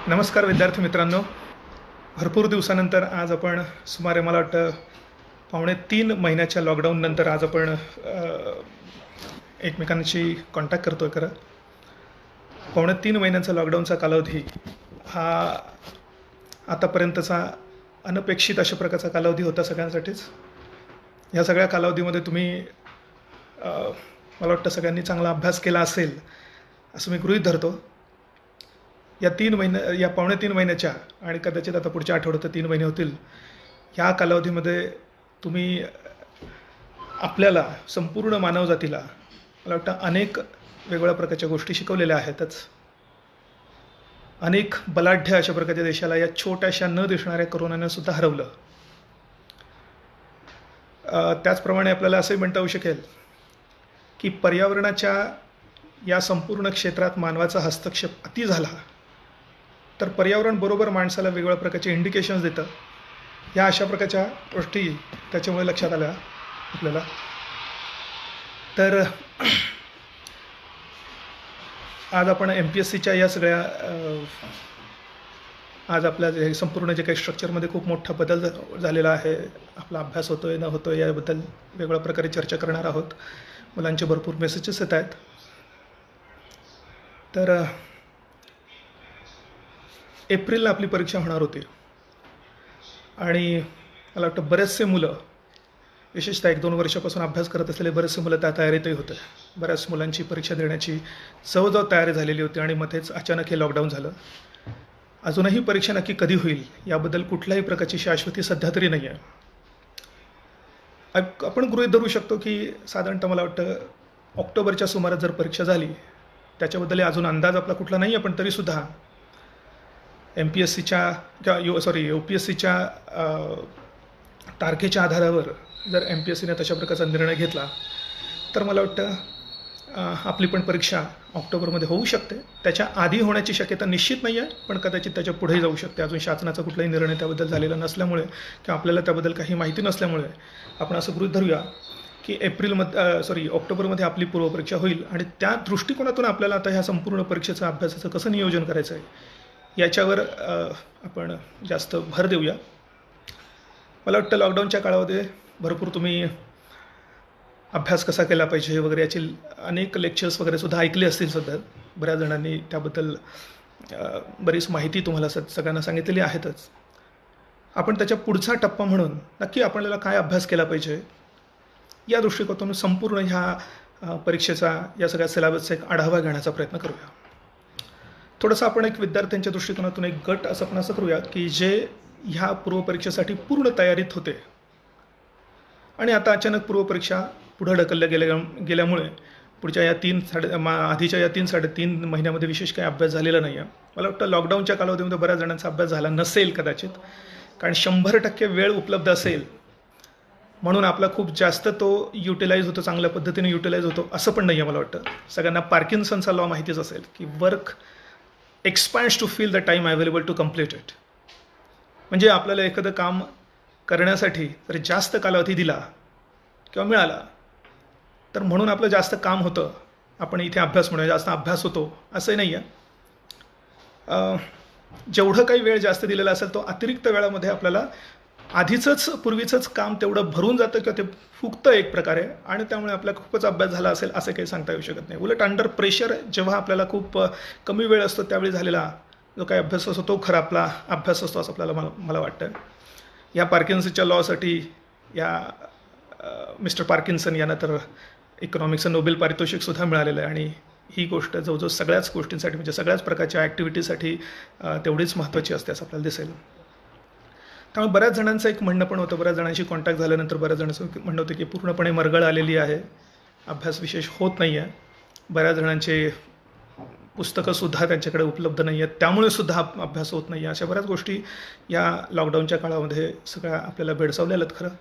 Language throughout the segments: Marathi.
नमस्कार विद्यार्थी मित्रांनो. भरपूर दिवसानंतर आज आपण सुमारे मला वाटतं 2.5 महिन्याच्या लॉकडाऊननंतर आज आपण एकमेकांशी कॉन्टॅक्ट करतो आहे. खरं 2.5 महिन्यांचा लॉकडाऊनचा कालावधी हा आतापर्यंतचा अनपेक्षित अशा प्रकारचा कालावधी होता सगळ्यांसाठीच. ह्या सगळ्या कालावधीमध्ये तुम्ही मला वाटतं सगळ्यांनी चांगला अभ्यास केला असेल असं मी गृहीत धरतो. या 3.5 महिन्याच्या आणि कदाचित आता पुढच्या आठवड्यात 3 महिने होतील, ह्या कालावधीमध्ये तुम्ही आपल्याला संपूर्ण मानवजातीला मला वाटतं अनेक वेगवेगळ्या प्रकारच्या गोष्टी शिकवलेल्या आहेतच. अनेक बलाढ्य अशा प्रकारच्या देशाला या छोट्याशा न दिसणाऱ्या कोरोनाने सुद्धा हरवलं. त्याचप्रमाणे आपल्याला असंही म्हणता येऊ शकेल की पर्यावरणाच्या या संपूर्ण क्षेत्रात मानवाचा हस्तक्षेप अति झाला तर पर्यावरण बरोबर माणसाला वेगवेगळ्या प्रकारचे इंडिकेशन्स देतं. या अशा प्रकारच्या गोष्टी त्याच्यामुळे लक्षात आल्या आपल्याला. तर आज आपण MPSCच्या या सगळ्या आज आपल्या संपूर्ण जे काही स्ट्रक्चरमध्ये खूप मोठा बदल झालेला आहे, आपला अभ्यास होतोय न होतोय याबद्दल वेगवेगळ्या प्रकारे चर्चा करणार आहोत. मुलांचे भरपूर मेसेजेस येत आहेत. तर एप्रिलला आपली परीक्षा होणार होती आणि मला वाटतं बरेचसे मुलं, विशेषतः 1-2 वर्षापासून अभ्यास करत असलेले बरेचसे मुलं त्या तयारीतही होते. बऱ्याच मुलांची परीक्षा देण्याची जवळजवळ तयारी झालेली होती आणि मध्येच अचानक हे लॉकडाऊन झालं. अजूनही परीक्षा नक्की कधी होईल याबद्दल कुठल्याही प्रकारची शाश्वती सध्या तरी नाही आहे. आपण गृहीत धरू शकतो की साधारणतः मला वाटतं ऑक्टोबरच्या सुमारास जर परीक्षा झाली, त्याच्याबद्दल अजून अंदाज आपला कुठला नाही आहे, पण तरीसुद्धा MPSCच्या UPSCच्या तारखेच्या आधारावर जर MPSCने तशा प्रकारचा निर्णय घेतला तर मला वाटतं आपली पण परीक्षा ऑक्टोबरमध्ये होऊ शकते. त्याच्या आधी होण्याची शक्यता निश्चित नाही आहे, पण कदाचित त्याच्या पुढेही जाऊ शकते. अजून शासनाचा कुठलाही निर्णय त्याबद्दल झालेला नसल्यामुळे किंवा आपल्याला त्याबद्दल काही माहिती नसल्यामुळे आपण असं गृहीत धरूया की ऑक्टोबरमध्ये आपली पूर्वपरीक्षा होईल आणि त्या दृष्टिकोनातून आपल्याला आता ह्या संपूर्ण परीक्षेचं अभ्यासाचं कसं नियोजन करायचं आहे याच्यावर आपण जास्त भर देऊया. मला वाटतं लॉकडाऊनच्या काळामध्ये भरपूर तुम्ही अभ्यास कसा केला पाहिजे वगैरे याची अनेक लेक्चर्स वगैरे सुद्धा ऐकले असतील. सुद्धा बऱ्याच जणांनी त्याबद्दल बरीच माहिती तुम्हाला सगळ्यांना सांगितलेली आहेतच. आपण त्याच्या पुढचा टप्पा म्हणून नक्की आपल्याला काय अभ्यास केला पाहिजे या दृष्टिकोनातून संपूर्ण ह्या परीक्षेचा, या सगळ्या सिलेबसचा एक आढावा घेण्याचा प्रयत्न करूया. थोडंसं आपण एक विद्यार्थ्यांच्या दृष्टिकोनातून एक गट असं करूया की जे ह्या पूर्वपरीक्षेसाठी पूर्ण तयारीत होते आणि आता अचानक पूर्वपरीक्षा पुढं ढकलल्या गेल्यामुळे पुढच्या या आधीच्या या 3-3.5 महिन्यामध्ये विशेष काही अभ्यास झालेला नाही आहे. मला वाटतं लॉकडाऊनच्या कालावधीमध्ये बऱ्याच जणांचा अभ्यास झाला नसेल कदाचित, कारण 100% वेळ उपलब्ध असेल म्हणून आपला खूप जास्त तो युटिलाइज होतो, चांगल्या पद्धतीने युटिलाइज होतो असं पण नाही आहे. मला वाटतं सगळ्यांना पार्किन्सनचा लॉ माहितीच असेल की work expands to fill the time available to complete it. म्हणजे आपल्याला एखादं काम करण्यासाठी जर जास्त कालावधी दिला किंवा मिळाला तर म्हणून आपलं जास्त काम होतं, आपण इथे अभ्यास म्हणूया जास्त अभ्यास होतो असंही नाही आहे. जेवढं काही वेळ जास्त दिलेला असेल तो अतिरिक्त वेळामध्ये आपल्याला पूर्वीचंच काम तेवढं भरून जातं किंवा ते फुगतं एक प्रकारे आणि त्यामुळे आपला खूपच अभ्यास झाला असेल असं काही सांगता येऊ शकत नाही. उलट अंडर प्रेशर जेव्हा आपल्याला खूप कमी वेळ असतो त्यावेळी झालेला जो काही अभ्यास असतो तो खरा आपला अभ्यास असतो असं आपल्याला मला वाटतं. या पार्किन्सनच्या लॉसाठी या मिस्टर पार्किन्सन यांना तर इकॉनॉमिक्सचं नोबेल पारितोषिकसुद्धा मिळालेलं आहे आणि ही गोष्ट जवळजवळ सगळ्याच गोष्टींसाठी म्हणजे सगळ्याच प्रकारच्या ॲक्टिव्हिटीसाठी तेवढीच महत्त्वाची असते असं आपल्याला दिसेल. त्यामुळे बऱ्याच जणांचं एक म्हणणं पण होतं, बऱ्याच जणांशी कॉन्टॅक्ट झाल्यानंतर बऱ्याच जणांचं म्हणणं होतं की पूर्णपणे मरगळ आलेली आहे, अभ्यास विशेष होत नाही आहे. बऱ्याच जणांचे पुस्तकंसुद्धा त्यांच्याकडे उपलब्ध नाही आहेत, त्यामुळे सुद्धा अभ्यास होत नाही आहे. अशा बऱ्याच गोष्टी या लॉकडाऊनच्या काळामध्ये सगळ्या आपल्याला भेडसावलेल्या आहेत खरं.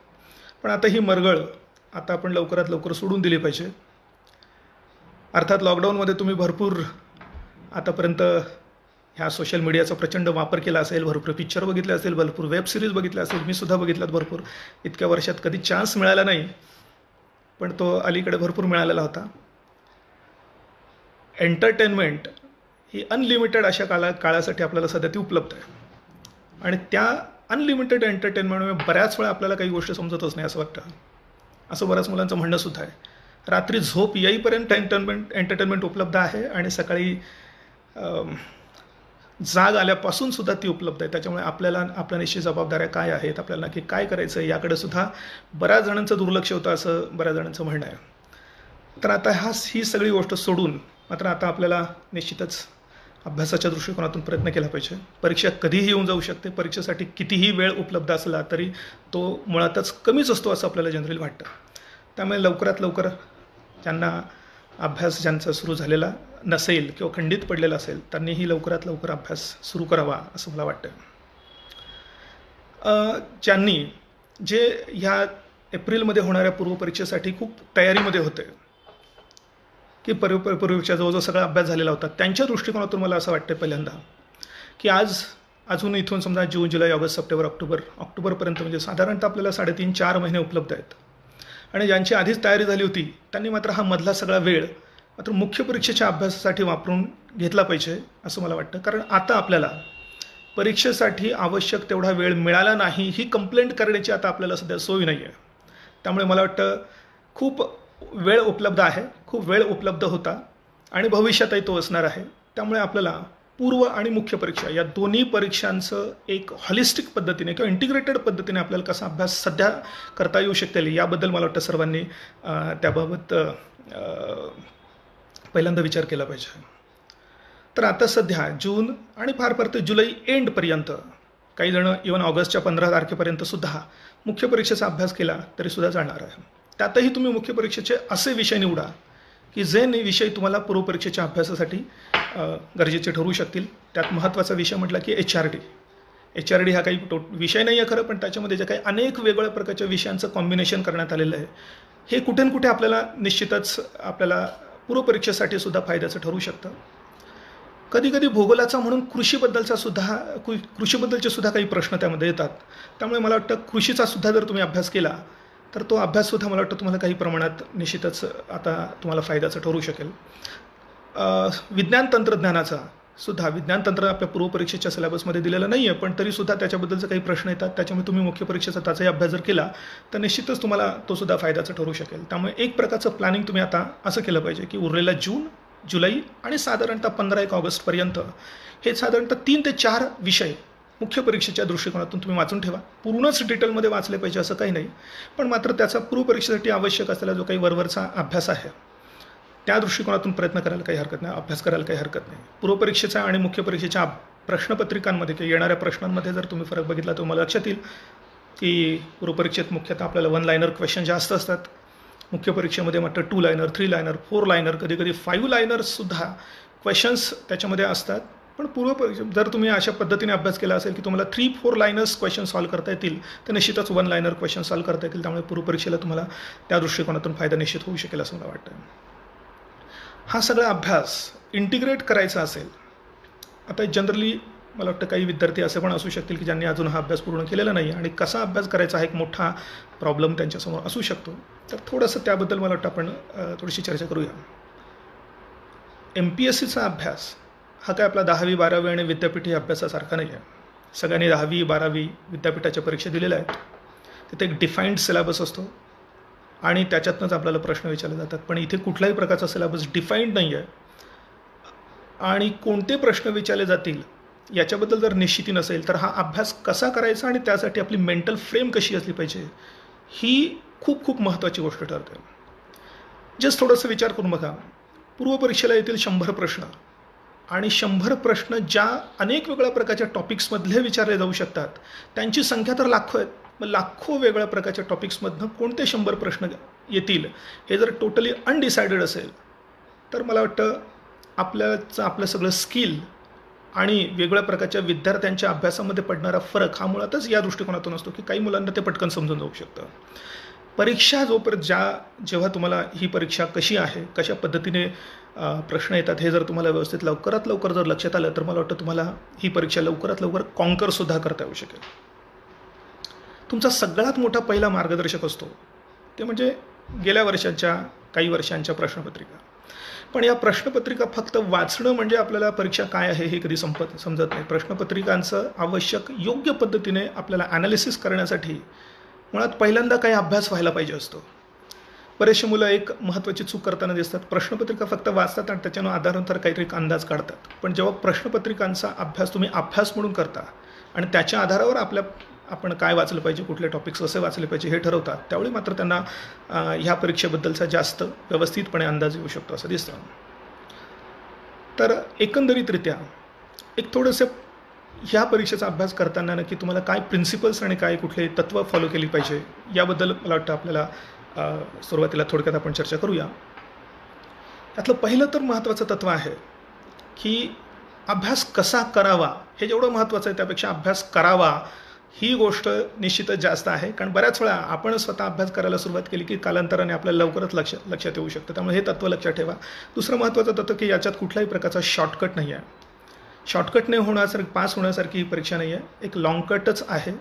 पण आता ही मरगळ आता आपण लवकरात लवकर सोडून दिली पाहिजे. अर्थात लॉकडाऊनमध्ये तुम्ही भरपूर आतापर्यंत ह्या सोशल मीडियाचा प्रचंड वापर केला असेल, भरपूर पिक्चर बघितले असेल, भरपूर वेब सिरीज बघितल्या असेल. मी सुद्धा बघितल्यात भरपूर. इतक्या वर्षात कधी चान्स मिळाला नाही, पण तो अलीकडे भरपूर मिळालेला होता. एंटरटेनमेंट ही अनलिमिटेड अशा काळासाठी आपल्याला सध्या ती उपलब्ध आहे. आणि त्या अनलिमिटेड एंटरटेनमेंटमुळे बऱ्याच वेळा आपल्याला काही गोष्टी समजतच नाही असं वाटतं. असं बऱ्याच मुलांचं म्हणणं सुद्धा आहे. रात्री झोप येईपर्यंत एंटरटेनमेंट उपलब्ध आहे आणि सकाळी जाग आल्यापासून सुद्धा ती उपलब्ध आहे. त्याच्यामुळे आपल्याला आपल्या निश्चित जबाबदाऱ्या काय आहेत, आपल्याला नक्की काय करायचं आहे याकडे सुद्धा बऱ्याच जणांचं दुर्लक्ष होतं असं बऱ्याच जणांचं म्हणणं आहे. तर आता ही सगळी गोष्ट सोडून मात्र आता आपल्याला निश्चितच अभ्यासाच्या दृष्टिकोनातून प्रयत्न केला पाहिजे. परीक्षा कधीही येऊन जाऊ शकते. परीक्षेसाठी कितीही वेळ उपलब्ध असला तरी तो मुळातच कमीच असतो असं आपल्याला जनरली वाटतं. त्यामुळे लवकरात लवकर ज्यांना अभ्यास ज्यांचा सुरू झालेला नसेल किंवा खंडित पडलेला असेल त्यांनीही लवकरात लवकर अभ्यास सुरू करावा असं मला वाटतं. ज्यांनी जे ह्या एप्रिलमध्ये होणाऱ्या पूर्वपरीक्षेसाठी खूप तयारीमध्ये होते की पूर्वीच्या जवळजवळ सगळा अभ्यास झालेला होता, त्यांच्या दृष्टिकोनातून मला असं वाटतं पहिल्यांदा की अजून इथून समजा जून, जुलै, ऑगस्ट, सप्टेंबर, ऑक्टोबरपर्यंत म्हणजे साधारणतः आपल्याला 3.5-4 महिने उपलब्ध आहेत. आणि ज्यांची आधीच तयारी झाली होती त्यांनी मात्र हा मधला सगळा वेळ मात्र मुख्य परीक्षेच्या अभ्यासासाठी वापरून घेतला पाहिजे असं मला वाटतं. कारण आता आपल्याला परीक्षेसाठी आवश्यक तेवढा वेळ मिळाला नाही ही कंप्लेंट करण्याची आता आपल्याला सध्या सोय नाही आहे. त्यामुळे मला वाटतं खूप वेळ उपलब्ध आहे, खूप वेळ उपलब्ध होता आणि भविष्यातही तो असणार आहे. त्यामुळे आपल्याला पूर्व आणि मुख्य परीक्षा या दोन्ही परीक्षांचं एक हॉलिस्टिक पद्धतीने किंवा इंटिग्रेटेड पद्धतीने आपल्याला कसा अभ्यास सध्या करता येऊ शकेल याबद्दल मला वाटतं सर्वांनी त्याबाबत पहिल्यांदा विचार केला पाहिजे. तर आता सध्या जून आणि फार ते जुलै एंडपर्यंत काही जण इव्हन ऑगस्टच्या 15 तारखेपर्यंत सुद्धा मुख्य परीक्षेचा अभ्यास केला तरी सुद्धा जाणार आहे. त्यातही तुम्ही मुख्य परीक्षेचे असे विषय निवडा की जे विषय तुम्हाला पूर्वपरीक्षेच्या अभ्यासासाठी गरजेचे ठरू शकतील. त्यात महत्त्वाचा विषय म्हटला की HRD हा काही विषय नाही आहे खरं, पण त्याच्यामध्ये जे काही अनेक वेगवेगळ्या प्रकारच्या विषयांचं कॉम्बिनेशन करण्यात आलेलं आहे हे कुठे ना कुठे आपल्याला निश्चितच आपल्याला पूर्वपरीक्षेसाठी सुद्धा फायद्याचं ठरू शकतं. कधी भूगोलाचा म्हणून कृषीबद्दलचे सुद्धा काही प्रश्न त्यामध्ये येतात. त्यामुळे मला वाटतं कृषीचा सुद्धा जर तुम्ही अभ्यास केला तर तो अभ्याससुद्धा मला वाटतं तुम्हाला काही प्रमाणात निश्चितच आता तुम्हाला फायद्याचं ठरू शकेल. विज्ञान तंत्रज्ञानाचा सुद्धा आपल्या पूर्वपरीक्षेच्या सिलेबसमध्ये दिलेला नाही आहे, पण तरीसुद्धा त्याच्याबद्दलचे काही प्रश्न येतात. त्याच्यामुळे तुम्ही मुख्य परीक्षेचा त्याचाही अभ्यास जर केला तर निश्चितच तुम्हाला तो सुद्धा फायद्याचा ठरू शकेल. त्यामुळे एक प्रकारचं प्लॅनिंग तुम्ही आता असं केलं पाहिजे की उरलेला जून, जुलै आणि साधारणतः 15-1 ऑगस्टपर्यंत हे साधारणतः 3 ते 4 विषय मुख्य परीक्षेच्या दृष्टिकोनातून तुम्ही वाचून ठेवा. पूर्णच डिटेलमध्ये वाचले पाहिजे असं काही नाही, पण मात्र त्याचा पूर्वपरीक्षेसाठी आवश्यक असलेला जो काही वरवरचा अभ्यास आहे त्या दृष्टिकोनातून प्रयत्न करायला काही हरकत नाही, अभ्यास करायला काही हरकत नाही. पूर्वपरीक्षेचा आणि मुख्य परीक्षेच्या प्रश्नपत्रिकांमध्ये किंवा येणाऱ्या प्रश्नांमध्ये जर तुम्ही फरक बघितला तर तुम्हाला लक्षात येईल की पूर्वपरीक्षेत मुख्यतः आपल्याला 1 लायनर क्वेश्चन जास्त असतात. मुख्य परीक्षेमध्ये मात्र 2 लायनर, 3 लायनर, 4 लायनर, कधी 5 लायनर्ससुद्धा क्वेश्चन्स त्याच्यामध्ये असतात. पण जर तुम्ही अशा पद्धतीने अभ्यास केला असेल की तुम्हाला 3-4 लायनर्स क्वेश्चन सॉल्व्ह करता येतील तर निश्चितच 1 लायनर क्वेश्चन सॉल्व्ह करता येतील. त्यामुळे पूर्वपरीक्षेला तुम्हाला त्या दृष्टिकोनातून फायदा निश्चित होऊ शकेल असं मला वाटतं. हा सगळा अभ्यास इंटिग्रेट करायचा असेल, आता जनरली मला वाटतं काही विद्यार्थी असे पण असू शकतील की ज्यांनी अजून हा अभ्यास पूर्ण केलेला नाही आणि कसा अभ्यास करायचा हा एक मोठा प्रॉब्लेम त्यांच्यासमोर असू शकतो. तर थोडंसं त्याबद्दल मला वाटतं आपण थोडीशी चर्चा करूया. MPSCचा अभ्यास हा काय आपला 10वी 12वी आणि विद्यापीठी अभ्यासासारखा नाही आहे. सगळ्यांनी 10वी 12वी विद्यापीठाच्या परीक्षा दिलेल्या आहेत. तिथे एक डिफाईन्ड सिलेबस असतो आणि त्याच्यातनंच आपल्याला प्रश्न विचारले जातात. पण इथे कुठल्याही प्रकारचा सिलेबस डिफाईन्ड नाही आहे आणि कोणते प्रश्न विचारले जातील याच्याबद्दल जर निश्चिती नसेल तर हा अभ्यास कसा करायचा आणि त्यासाठी आपली मेंटल फ्रेम कशी असली पाहिजे ही खूप महत्त्वाची गोष्ट ठरते. जस्ट थोडंसं विचार करून बघा, पूर्वपरीक्षेला येतील 100 प्रश्न आणि 100 प्रश्न ज्या अनेक वेगळ्या प्रकारच्या टॉपिक्समधले विचारले जाऊ शकतात त्यांची संख्या तर लाखो आहेत. मग लाखो वेगळ्या प्रकारच्या टॉपिक्समधनं कोणते 100 प्रश्न येतील हे जर टोटली अनडिसाइडेड असेल तर मला वाटतं आपलं सगळं स्किल आणि वेगवेगळ्या प्रकारच्या विद्यार्थ्यांच्या अभ्यासामध्ये पडणारा फरक हा मुळातच या दृष्टिकोनातून असतो की काही मुलांना ते पटकन समजून जाऊ शकतं. परीक्षा जेव्हा तुम्हाला ही परीक्षा कशी आहे, कशा पद्धतीने प्रश्न येतात हे जर तुम्हाला व्यवस्थित लवकरात लवकर जर लक्षात आलं तर मला वाटतं तुम्हाला ही परीक्षा लवकरात लवकर कॉन्करसुद्धा करता येऊ शकेल. तुमचा सगळ्यात मोठा पहिला मार्गदर्शक असतो ते म्हणजे गेल्या वर्षांच्या काही वर्षांच्या प्रश्नपत्रिका. पण या प्रश्नपत्रिका फक्त वाचणं म्हणजे आपल्याला परीक्षा काय आहे हे कधी समजत नाही. प्रश्नपत्रिकांचं आवश्यक योग्य पद्धतीने आपल्याला ॲनालिसिस करण्यासाठी मुळात पहिल्यांदा काही अभ्यास व्हायला पाहिजे असतो. बरेचसे मुलं एक महत्त्वाची चूक करताना दिसतात. प्रश्नपत्रिका फक्त वाचतात आणि त्याच्यानं आधारानंतर काहीतरी अंदाज काढतात. पण जेव्हा प्रश्नपत्रिकांचा अभ्यास तुम्ही अभ्यास म्हणून करता आणि त्याच्या आधारावर आपण काय वाचलं पाहिजे, कुठले टॉपिक्स कसे वाचले पाहिजे हे ठरवतात, त्यावेळी मात्र त्यांना ह्या परीक्षेबद्दलचा जास्त व्यवस्थितपणे अंदाज येऊ शकतो असं दिसतं. तर एकंदरीतरित्या एक थोडंसं ह्या परीक्षेचा अभ्यास करताना नक्की तुम्हाला काय प्रिन्सिपल्स आणि काय कुठले तत्त्व फॉलो केली पाहिजे याबद्दल मला वाटतं आपल्याला सुरुवातीला थोडक्यात आपण चर्चा करूया. त्यातलं पहिलं तर महत्त्वाचं तत्त्व आहे की अभ्यास कसा करावा हे जेवढं महत्त्वाचं आहे त्यापेक्षा अभ्यास करावा ही गोष्ट निश्चितच जास्त आहे. कारण बऱ्याच वेळा आपण स्वतः अभ्यास करायला सुरुवात केली की कालांतराने आपल्याला लवकरच लक्षात येऊ शकतं. त्यामुळे हे तत्त्व लक्षात ठेवा. दुसरं महत्त्वाचं तत्त्व की याच्यात कुठल्याही प्रकारचा शॉर्टकट नाही आहे. शॉर्टकटने पास होण्यासारखी ही परीक्षा नाही आहे. एक लॉंगकटच आहे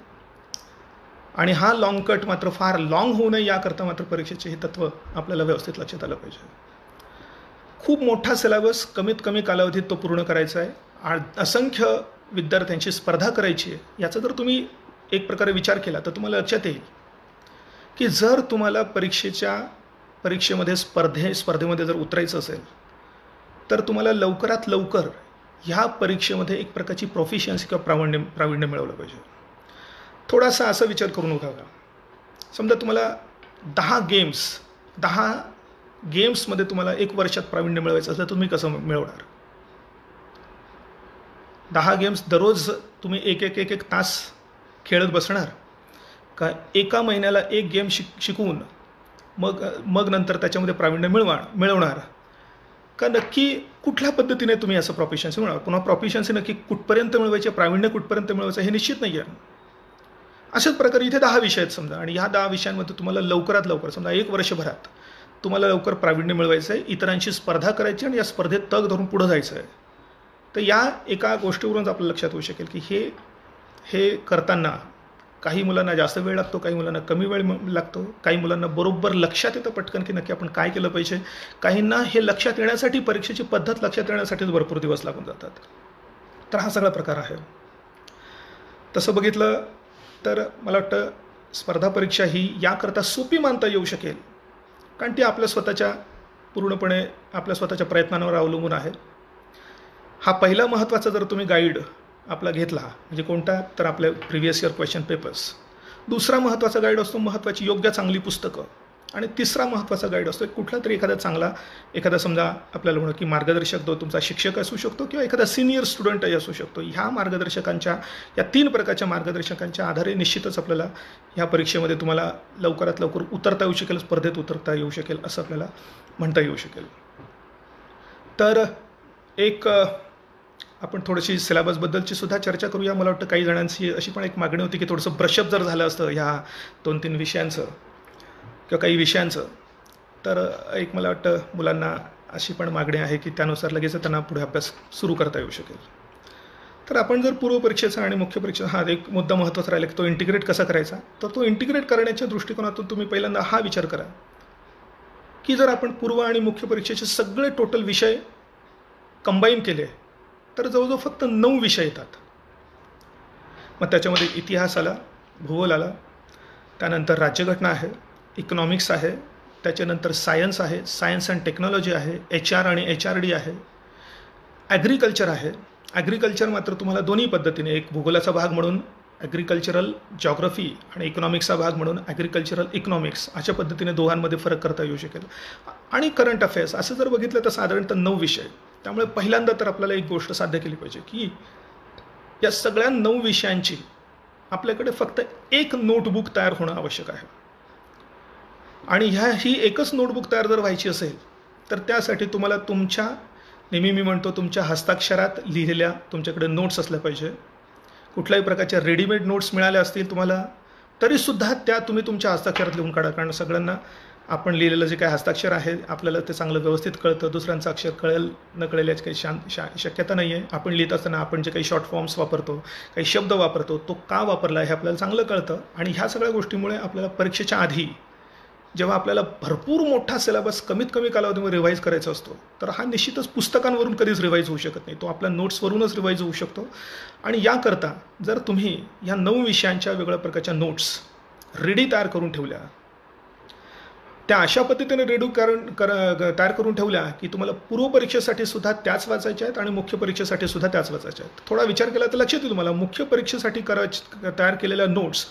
आणि हा लॉंग कट मात्र फार लॉंग होऊ नये याकरता मात्र परीक्षेचे हे तत्त्व आपल्याला व्यवस्थित लक्षात आलं पाहिजे. खूप मोठा सिलेबस कमीत कमी कालावधीत तो पूर्ण करायचा आहे. असंख्य विद्यार्थ्यांची स्पर्धा करायची आहे. याचा जर तुम्ही एक प्रकारे विचार केला तर तुम्हाला लक्षात येईल की जर तुम्हाला परीक्षेमध्ये स्पर्धेमध्ये जर उतरायचं असेल तर तुम्हाला लवकरात लवकर ह्या परीक्षेमध्ये एक प्रकारची प्रोफिशियन्सी किंवा प्रावीण्य मिळवलं पाहिजे. थोडासा असा विचार करून बघा. समजा तुम्हाला 10 गेम्समध्ये तुम्हाला 1 वर्षात प्रावीण्य मिळवायचं असेल तर तुम्ही कसं मिळवणार? 10 गेम्स दररोज तुम्ही एक तास खेळत बसणार का? एका महिन्याला 1 गेम शिकवून मग नंतर त्याच्यामध्ये प्रावीण्य मिळवणार का? नक्की कुठल्या पद्धतीने तुम्ही असं प्रोफिशियन्सी मिळवणार? पुन्हा प्रोफिशियन्सी नक्की कुठपर्यंत मिळवायचे, प्रावीण्य कुठपर्यंत मिळवायचं हे निश्चित नाही आहे. अशाच प्रकारे इथे 10 विषय आहेत समजा आणि ह्या 10 विषयांमध्ये तुम्हाला लवकरात लवकर समजा 1 वर्षभरात तुम्हाला लवकर प्रावीण्य मिळवायचं आहे, इतरांशी स्पर्धा करायची आणि या स्पर्धेत तग धरून पुढं जायचं आहे. तर या एका गोष्टीवरूनच आपल्या लक्षात येऊ शकेल की हे करताना काही मुलांना जास्त वेळ लागतो, काही मुलांना कमी वेळ लागतो, काही मुलांना बरोबर लक्षात येतं पटकन की नक्की आपण काय केलं पाहिजे, काहींना हे लक्षात येण्यासाठी परीक्षेची पद्धत लक्षात येण्यासाठीच भरपूर दिवस लागून जातात. तर हा सगळा प्रकार आहे. तसं बघितलं तर मला वाटतं स्पर्धा परीक्षा ही याकरता सोपी मानता येऊ शकेल कारण ती पूर्णपणे आपल्या स्वतःच्या प्रयत्नांवर अवलंबून आहे. हा पहिला महत्त्वाचा जर तुम्ही गाईड आपला घेतला म्हणजे कोणता तर आपल्या प्रिव्हियस इयर क्वेश्चन पेपर्स. दुसरा महत्त्वाचा गाईड असतो महत्त्वाची योग्य चांगली पुस्तकं आणि तिसरा महत्त्वाचा गाईड असतो कुठला तरी एखादा समजा आपल्याला म्हणू की मार्गदर्शक जो तुमचा शिक्षक असू शकतो किंवा एखादा सिनियर स्टुडंटही असू शकतो. ह्या मार्गदर्शकांच्या या 3 प्रकारच्या मार्गदर्शकांच्या आधारे निश्चितच आपल्याला ह्या परीक्षेमध्ये तुम्हाला लवकरात लवकर उतरता येऊ शकेल, स्पर्धेत उतरता येऊ शकेल असं आपल्याला म्हणता येऊ शकेल. तर एक आपण थोडीशी सिलेबसबद्दलची सुद्धा चर्चा करूया. मला वाटतं काही जणांची अशी पण एक मागणी होती की थोडंसं ब्रशअप जर झालं असतं ह्या 2-3 विषयांचं किंवा काही विषयांचं तर एक मला वाटतं मुलांना अशी पण मागणी आहे की त्यानुसार लगेच त्यांना पुढे अभ्यास सुरू करता येऊ शकेल. तर आपण जर पूर्वपरीक्षेचा आणि मुख्य परीक्षेचा एक मुद्दा महत्त्वाचा राहिला की तो इंटिग्रेट कसा करायचा तर तो इंटिग्रेट करण्याच्या दृष्टिकोनातून तुम्ही पहिल्यांदा हा विचार करा की जर आपण पूर्व आणि मुख्य परीक्षेचे सगळे टोटल विषय कंबाईन केले तर जवळजवळ फक्त 9 विषय येतात. मग त्याच्यामध्ये इतिहास आला, भूगोल आला, त्यानंतर राज्यघटना आहे, इकॉनॉमिक्स आहे, त्याच्यानंतर सायन्स आहे, सायन्स अँड टेक्नॉलॉजी आहे, HR आणि HRD आहे, ॲग्रिकल्चर आहे. ॲग्रिकल्चर मात्र तुम्हाला दोन्ही पद्धतीने एक भूगोलाचा भाग म्हणून ॲग्रिकल्चरल जॉग्रफी आणि इकॉनॉमिक्सचा भाग म्हणून ॲग्रिकल्चरल इकॉनॉमिक्स अशा पद्धतीने दोघांमध्ये फरक करता येऊ शकेल. आणि करंट अफेअर्स असं जर बघितलं तर साधारणतः 9 विषय. त्यामुळे पहिल्यांदा तर आपल्याला एक गोष्ट साध्य केली पाहिजे की या सगळ्या 9 विषयांची आपल्याकडे फक्त एक नोटबुक तयार होणं आवश्यक आहे. आणि ही एकच नोटबुक तयार जर व्हायची असेल तर त्यासाठी तुम्हाला नेहमी मी म्हणतो तुमच्या हस्ताक्षरात लिहिलेल्या तुमच्याकडे नोट्स असल्या पाहिजे. कुठल्याही प्रकारच्या रेडीमेड नोट्स मिळाल्या असतील तुम्हाला तरीसुद्धा त्या तुम्ही तुमच्या हस्ताक्षरात लिहून काढा. कारण सगळ्यांना आपण लिहिलेलं जे काही हस्ताक्षर आहे आपल्याला ते चांगलं व्यवस्थित कळतं. दुसऱ्यांचं अक्षर कळेल न कळेल याची काही शक्यता नाही आहे. आपण लिहित असताना आपण जे काही शॉर्ट फॉर्म्स वापरतो, काही शब्द वापरतो, तो का वापरला हे आपल्याला चांगलं कळतं. आणि ह्या सगळ्या गोष्टीमुळे आपल्याला परीक्षेच्या आधी जेव्हा आपल्याला भरपूर मोठा सिलेबस कमीत कमी कालावधीमध्ये रिवाईज करायचा असतो, तर हा निश्चितच पुस्तकांवरून कधीच रिवाईज होऊ शकत नाही. तो आपल्या नोट्सवरूनच रिवाईज होऊ शकतो. आणि याकरता जर तुम्ही ह्या 9 विषयांच्या वेगळ्या प्रकारच्या नोट्स रेडी तयार करून ठेवल्या, त्या अशा पद्धतीने तयार करून ठेवल्या की तुम्हाला पूर्वपरीक्षेसाठी सुद्धा त्याच वाचायच्या आहेत आणि मुख्य परीक्षेसाठी सुद्धा त्याच वाचायच्या आहेत. थोडा विचार केला तर लक्षात येईल तुम्हाला, मुख्य परीक्षेसाठी तयार केलेल्या नोट्स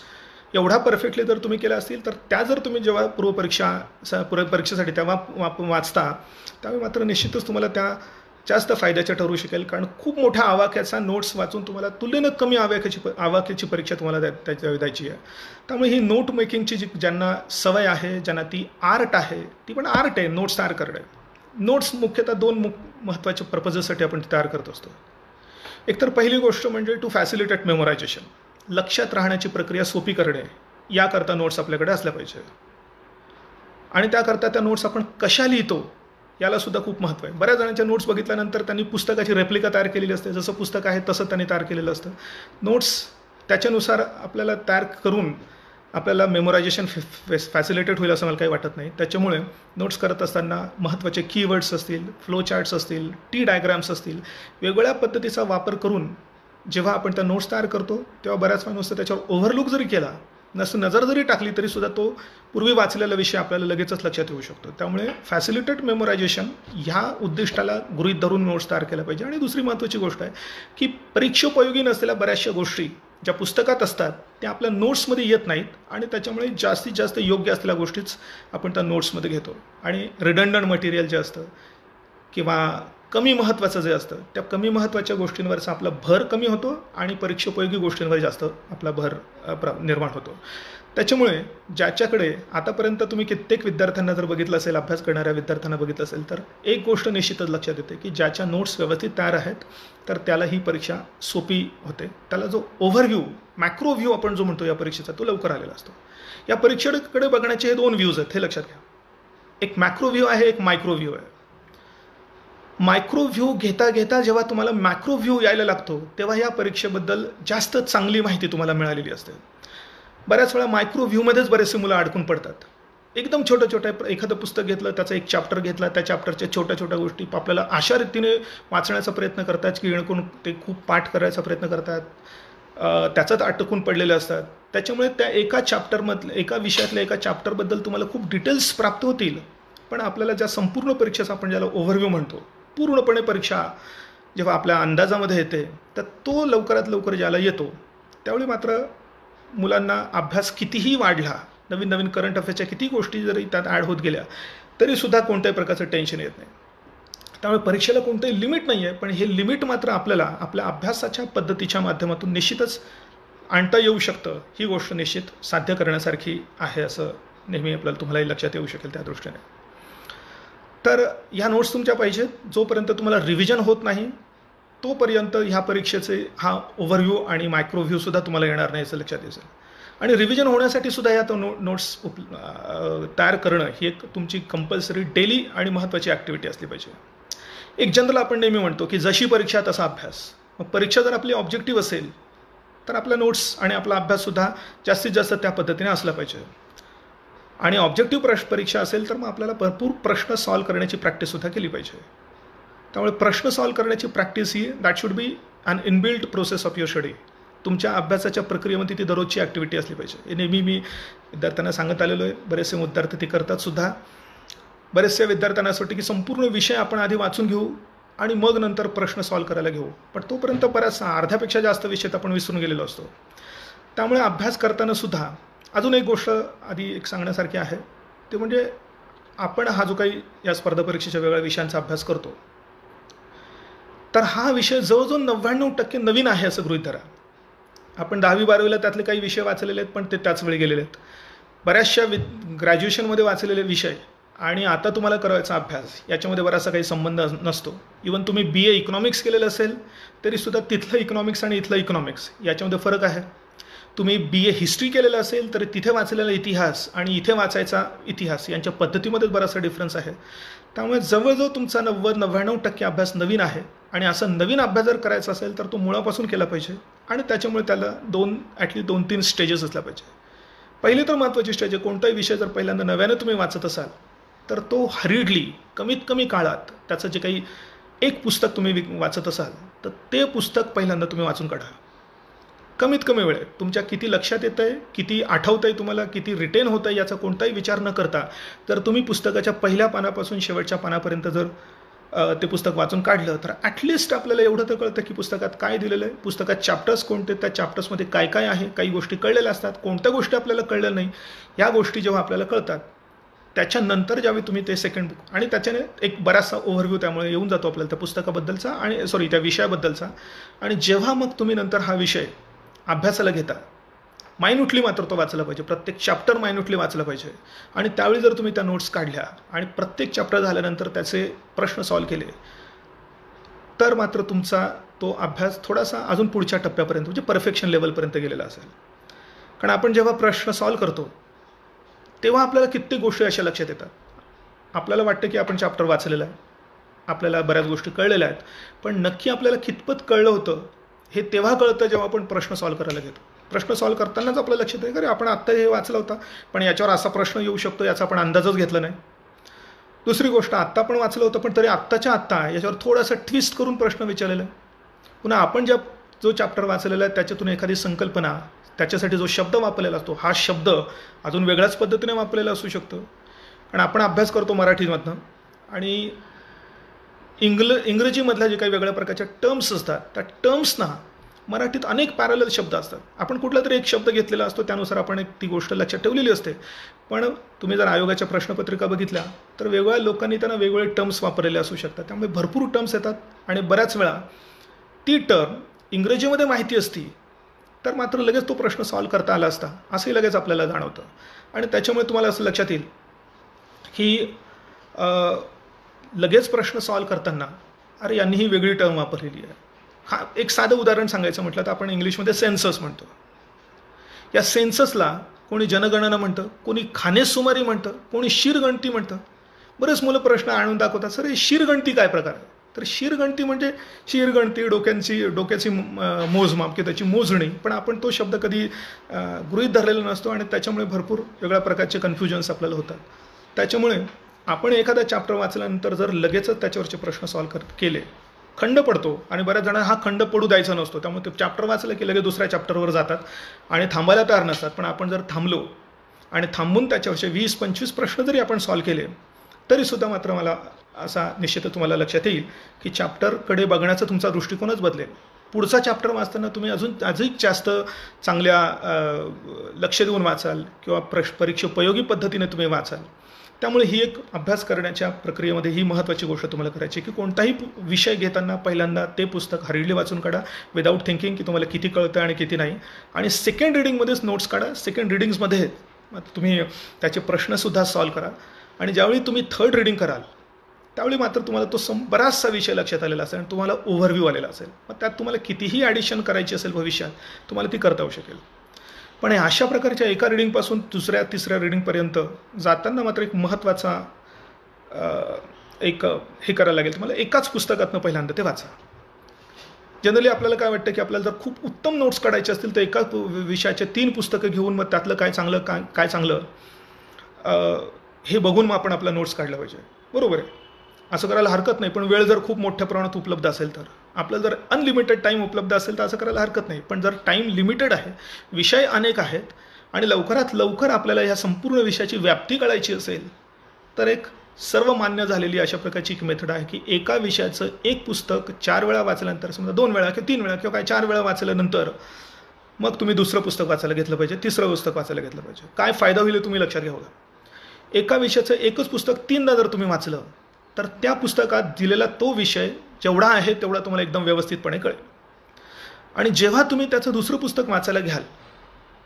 एवढा परफेक्टली जर तुम्ही केल्या असतील, तर त्या जर तुम्ही जेव्हा पूर्वपरीक्षेसाठी तेव्हा वाचता, त्यावेळी मात्र निश्चितच तुम्हाला त्या जास्त फायद्याच्या ठरू शकेल. कारण खूप मोठ्या आवाक्याचा नोट्स वाचून तुम्हाला तुलनेनं कमी आवाक्याची परीक्षा तुम्हाला द्यायची आहे. त्यामुळे ही नोट मेकिंगची ज्यांना सवय आहे, ज्यांना ती आर्ट आहे, ती पण आर्ट आहे नोट्स तयार करणे. नोट्स मुख्यतः 2 महत्त्वाच्या पर्पजेससाठी आपण तयार करत असतो. एकतर पहिली गोष्ट म्हणजे टू फॅसिलिटेट मेमोरायझेशन, लक्षात राहण्याची प्रक्रिया सोपी करणे, याकरता नोट्स आपल्याकडे असल्या पाहिजे. आणि त्याकरता त्या नोट्स आपण कशा लिहितो याला सुद्धा खूप महत्त्व आहे. बऱ्याच जणांच्या नोट्स बघितल्यानंतर त्यांनी पुस्तकाची रेप्लिका तयार केलेली असते, जसं पुस्तक आहे तसं त्यांनी तयार केलेलं असतं. नोट्स त्याच्यानुसार आपल्याला तयार करून आपल्याला मेमोरायझेशन फॅसिलिटेट होईल असं मला काही वाटत नाही. त्याच्यामुळे नोट्स करत असताना महत्त्वाचे कीवर्ड्स असतील, फ्लो चार्ट्स असतील, टी डायग्राम्स असतील, वेगवेगळ्या पद्धतीचा वापर करून जेव्हा आपण त्या नोट्स तयार करतो, तेव्हा बऱ्याच वेळा नुसतं त्याच्यावर ओव्हरलुक जरी केला, नजर जरी टाकली, तरीसुद्धा तो पूर्वी वाचलेला विषय आपल्याला लगेचच लक्षात येऊ शकतो. त्यामुळे फॅसिलिटेट मेमोरायझेशन ह्या उद्दिष्टाला गृहीत धरून नोट्स तयार केल्या पाहिजे. आणि दुसरी महत्त्वाची गोष्ट आहे की परीक्षोपयोगी नसलेल्या बऱ्याचशा गोष्टी ज्या पुस्तकात असतात त्या आपल्या नोट्समध्ये येत नाहीत, आणि त्याच्यामुळे जास्तीत जास्त योग्य असलेल्या गोष्टीच आपण त्या नोट्समध्ये घेतो. आणि रिडंडंट मटेरियल जे असतं किंवा कमी महत्त्वाचं जे असतं, त्या कमी महत्त्वाच्या गोष्टींवरचा आपला भर कमी होतो आणि परीक्षोपयोगी गोष्टींवर जास्त आपला भर निर्माण होतो. त्याच्यामुळे ज्याच्याकडे आतापर्यंत तुम्ही कित्येक विद्यार्थ्यांना जर बघितलं असेल, अभ्यास करणाऱ्या विद्यार्थ्यांना बघितलं असेल, तर एक गोष्ट निश्चितच लक्षात येते की ज्याच्या नोट्स व्यवस्थित तयार आहेत, तर त्याला ही परीक्षा सोपी होते. त्याला जो ओव्हरव्ह्यू, मॅक्रो व्ह्यू आपण जो म्हणतो या परीक्षेचा, तो लवकर आलेला असतो. या परीक्षेकडे बघण्याचे हे 2 व्ह्यूज आहेत, हे लक्षात घ्या. एक मॅक्रो व्ह्यू आहे, एक मायक्रो व्ह्यू आहे. मायक्रो व्ह्यू घेता घेता जेव्हा तुम्हाला मॅक्रो व्ह्यू यायला लागतो, तेव्हा या परीक्षेबद्दल जास्त चांगली माहिती तुम्हाला मिळालेली असते. बऱ्याच वेळा मायक्रो व्ह्यूमध्येच बरेचसे मुलं अडकून पडतात. एकदम छोटं एखादं पुस्तक घेतलं, त्याचा एक चॅप्टर घेतला, त्या चॅप्टरच्या छोट्या गोष्टी आपल्याला अशा रीतीने वाचण्याचा प्रयत्न करतात की जेणेकरून ते खूप पाठ करायचा प्रयत्न करतात, त्याच्यात अटकून पडलेले असतात. त्याच्यामुळे त्या एका विषयातल्या एका चॅप्टरबद्दल तुम्हाला खूप डिटेल्स प्राप्त होतील, पण आपल्याला ज्या संपूर्ण परीक्षेचा आपण ज्याला ओव्हरव्ह्यू म्हणतो, पूर्णपणे परीक्षा जेव्हा आपल्या अंदाजामध्ये येते, तर तो लवकरात लवकर ज्याला येतो, त्यावेळी मात्र मुलांना अभ्यास कितीही वाढला, नवीन करंट अफेअर्सच्या किती गोष्टी जरी त्यात ॲड होत गेल्या, तरीसुद्धा कोणत्याही प्रकारचं टेन्शन येत नाही. त्यामुळे परीक्षेला कोणतंही लिमिट नाही आहे, पण हे लिमिट मात्र आपल्याला आपल्या अभ्यासाच्या पद्धतीच्या माध्यमातून निश्चितच आणता येऊ शकतं. ही गोष्ट निश्चित साध्य करण्यासारखी आहे असं नेहमी आपल्याला तुम्हालाही लक्षात येऊ शकेल त्या दृष्टीने. तर ह्या नोट्स तुमच्या पाहिजेत. जोपर्यंत तुम्हाला रिव्हिजन होत नाही, तोपर्यंत ह्या परीक्षेचे हा ओव्हरव्ह्यू आणि मायक्रो व्ह्यूसुद्धा तुम्हाला येणार नाही असं लक्षात येईल. आणि रिव्हिजन होण्यासाठी सुद्धा या नोट्स तयार करणं ही एक तुमची कंपल्सरी डेली आणि महत्त्वाची ॲक्टिव्हिटी असली पाहिजे. एक जनरल आपण नेहमी म्हणतो की जशी परीक्षा तसा अभ्यास. मग परीक्षा जर आपली ऑब्जेक्टिव्ह असेल, तर आपल्या नोट्स आणि आपला अभ्याससुद्धा जास्तीत जास्त त्या पद्धतीने असला पाहिजे. आणि ऑब्जेक्टिव्ह परीक्षा असेल तर मग आपल्याला भरपूर प्रश्न सॉल्व्ह करण्याची प्रॅक्टिससुद्धा केली पाहिजे. त्यामुळे प्रश्न सॉल्व्ह करण्याची प्रॅक्टिस ही that should be an inbuilt process of your study. तुमच्या अभ्यासाच्या प्रक्रियेमध्ये ती दररोजची ॲक्टिव्हिटी असली पाहिजे. हे नेहमी मी विद्यार्थ्यांना सांगत आलेलो आहे. बरेचसे विद्यार्थी ती करतात सुद्धा. बरेचसे विद्यार्थ्यांना असं वाटतं की संपूर्ण विषय आपण आधी वाचून घेऊ आणि मग नंतर प्रश्न सॉल्व्ह करायला घेऊ, पण तोपर्यंत बऱ्याचसा अर्ध्यापेक्षा जास्त विषयात आपण विसरून गेलेलो असतो. त्यामुळे अभ्यास करताना सुद्धा अजून एक गोष्ट आधी एक सांगण्यासारखी आहे, ते म्हणजे आपण हा जो काही या स्पर्धा परीक्षेच्या वेगळ्या विषयांचा अभ्यास करतो, तर हा विषय जवळजवळ 99% नवीन आहे असं गृहीत धरा. आपण 10वी-12वीला त्यातले काही विषय वाचलेले आहेत, पण ते त्याच वेळी गेलेले आहेत. बऱ्याचशा ग्रॅज्युएशनमध्ये वाचलेले विषय आणि आता तुम्हाला करायचा अभ्यास याच्यामध्ये बराचसा काही संबंध नसतो. इवन तुम्ही BA इकॉनॉमिक्स केलेलं असेल तरीसुद्धा तिथलं इकॉनॉमिक्स आणि इथलं इकॉनॉमिक्स याच्यामध्ये फरक आहे. तुम्ही BA हिस्ट्री केलेलं असेल तर तिथे वाचलेला इतिहास आणि इथे वाचायचा इतिहास यांच्या पद्धतीमध्येच बराचसा डिफरन्स आहे. त्यामुळे जवळजवळ तुमचा 90-99% अभ्यास नवीन आहे. आणि असा नवीन अभ्यास जर करायचा असेल तर तो मुळापासून केला पाहिजे. आणि त्याच्यामुळे त्याला ॲटलीस्ट 2-3 स्टेजेस असल्या पाहिजे. पहिली तर महत्त्वाची स्टेज आहे, कोणताही विषय जर पहिल्यांदा नव्यानं तुम्ही वाचत असाल तर तो हरिडली कमीत कमी काळात त्याचं जे काही एक पुस्तक तुम्ही वाचत असाल तर ते पुस्तक पहिल्यांदा तुम्ही वाचून काढा. कमीत कमी वेळेत तुमच्या किती लक्षात येतं आहे, किती आठवतं आहे तुम्हाला, किती रिटेन होतं आहे याचा कोणताही विचार न करता जर तुम्ही पुस्तकाच्या पहिल्या पानापासून शेवटच्या पानापर्यंत जर ते पुस्तक वाचून काढलं तर ॲटलिस्ट आपल्याला एवढं तर कळतं की पुस्तकात काय दिलेलं आहे, पुस्तकात चॅप्टर्स कोणते, त्या चॅप्टर्समध्ये काय काय आहे, काही गोष्टी कळलेल्या असतात, कोणत्या गोष्टी आपल्याला कळल्या नाही, या गोष्टी जेव्हा आपल्याला कळतात त्याच्यानंतर ज्यावेळी तुम्ही ते सेकंड बुक आणि त्याच्याने एक बराचसा ओव्हरव्ह्यू त्यामुळे येऊन जातो आपल्याला त्या पुस्तकाबद्दलचा आणि त्या विषयाबद्दलचा. आणि जेव्हा मग तुम्ही नंतर हा विषय अभ्यासाला घेता, मायन्युटली मात्र तो वाचला पाहिजे, प्रत्येक चॅप्टर मायन्युटली वाचलं पाहिजे. आणि त्यावेळी जर तुम्ही त्या नोट्स काढल्या आणि प्रत्येक चॅप्टर झाल्यानंतर त्याचे प्रश्न सॉल्व केले तर मात्र तुमचा तो अभ्यास थोडासा अजून पुढच्या टप्प्यापर्यंत म्हणजे परफेक्शन लेवलपर्यंत गेलेला असेल. कारण आपण जेव्हा प्रश्न सॉल्व करतो तेव्हा आपल्याला कित्येक गोष्टी अशा लक्षात येतात. आपल्याला वाटतं की आपण चॅप्टर वाचलेलं आहे, आपल्याला बऱ्याच गोष्टी कळलेल्या आहेत, पण नक्की आपल्याला कितपत कळलं होतं हे तेव्हा कळतं जेव्हा आपण प्रश्न सॉल्व करायला घेतो. प्रश्न सॉल्व करतानाच आपल्या लक्षात येतं की आपण आत्ता हे वाचलं होता पण याच्यावर असा प्रश्न येऊ शकतो याचा आपण अंदाजच घेतला नाही. दुसरी गोष्ट, आत्ता पण वाचलं होतं पण तरी आत्ताच्या आत्ता याच्यावर थोडासा ट्विस्ट करून प्रश्न विचारलेला आहे. पुन्हा आपण जो चॅप्टर वाचलेला आहे त्याच्यातून एखादी संकल्पना, त्याच्यासाठी जो शब्द वापरलेला असतो हा शब्द अजून वेगळ्याच पद्धतीने वापरलेला असू शकतो. कारण आपण अभ्यास करतो मराठीमधनं आणि इंग्रजीमधल्या जे काही वेगळ्या प्रकारच्या टर्म्स असतात त्या टर्म्सना मराठीत अनेक पॅरलल शब्द असतात. आपण कुठला तरी एक शब्द घेतलेला असतो त्यानुसार आपण ती गोष्ट लक्षात ठेवलेली असते. पण तुम्ही जर आयोगाच्या प्रश्नपत्रिका बघितल्या तर वेगवेगळ्या लोकांनी त्यांना वेगवेगळे टर्म्स वापरलेले असू शकतात. त्यामुळे भरपूर टर्म्स येतात आणि बऱ्याच वेळा ती टर्म इंग्रजीमध्ये माहिती असती तर मात्र लगेच तो प्रश्न सॉल्व करता आला असता असंही लगेच आपल्याला जाणवतं. आणि त्याच्यामुळे तुम्हाला असं लक्षात येईल की लगेच प्रश्न सॉल्व करताना अरे यांनी ही वेगळी टर्म वापरलेली आहे. एक साधं उदाहरण सांगायचं म्हटलं तर आपण इंग्लिशमध्ये सेन्सस म्हणतो. या सेन्ससला कोणी जनगणना म्हणतं, कोणी खानेसुमारी म्हणतं, कोणी शिरगणती म्हणतं. बरेच मुलं प्रश्न आणून दाखवतात, सर हे शिरगणती काय प्रकार आहे? तर शिरगणती म्हणजे शिरगणती डोक्याची मोजमाप किंवा त्याची मोजणी, पण आपण तो शब्द कधी गृहीत धरलेला नसतो आणि त्याच्यामुळे भरपूर वेगळ्या प्रकारचे कन्फ्युजन्स आपल्याला होतात. त्याच्यामुळे आपण एखादा चॅप्टर वाचल्यानंतर जर लगेचच त्याच्यावरचे प्रश्न सॉल्व केले, खंड पडतो आणि बऱ्याच जणांना हा खंड पडू द्यायचा नसतो. त्यामुळे ते चॅप्टर वाचलं की लगेच दुसऱ्या चॅप्टरवर जातात आणि थांबायला तयार नसतात. पण आपण जर थांबलो आणि थांबून त्याच्यावरचे 20-25 प्रश्न जरी आपण सॉल्व केले तरीसुद्धा मात्र मला असा निश्चितच तुम्हाला लक्षात येईल की चॅप्टरकडे बघण्याचा तुमचा दृष्टिकोनच बदलेल. पुढचा चॅप्टर वाचताना तुम्ही अधिक जास्त चांगल्या लक्ष देऊन वाचाल किंवा परीक्षोपयोगी पद्धतीने तुम्ही वाचाल. त्यामुळे ही एक अभ्यास करण्याच्या प्रक्रियेमध्ये ही महत्त्वाची गोष्ट तुम्हाला करायची की कोणताही विषय घेताना पहिल्यांदा ते पुस्तक हरिडली वाचून काढा विदाऊट थिंकिंग की तुम्हाला किती कळतं आणि किती नाही. आणि सेकंड रिडिंगमध्येच नोट्स काढा. सेकंड रिडिंग्समध्ये तुम्ही त्याचे प्रश्नसुद्धा सॉल्व करा. आणि ज्यावेळी तुम्ही थर्ड रिडिंग कराल त्यावेळी मात्र तुम्हाला तो बराचसा विषय लक्षात आलेला असेल आणि तुम्हाला ओव्हरव्ह्यू आलेला असेल. मग त्यात तुम्हाला कितीही ॲडिशन करायची असेल भविष्यात तुम्हाला ती करता येऊ शकेल. पण अशा प्रकारच्या एका रिडिंगपासून दुसऱ्या तिसऱ्या रिडिंगपर्यंत जाताना मात्र एक महत्त्वाचा हे करायला लागेल तुम्हाला. एकाच पुस्तकातनं पहिल्यांदा ते वाचा. जनरली आपल्याला काय वाटतं की आपल्याला जर खूप उत्तम नोट्स काढायचे असतील तर एका विषयाचे 3 पुस्तकं घेऊन मग त्यातलं काय चांगलं हे बघून मग आपण आपला नोट्स काढला पाहिजे. बरोबर आहे, असं करायला हरकत नाही. पण वेळ जर खूप मोठ्या प्रमाणात उपलब्ध असेल तर, आपल्याला जर अनलिमिटेड टाईम उपलब्ध असेल तर असं करायला हरकत नाही. पण जर टाईम लिमिटेड आहे, विषय अनेक आहेत आणि लवकरात लवकर आपल्याला ह्या संपूर्ण विषयाची व्याप्ती कळायची असेल तर एक सर्व मान्य झालेली अशा प्रकारची एक मेथड आहे की एका विषयाचं एक पुस्तक 4 वेळा वाचल्यानंतर, समजा 2 वेळा किंवा 3 वेळा किंवा काय 4 वेळा वाचल्यानंतर मग तुम्ही दुसरं पुस्तक वाचायला घेतलं पाहिजे, तिसरं पुस्तक वाचायला घेतलं पाहिजे. काय फायदा होईल तुम्ही लक्षात घ्या. एका विषयाचं एकच पुस्तक 3दा जर तुम्ही वाचलं तर त्या पुस्तकात दिलेला तो विषय जेवढा आहे तेवढा तुम्हाला एकदम व्यवस्थितपणे कळेल. आणि जेव्हा तुम्ही त्याचं दुसरं पुस्तक वाचायला घ्याल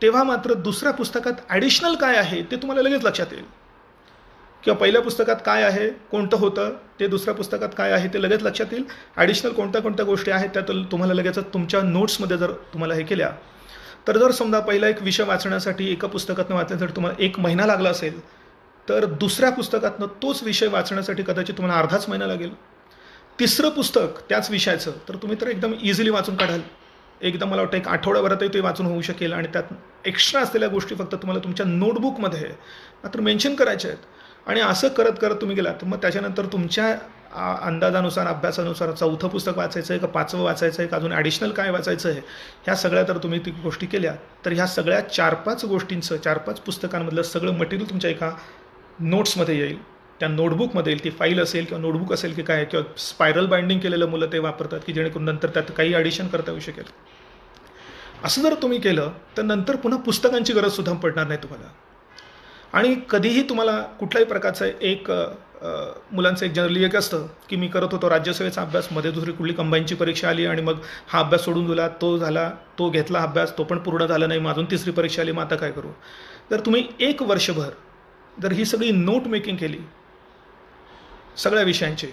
तेव्हा मात्र दुसऱ्या पुस्तकात ॲडिशनल काय आहे ते तुम्हाला लगेच लक्षात येईल. किंवा पहिल्या पुस्तकात काय आहे, कोणतं होतं, ते दुसऱ्या पुस्तकात काय आहे ते लगेच लक्षात येईल. ॲडिशनल कोणत्या गोष्टी आहेत त्या तुम्हाला लगेच तुमच्या नोट्समध्ये जर तुम्हाला हे केल्या तर जर समजा पहिला एक विषय वाचण्यासाठी एका पुस्तकातनं वाचण्यासाठी तुम्हाला 1 महिना लागला असेल तर दुसऱ्या पुस्तकातनं तोच विषय वाचण्यासाठी कदाचित तुम्हाला अर्धाच महिना लागेल. तिसरं पुस्तक त्याच विषयाचं तर तुम्ही तर एकदम इझिली वाचून काढाल. एकदा मला वाटतं एक आठवड्याभरातही ते वाचून होऊ शकेल आणि त्यात एक्स्ट्रा असलेल्या गोष्टी फक्त तुम्हाला तुमच्या नोटबुकमध्ये मात्र मेन्शन करायच्या आहेत आणि असं करत करत तुम्ही गेलात तर मग त्याच्यानंतर तुमच्या अंदाजानुसार अभ्यासानुसार 4थं पुस्तक वाचायचं आहे का 5वं वाचायचं आहे का अजून ॲडिशनल काय वाचायचं आहे ह्या सगळ्या तर तुम्ही ती गोष्टी केल्या तर ह्या सगळ्या 4-5 गोष्टींचं 4-5 पुस्तकांमधलं सगळं मटेरियल तुमच्या एका नोट्समध्ये येईल. त्या नोटबुकमध्ये येईल. ती फाईल असेल किंवा नोटबुक असेल की काय किंवा स्पायरल बाइंडिंग केलेलं मुलं ते वापरतात की जेणेकरून नंतर त्यात काही ॲडिशन करता येऊ शकेल. असं जर तुम्ही केलं तर नंतर पुन्हा पुस्तकांची गरजसुद्धा पडणार नाही तुम्हाला. आणि कधीही तुम्हाला कुठल्याही प्रकारचं एक मुलांचं एक जनरली एक असतं की मी करत होतो राज्यसेवेचा अभ्यास, मध्ये दुसरी कुठली कंबाईनची परीक्षा आली आणि मग हा अभ्यास सोडून दिला, तो झाला, तो घेतला अभ्यास, तो पण पूर्ण झाला नाही, मग अजून तिसरी परीक्षा आली, मग आता काय करू. जर तुम्ही 1 वर्षभर जर ही सगळी नोट मेकिंग केली सगळ्या विषयांची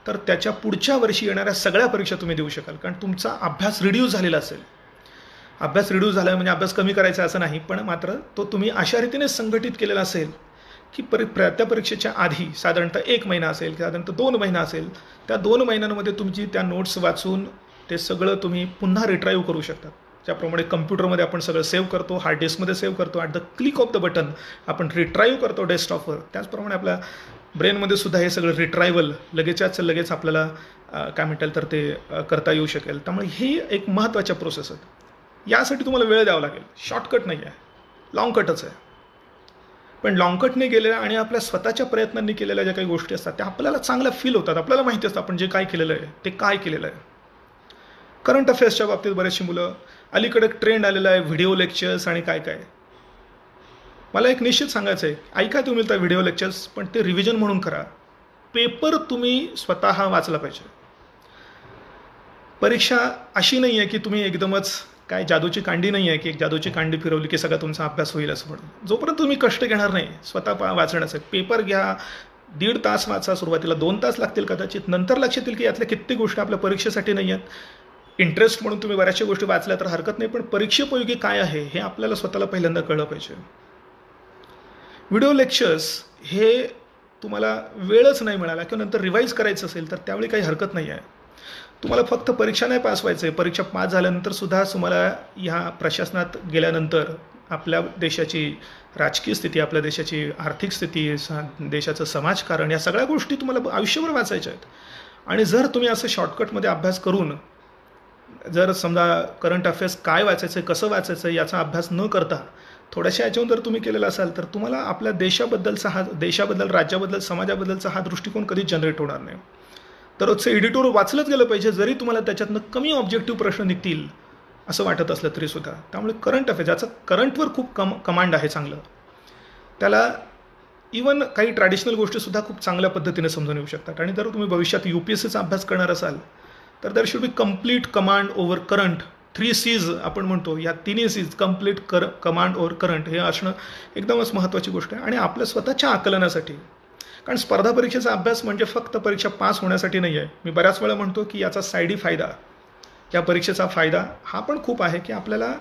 तर त्याच्या पुढच्या वर्षी येणाऱ्या सगळ्या परीक्षा तुम्ही देऊ शकाल. कारण तुमचा अभ्यास रिड्यूस झालेला असेल. अभ्यास रिड्यूस झाला म्हणजे अभ्यास कमी करायचा असं नाही, पण मात्र तो तुम्ही अशा रीतीने संघटित केलेला असेल की त्या परीक्षेच्या आधी साधारणतः 1 महिना असेल, साधारणतः 2 महिना असेल, त्या 2 महिन्यांमध्ये तुमची त्या नोट्स वाचून ते सगळं तुम्ही पुन्हा रिट्राईव्ह करू शकता. ज्याप्रमाणे कम्प्युटरमध्ये आपण सगळं सेव्ह करतो, हार्ड डिस्कमध्ये सेव्ह करतो, at the click of the button आपण रिट्राईव्ह करतो डेस्कटॉपवर, त्याचप्रमाणे आपल्या ब्रेनमध्ये सुद्धा हे सगळं रिट्रायवल लगेच आपल्याला काय म्हणताल तर ते करता येऊ शकेल. त्यामुळे ही एक महत्त्वाच्या प्रोसेस आहेत. यासाठी तुम्हाला वेळ द्यावा लागेल. शॉर्टकट नाही आहे, लाँग कटच आहे. पण लाँग कटने गेलेल्या आणि आपल्या स्वतःच्या प्रयत्नांनी केलेल्या ज्या काही गोष्टी असतात त्या आपल्याला चांगल्या फील होतात. आपल्याला माहिती असतं आपण जे काय केलेलं आहे ते काय केलेलं आहे. करंट अफेअर्सच्या बाबतीत बरेचशी मुलं अलीकडे ट्रेंड आलेला आहे व्हिडिओ लेक्चर्स आणि काय काय. मला एक निश्चित सांगायचं आहे, ऐका तुम्ही त्या व्हिडिओ लेक्चर्स, पण ते रिव्हिजन म्हणून करा. पेपर तुम्ही स्वतः वाचला पाहिजे. परीक्षा अशी नाही आहे की तुम्ही एकदमच काय जादूची कांडी नाही आहे की एक जादूची कांडी फिरवली की सगळा तुमचा अभ्यास होईल असं म्हणून. जोपर्यंत तुम्ही कष्ट घेणार नाही स्वतः वाचण्याचं, पेपर घ्या, 1.5 तास वाचा, सुरुवातीला 2 तास लागतील कदाचित, नंतर लक्षात येईल की यातल्या कित्येक गोष्टी आपल्या परीक्षेसाठी नाही आहेत. इंटरेस्ट म्हणून तुम्ही बऱ्याचशा गोष्टी वाचल्या तर हरकत नाही, पण परीक्षेपयोगी काय आहे हे आपल्याला स्वतःला पहिल्यांदा कळलं पाहिजे. व्हिडिओ लेक्चर्स हे तुम्हाला वेळच नाही मिळाला किंवा नंतर रिवाईज करायचं असेल तर त्यावेळी काही हरकत नाही आहे. तुम्हाला फक्त परीक्षा नाही पास व्हायचं आहे, परीक्षा पास झाल्यानंतर सुद्धा तुम्हाला ह्या प्रशासनात गेल्यानंतर आपल्या देशाची राजकीय स्थिती, आपल्या देशाची आर्थिक स्थिती, देशाचं समाजकारण, या सगळ्या गोष्टी तुम्हाला आयुष्यभर वाचायच्या आहेत. आणि जर तुम्ही असं शॉर्टकटमध्ये अभ्यास करून जर समजा करंट अफेअर्स काय वाचायचं आहे, कसं वाचायचं आहे याचा अभ्यास न करता थोड्याशा याच्यावर जर तुम्ही केलेला असाल तर तुम्हाला आपल्या देशाबद्दल, राज्याबद्दल, समाजाबद्दलचा हा दृष्टिकोन कधीच जनरेट होणार नाही. तर रोजचं एडिटोर वाचलंच गेलं पाहिजे, जरी तुम्हाला त्याच्यातनं कमी ऑब्जेक्टिव्ह प्रश्न निघतील असं वाटत असलं तरीसुद्धा. त्यामुळे करंट अफेअर्स ज्याचं करंटवर खूप कमांड आहे चांगलं, त्याला इवन काही ट्रॅडिशनल गोष्टीसुद्धा खूप चांगल्या पद्धतीने समजून येऊ शकतात. आणि जर तुम्ही भविष्यात UPSCचा अभ्यास करणार असाल तर that should B complete command over current. 3 C's आपण म्हणतो, या 3 C's complete command over current हे असणं एकदमच महत्त्वाची गोष्ट आहे. आणि आपल्या स्वतःच्या आकलनासाठी, कारण स्पर्धा परीक्षेचा अभ्यास म्हणजे फक्त परीक्षा पास होण्यासाठी नाही आहे. मी बऱ्याच वेळा म्हणतो की याचा साईडी फायदा, या परीक्षेचा फायदा हा पण खूप आहे की आपल्याला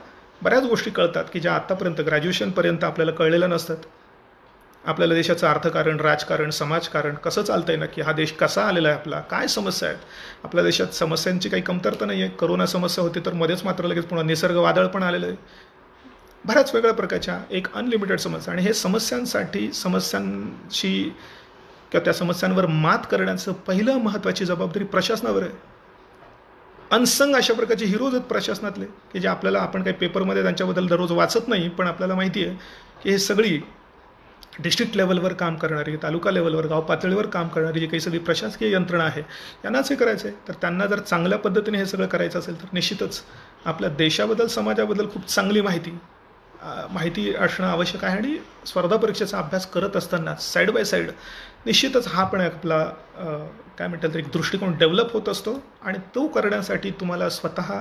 बऱ्याच गोष्टी कळतात की ज्या आत्तापर्यंत ग्रॅज्युएशनपर्यंत आपल्याला कळलेल्या नसतात. आपल्याला देशाचं अर्थकारण, राजकारण, समाजकारण कसं चालतंय, नक्की हा देश कसा आलेला आहे, आपला काय समस्या आहेत. आपल्या देशात समस्यांची काही कमतरता नाही आहे. करोना समस्या होती तर मध्येच मात्र लगेच पुन्हा निसर्ग वादळ पण आलेलं आहे. बऱ्याच वेगळ्या प्रकारच्या एक अनलिमिटेड समस्या. आणि हे समस्यांशी किंवा त्या समस्यांवर मात करण्याचं पहिलं महत्त्वाची जबाबदारी प्रशासनावर आहे. अनसंग अशा प्रकारचे हिरोज आहेत प्रशासनातले की जे आपल्याला, आपण काही पेपरमध्ये त्यांच्याबद्दल दररोज वाचत नाही, पण आपल्याला माहिती आहे की हे सगळी डिस्ट्रिक्ट लेवलवर काम करणारी, तालुका लेवलवर, गाव पातळीवर काम करणारी जी काही सगळी प्रशासकीय यंत्रणा आहे यांनाच हे करायचं आहे. तर त्यांना जर चांगल्या पद्धतीने हे सगळं करायचं असेल तर निश्चितच आपल्या देशाबद्दल, समाजाबद्दल खूप चांगली माहिती असणं आवश्यक आहे. आणि स्पर्धा परीक्षेचा अभ्यास करत असताना साईड बाय साईड निश्चितच हा पण आपला काय म्हणतात एक दृष्टिकोन डेव्हलप होत असतो. आणि तो करण्यासाठी तुम्हाला स्वतः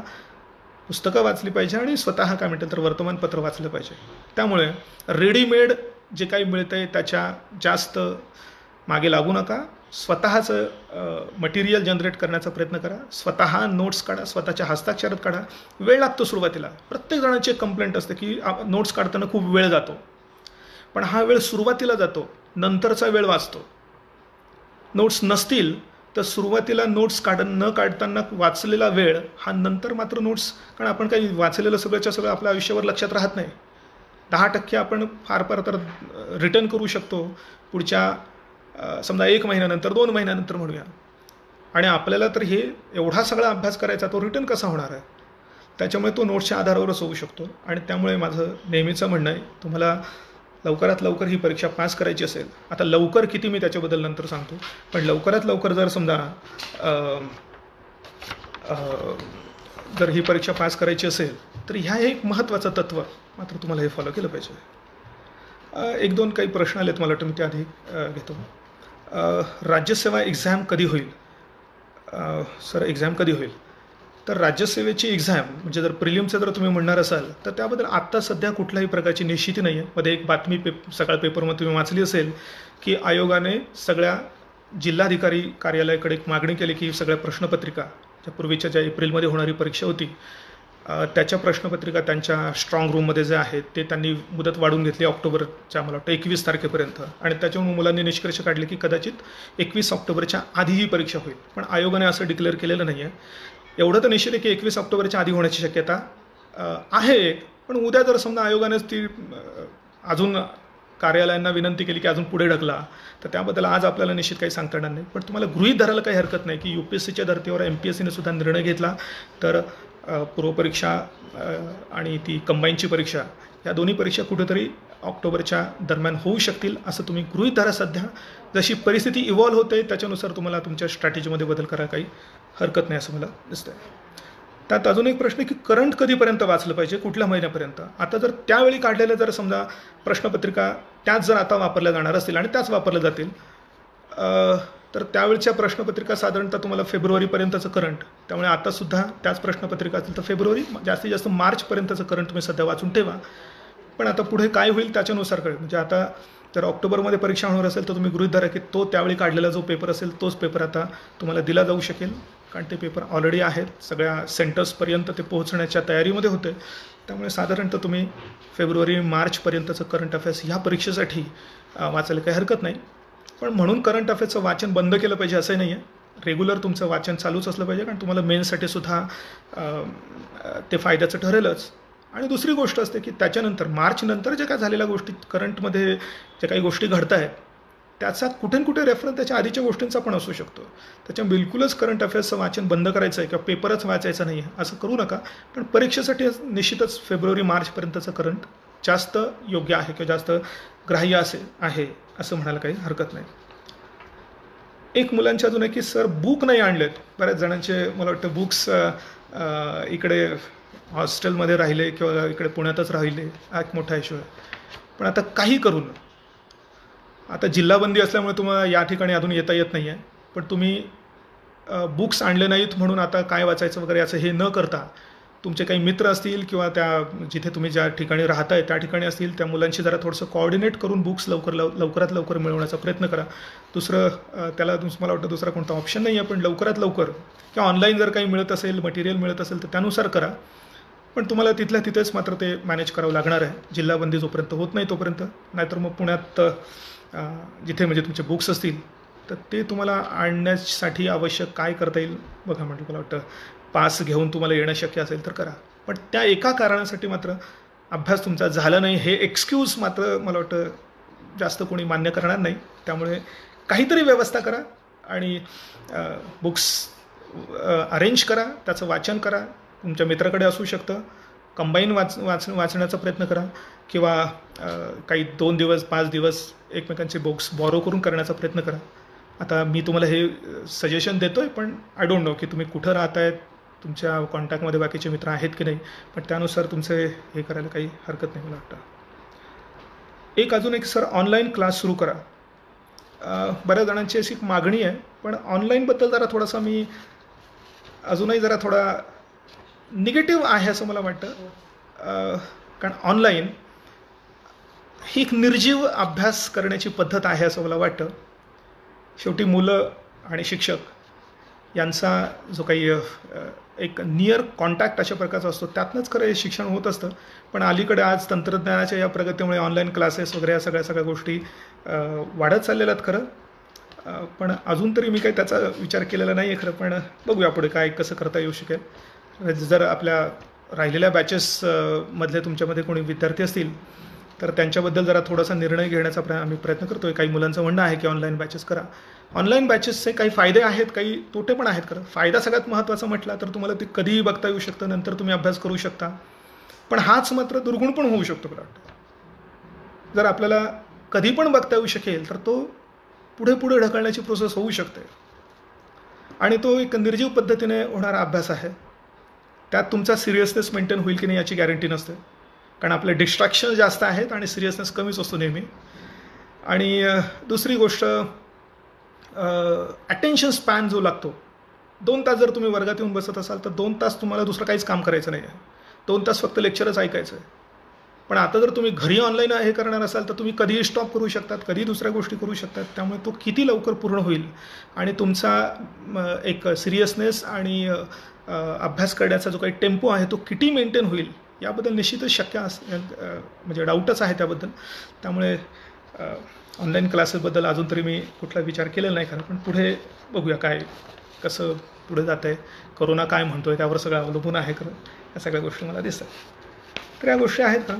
पुस्तकं वाचली पाहिजे आणि स्वतः काय म्हणतात तर वर्तमानपत्र वाचलं पाहिजे. त्यामुळे रेडीमेड जे काही मिळतं आहे त्याच्या जास्त मागे लागू नका. स्वतःचं मटेरियल जनरेट करण्याचा प्रयत्न करा. स्वतः नोट्स काढा, स्वतःच्या हस्ताक्षरात काढा. वेळ लागतो सुरुवातीला. प्रत्येक जणांची एक कंप्लेंट असते की नोट्स काढताना खूप वेळ जातो, पण हा वेळ सुरुवातीला जातो, नंतरचा वेळ वाचतो. नोट्स नसतील तर सुरुवातीला नोट्स न काढताना वाचलेला वेळ हा नंतर मात्र नोट्स, कारण आपण काही वाचलेलं सगळंच्या सगळं आपल्या आयुष्यावर लक्षात राहत नाही. 10% आपण फार फार तर रिटर्न करू शकतो पुढच्या समजा 1 महिन्यानंतर, 2 महिन्यानंतर म्हणूया. आणि आपल्याला तर हे एवढा सगळा अभ्यास करायचा, तो रिटर्न कसा होणार आहे? त्याच्यामुळे तो नोट्सच्या आधारावरच होऊ शकतो. आणि त्यामुळे माझं नेहमीचं म्हणणं आहे, तुम्हाला लवकरात लवकर ही परीक्षा पास करायची असेल, आता लवकर किती मी त्याच्याबद्दल नंतर सांगतो, पण लवकरात लवकर जर समजा जर ही परीक्षा पास करायची असेल तर ह्या एक महत्त्वाचं तत्त्व मात्र तुम्हाला हे फॉलो केलं पाहिजे. 1-2 काही प्रश्न आलेत, मला वाटतं मी त्याआधी घेतो. राज्यसेवा एक्झाम कधी होईल? सर एक्झाम कधी होईल? तर राज्यसेवेची एक्झाम म्हणजे जर प्रिलिमचं जर तुम्ही म्हणणार असाल तर त्याबद्दल आत्ता सध्या कुठल्याही प्रकारची निश्चिती नाही आहे. मध्ये एक बातमी सकाळ पेपरमध्ये तुम्ही वाचली असेल की आयोगाने सगळ्या जिल्हाधिकारी कार्यालयाकडे एक मागणी केली की सगळ्या प्रश्नपत्रिका, ज्या पूर्वीच्या ज्या एप्रिलमध्ये होणारी परीक्षा होती त्याच्या प्रश्नपत्रिका त्यांच्या स्ट्रॉंग रूममध्ये जे आहेत ते त्यांनी मुदत वाढवून घेतली ऑक्टोबरच्या, मला वाटतं 21 तारखेपर्यंत. आणि त्याच्यामुळे मुलांनी निष्कर्ष काढले की कदाचित 21 ऑक्टोबरच्या आधी ही परीक्षा होईल. पण आयोगाने असं डिक्लेअर केलेलं नाही आहे. एवढं तर निश्चित आहे की 21 ऑक्टोबरच्या आधी होण्याची शक्यता आहे. पण उद्या जर समजा आयोगानेच ती अजून कार्यालयांना विनंती केली की अजून पुढे ढकला, तर त्याबद्दल आज आपल्याला निश्चित काही सांगता येणार नाही. पण तुम्हाला गृहीत धरायला काही हरकत नाही की UPSCच्या धर्तीवर MPSCने सुद्धा निर्णय घेतला तर पूर्वपरीक्षा आणि ती कंबाईनची परीक्षा, या दोन्ही परीक्षा कुठेतरी ऑक्टोबरच्या दरम्यान होऊ शकतील असं तुम्ही गृहीत धरा. सध्या जशी परिस्थिती इव्हॉल्व होते त्याच्यानुसार तुम्हाला तुमच्या स्ट्रॅटेजीमध्ये बदल करायला काही हरकत नाही असं मला दिसतंय. त्यात अजून एक प्रश्न की करंट कधीपर्यंत वाचलं पाहिजे, कुठल्या महिन्यापर्यंत? आता जर त्यावेळी काढलेल्या जर समजा प्रश्नपत्रिका त्याच जर आता वापरल्या जाणार असतील आणि त्याच वापरल्या जातील तर त्यावेळच्या प्रश्नपत्रिका साधारणतः तुम्हाला फेब्रुवारीपर्यंतचं करंट, त्यामुळे आतासुद्धा त्याच प्रश्नपत्रिका असतील तर फेब्रुवारी जास्तीत जास्त मार्चपर्यंतचं करंट तुम्ही सध्या वाचून ठेवा. पण आता पुढे काय होईल त्याच्यानुसार कळेल. म्हणजे आता जर ऑक्टोबरमध्ये परीक्षा होणार असेल तर तुम्ही गृहीत धरा की तो त्यावेळी काढलेला जो पेपर असेल तोच पेपर आता तुम्हाला दिला जाऊ शकेल, कारण ते पेपर ऑलरेडी आहेत, सगळ्या सेंटर्सपर्यंत ते पोहोचण्याच्या तयारीमध्ये होते. त्यामुळे साधारणतः तुम्ही फेब्रुवारी मार्चपर्यंतचं करंट अफेअर्स ह्या परीक्षेसाठी वाचायला काही हरकत नाही. पण म्हणून करंट अफेअर्सचं वाचन बंद केलं पाहिजे असंही नाही आहे. रेग्युलर तुमचं वाचन चालूच असलं पाहिजे, कारण तुम्हाला मेन्ससाठी सुद्धा ते फायद्याचं ठरेलच. आणि दुसरी गोष्ट असते की त्याच्यानंतर मार्चनंतर जे काय झालेल्या गोष्टी करंटमध्ये ज्या काही गोष्टी घडत आहेत त्याचा कुठे ना कुठे रेफरन्स त्याच्या आधीच्या गोष्टींचा पण असू शकतो. त्याच्यामुळे बिलकुलच करंट अफेअर्सचं वाचन बंद करायचं आहे किंवा पेपरच वाचायचं नाही आहे असं करू नका. पण परीक्षेसाठी निश्चितच फेब्रुवारी मार्चपर्यंतचं करंट जास्त योग्य आहे किंवा जास्त ग्राह्य आहे असं म्हणायला काही हरकत नाही. एक मुलांच्या अजून आहे की सर बुक नाही आणलेत. बऱ्याच जणांचे मला वाटतं बुक्स इकडे हॉस्टेलमध्ये राहिले किंवा इकडे पुण्यातच राहिले, हा एक मोठा इश्यू आहे. पण आता काही करून, आता जिल्हाबंदी असल्यामुळे तुम्हाला या ठिकाणी अजून येता येत नाही आहे, पण तुम्ही बुक्स आणले नाहीत म्हणून आता काय वाचायचं वगैरे असं हे न करता तुमचे काही मित्र असतील किंवा त्या जिथे तुम्ही ज्या ठिकाणी राहताय त्या ठिकाणी असतील त्या मुलांशी जरा थोडंसं कोऑर्डिनेट करून बुक्स लवकरात लवकर मिळवण्याचा प्रयत्न करा. दुसरं त्याला मला वाटतं दुसरा कोणता ऑप्शन नाही आहे, पण लवकरात लवकर किंवा ऑनलाईन जर काही मिळत असेल, मटेरियल मिळत असेल तर त्यानुसार करा. पण तुम्हाला तिथल्या तिथेच मात्र ते मॅनेज करावं लागणार आहे जिल्हाबंदी जोपर्यंत होत नाही तोपर्यंत. नाहीतर मग पुण्यात जिथे म्हणजे तुमचे बुक्स असतील तर ते तुम्हाला आणण्यासाठी आवश्यक काय करता येईल बघा. म्हटलं मला वाटतं पास घेऊन तुम्हाला येणं शक्य असेल तर करा. पण त्या एका कारणासाठी मात्र अभ्यास तुमचा झाला नाही हे एक्सक्यूज मात्र मला वाटतं जास्त कोणी मान्य करणार नाही. त्यामुळे काहीतरी व्यवस्था करा आणि बुक्स अरेंज करा, त्याचं वाचन करा. तुमच्या मित्राकडे असू शकतं, कंबाईन वाचण्याचा प्रयत्न करा किंवा काही 2 दिवस 5 दिवस एकमेकांचे बुक्स बॉरो करून करण्याचा प्रयत्न करा. आता मी तुम्हाला हे सजेशन देतो आहे, पण आय डोंट नो की तुम्ही कुठं राहतायत, तुमच्या कॉन्टॅक्टमध्ये बाकीचे मित्र आहेत की नाही, पण त्यानुसार तुमचे हे करायला काही हरकत नाही मला वाटतं. अजून एक सर ऑनलाईन क्लास सुरू करा. बऱ्याच जणांची अशी मागणी आहे, पण ऑनलाईनबद्दल जरा थोडासा मी अजूनही जरा थोडा निगेटिव्ह आहे असं मला वाटतं. कारण ऑनलाईन ही एक निर्जीव अभ्यास करण्याची पद्धत आहे असं मला वाटतं. शेवटी मुलं आणि शिक्षक यांचा जो काही एक नियर कॉन्टॅक्ट अशा प्रकारचा असतो त्यातनंच खरं हे शिक्षण होत असतं. पण अलीकडे आज तंत्रज्ञानाच्या या प्रगतीमुळे ऑनलाईन क्लासेस वगैरे या सगळ्या गोष्टी वाढत चाललेल्या आहेत खरं. पण अजून तरी मी काही त्याचा विचार केलेला नाही आहे खरं. पण बघूया पुढे काय कसं करता येऊ शकेल. जर आपल्या राहिलेल्या बॅचेस मधले तुमच्यामध्ये कोणी विद्यार्थी असतील तर त्यांच्याबद्दल जरा थोडासा निर्णय घेण्याचा आम्ही प्रयत्न करतो आहे. काही मुलांचं म्हणणं आहे की ऑनलाईन बॅचेस करा. ऑनलाईन बॅचेसचे काही फायदे आहेत, काही तोटे पण आहेत. खरं फायदा सगळ्यात महत्त्वाचा म्हटला तर तुम्हाला ते कधीही बघता येऊ शकतं, नंतर तुम्ही अभ्यास करू शकता. पण हाच मात्र दुर्गुण पण होऊ शकतो मला वाटतं. जर आपल्याला कधी पण बघता येऊ शकेल तर तो पुढे पुढे ढकलण्याची प्रोसेस होऊ शकते आणि तो एक निर्जीव पद्धतीने होणारा अभ्यास आहे. त्यात तुमचा सिरियसनेस मेंटेन होईल की नाही याची गॅरंटी नसते, कारण आपले डिस्ट्रॅक्शन जास्त आहेत आणि सिरियसनेस कमीच असतो नेहमी. आणि दुसरी गोष्ट, अटेन्शन स्पॅन जो लागतो, 2 तास जर तुम्ही वर्गात येऊन बसत असाल तर 2 तास तुम्हाला दुसरं काहीच काम करायचं नाही आहे. 2 तास फक्त लेक्चरच ऐकायचं आहे. पण आता जर तुम्ही घरी ऑनलाईन हे करणार असाल तर तुम्ही कधीही स्टॉप करू शकतात, कधीही दुसऱ्या गोष्टी करू शकतात. त्यामुळे तो किती लवकर पूर्ण होईल आणि तुमचा एक सिरियसनेस आणि अभ्यास करण्याचा जो काही टेम्पो आहे तो किती मेंटेन होईल याबद्दल निश्चितच शक्य म्हणजे डाऊटच आहे त्याबद्दल. त्यामुळे ऑनलाईन क्लासेसबद्दल अजून तरी मी कुठला विचार केलेला नाही खरं. पण पुढे बघूया काय कसं पुढे जातं आहे, कोरोना काय म्हणतो आहे त्यावर सगळं अवलंबून आहे खरं. या सगळ्या गोष्टी मला दिसतात. तर या गोष्टी आहेत का.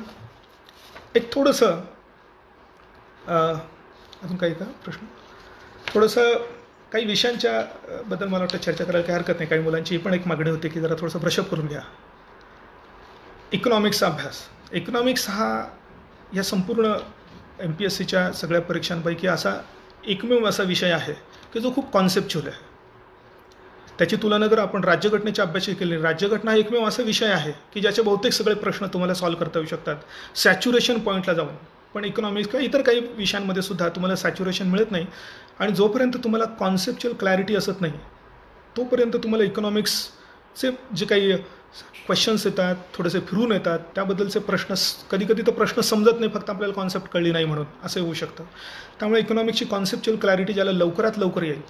एक थोडंसं अजून काही का प्रश्न, थोडंसं काही विषयांच्या बद्दल मला वाटतं चर्चा करायला काही हरकत नाही. काही मुलांची ही पण एक मागणी होती की जरा थोडंसं ब्रशअप करून घ्या. इकॉनॉमिक्सचा अभ्यास. इकॉनॉमिक्स हा या संपूर्ण MPSCच्या सगळ्या परीक्षांपैकी असा एकमेव असा विषय आहे की जो खूप कॉन्सेप्च्युअल आहे. त्याची तुलना जर आपण राज्यघटनेच्या अभ्यासाची केली, राज्यघटना हा एकमेव असा विषय आहे की ज्याचे बहुतेक सगळे प्रश्न तुम्हाला सॉल्व्ह करता येऊ शकतात सॅच्युरेशन पॉईंटला जाऊन. पण इकॉनॉमिक्स किंवा इतर काही विषयांमध्ये सुद्धा तुम्हाला सॅच्युरेशन मिळत नाही. आणि जोपर्यंत तुम्हाला कॉन्सेप्च्युअल क्लॅरिटी असत नाही तोपर्यंत तुम्हाला इकॉनॉमिक्सचे जे काही क्वेश्चन्स येतात, थोडेसे फिरून येतात, त्याबद्दलचे प्रश्न कधी कधी तर प्रश्न समजत नाही, फक्त आपल्याला कॉन्सेप्ट कळली नाही म्हणून असं होऊ शकतं. त्यामुळे इकॉनॉमिक्सची कॉन्सेप्च्युअल क्लॅरिटी ज्याला लवकरात लवकर येईल.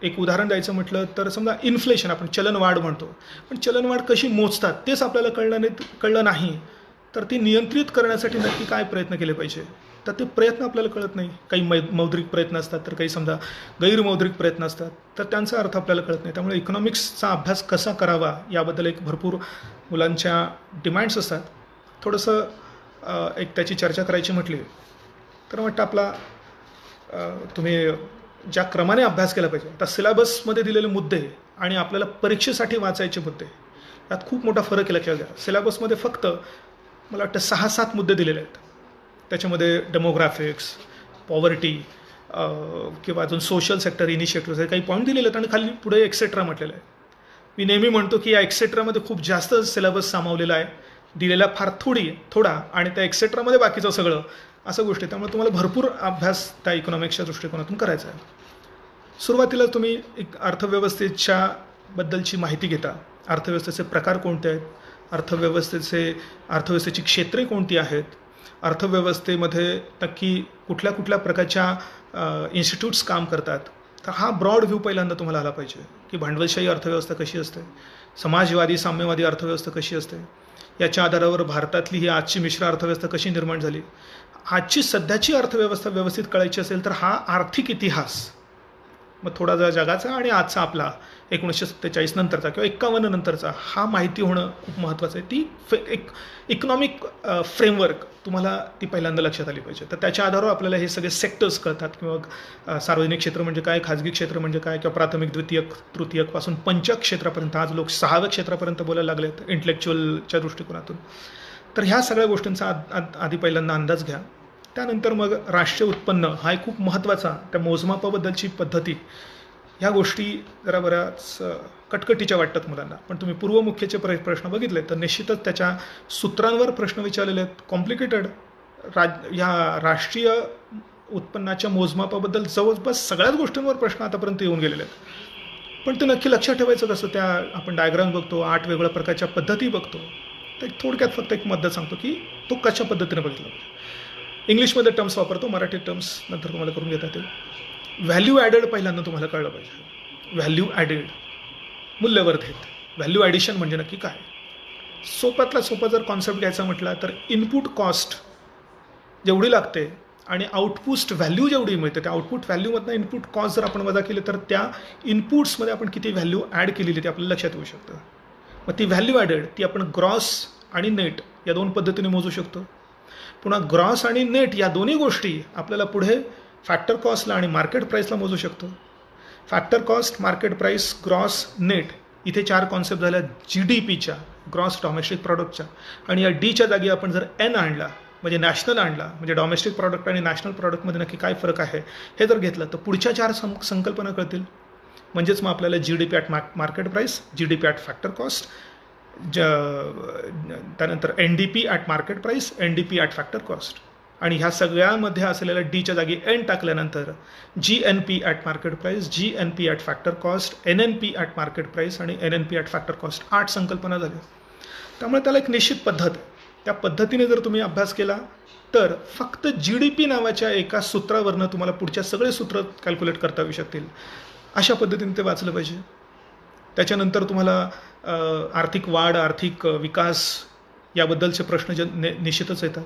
एक उदाहरण द्यायचं म्हटलं तर समजा इन्फ्लेशन, आपण चलनवाढ म्हणतो, पण चलनवाढ कशी मोजतात तेच आपल्याला कळलं नाही तर ती नियंत्रित करण्यासाठी नक्की काय प्रयत्न केले पाहिजे, तर ते प्रयत्न आपल्याला कळत नाही. काही मौद्रिक प्रयत्न असतात तर काही समजा गैरमौद्रिक प्रयत्न असतात, तर त्यांचा अर्थ आपल्याला कळत नाही. त्यामुळे इकॉनॉमिक्सचा अभ्यास कसा करावा याबद्दल एक भरपूर मुलांच्या डिमांड्स असतात. थोडंसं एक त्याची चर्चा करायची म्हटली तर वाटतं आपला तुम्ही ज्या क्रमाने अभ्यास केला पाहिजे. आता सिलेबसमध्ये दिलेले मुद्दे आणि आपल्याला परीक्षेसाठी वाचायचे मुद्दे यात खूप मोठा फरक आहे, लक्षात घ्या. सिलेबसमध्ये फक्त मला वाटतं 6-7 मुद्दे दिलेले आहेत. त्याच्यामध्ये डेमोग्राफिक्स, पॉवर्टी किंवा अजून सोशल सेक्टर इनिशिएटिव्ह काही पॉईंट दिलेले आहेत आणि खाली पुढे एक्सेट्रा म्हटलेलं आहे. मी नेहमी म्हणतो की या एक्सेट्रामध्ये खूप जास्त सिलेबस सामावलेला आहे, दिलेला फार थोडा आणि त्या एक्सेट्रामध्ये बाकीचं सगळं असं गोष्टी. त्यामुळे तुम्हाला भरपूर अभ्यास त्या इकॉनॉमिक्सच्या दृष्टिकोनातून करायचा आहे. सुरुवातीला तुम्ही एक अर्थव्यवस्थेच्या बद्दलची माहिती घेता. अर्थव्यवस्थेचे प्रकार कोणते आहेत, अर्थव्यवस्थेची क्षेत्रे कोणती आहेत, अर्थव्यवस्थेमध्ये नक्की कुठल्या कुठल्या प्रकारच्या इन्स्टिट्यूट्स काम करतात. तर हा ब्रॉड व्ह्यू पहिल्यांदा तुम्हाला आला पाहिजे की भांडवलशाही अर्थव्यवस्था कशी असते, समाजवादी साम्यवादी अर्थव्यवस्था कशी असते, याच्या आधारावर भारतातली ही आजची मिश्र अर्थव्यवस्था कशी निर्माण झाली. आजची सध्याची अर्थव्यवस्था व्यवस्थित कळायची असेल तर हा आर्थिक इतिहास, मग थोडा जगाचा आणि आजचा आपला 1947 नंतरचा किंवा 51 नंतरचा हा माहिती होणं खूप महत्त्वाचं आहे. ती एक इकॉनॉमिक फ्रेमवर्क तुम्हाला ती पहिल्यांदा लक्षात आली पाहिजे. तर त्याच्या आधारावर आपल्याला हे सगळे सेक्टर्स कळतात किंवा सार्वजनिक क्षेत्र म्हणजे काय, खाजगी क्षेत्र म्हणजे काय, किंवा प्राथमिक द्वितीयक तृतीयकपासून पंचक क्षेत्रापर्यंत आज लोक 6व्या क्षेत्रापर्यंत बोलायला लागलेत इंटेलेक्च्युअलच्या दृष्टिकोनातून. तर ह्या सगळ्या गोष्टींचा आधी पहिल्यांदा अंदाज घ्या. त्यानंतर मग राष्ट्रीय उत्पन्न हा एक खूप महत्त्वाचा, त्या मोजमापाबद्दलची पद्धती, ह्या गोष्टी जरा बऱ्याच कटकटीच्या वाटतात मुलांना. पण तुम्ही पूर्वमुख्यचे प्रश्न बघितले तर निश्चितच त्याच्या सूत्रांवर प्रश्न विचारलेले आहेत. कॉम्प्लिकेटेड ह्या राष्ट्रीय उत्पन्नाच्या मोजमापाबद्दल जवळपास सगळ्याच गोष्टींवर प्रश्न आतापर्यंत येऊन गेलेले आहेत. पण ते नक्की लक्षात ठेवायचं कसं, त्या आपण डायग्राम बघतो, 8 वेगवेगळ्या प्रकारच्या पद्धती बघतो. तर थोडक्यात फक्त एक मदत सांगतो की तो कशा पद्धतीने बघितला पाहिजे. इंग्लिशमध्ये टर्म्स वापरतो, मराठी टर्म्स नंतर तुम्हाला करून घेता येतील. व्हॅल्यू ॲडेड पहिल्यांदा तुम्हाला कळलं पाहिजे. व्हॅल्यू ॲडेड, मूल्यवर्धित. व्हॅल्यू ॲडिशन म्हणजे नक्की काय. सोप्यातला सोपा जर कॉन्सेप्ट घ्यायचा म्हटला तर इनपुट कॉस्ट जेवढी लागते आणि आउटपुट व्हॅल्यू जेवढी मिळते त्या आउटपुट व्हॅल्यूमधनं इनपुट कॉस्ट जर आपण वजा केली तर त्या इनपुट्समध्ये आपण किती व्हॅल्यू ॲड केलेली ते आपल्याला लक्षात येऊ शकतं. मग ती व्हॅल्यू ॲडेड ती आपण ग्रॉस आणि नेट या दोन पद्धतीने मोजू शकतो. पुन्हा ग्रॉस आणि नेट या दोन्ही गोष्टी आपल्याला पुढे फॅक्टर कॉस्टला आणि मार्केट प्राईसला मोजू शकतो. Factor cost, market price, gross, net इथे 4 कॉन्सेप्ट झाल्या GDPच्या, ग्रॉस डॉमेस्टिक प्रॉडक्टच्या. आणि या डीच्या जागी आपण जर N आणला म्हणजे नॅशनल आणला, म्हणजे डॉमेस्टिक प्रॉडक्ट आणि नॅशनल प्रॉडक्टमध्ये नक्की काय फरक आहे हे जर घेतलं तर पुढच्या 4 संकल्पना कळतील. म्हणजेच मग आपल्याला GDP at market price, GDP at factor cost, त्यानंतर NDP at market price, NDP at factor cost. आणि ह्या सगळ्यामध्ये असलेल्या डीच्या जागी N टाकल्यानंतर GNP at market price, GNP at factor cost, NNP at market price आणि NNP ॲट फॅक्टर कॉस्ट 8 संकल्पना झाल्या. त्यामुळे त्याला एक निश्चित पद्धत आहे. त्या पद्धतीने जर तुम्ही अभ्यास केला तर फक्त GDP नावाच्या एका सूत्रावरनं तुम्हाला पुढच्या सगळे सूत्र कॅल्क्युलेट करता येऊ शकतील. अशा पद्धतीने ते वाचलं पाहिजे. त्याच्यानंतर तुम्हाला आर्थिक वाढ, आर्थिक विकास याबद्दलचे प्रश्न निश्चितच येतात.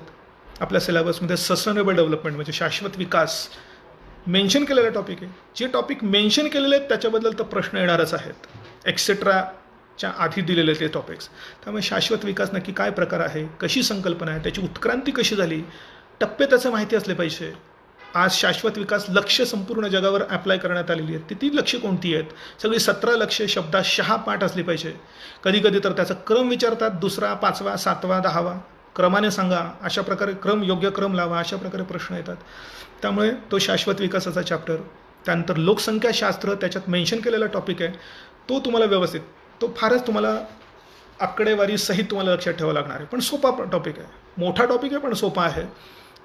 आपल्या सिलेबसमध्ये सस्टेनेबल डेव्हलपमेंट म्हणजे शाश्वत विकास मेन्शन केलेला टॉपिक आहे. जे टॉपिक मेन्शन केलेले आहेत त्याच्याबद्दल तर प्रश्न येणारच आहेत. एक्सेट्राच्या आधी दिलेले ते टॉपिक्स. त्यामुळे शाश्वत विकास नक्की काय प्रकार आहे, कशी संकल्पना आहे, त्याची उत्क्रांती कशी झाली, टप्पे त्याचं माहिती असले पाहिजे. आज शाश्वत विकास लक्ष्य संपूर्ण जगावर ॲप्लाय करण्यात आलेली आहेत. ती लक्ष्य कोणती आहेत? सगळी 17 लक्ष्य शब्दाशः पाठ असली पाहिजे. कधी कधी तर त्याचा क्रम विचारतात, 2रा, 5वा, 7वा, 10वा क्रमाने सांगा, अशा प्रकारे योग्य क्रम लावा, अशा प्रकारे प्रश्न येतात. त्यामुळे तो शाश्वत विकासाचा चॅप्टर. त्यानंतर लोकसंख्याशास्त्र त्याच्यात मेन्शन केलेला टॉपिक आहे. तो तुम्हाला व्यवस्थित, तो फारच तुम्हाला आकडेवारी सहित तुम्हाला लक्षात ठेवावं लागणार आहे. पण सोपा टॉपिक आहे, मोठा टॉपिक आहे पण सोपा आहे.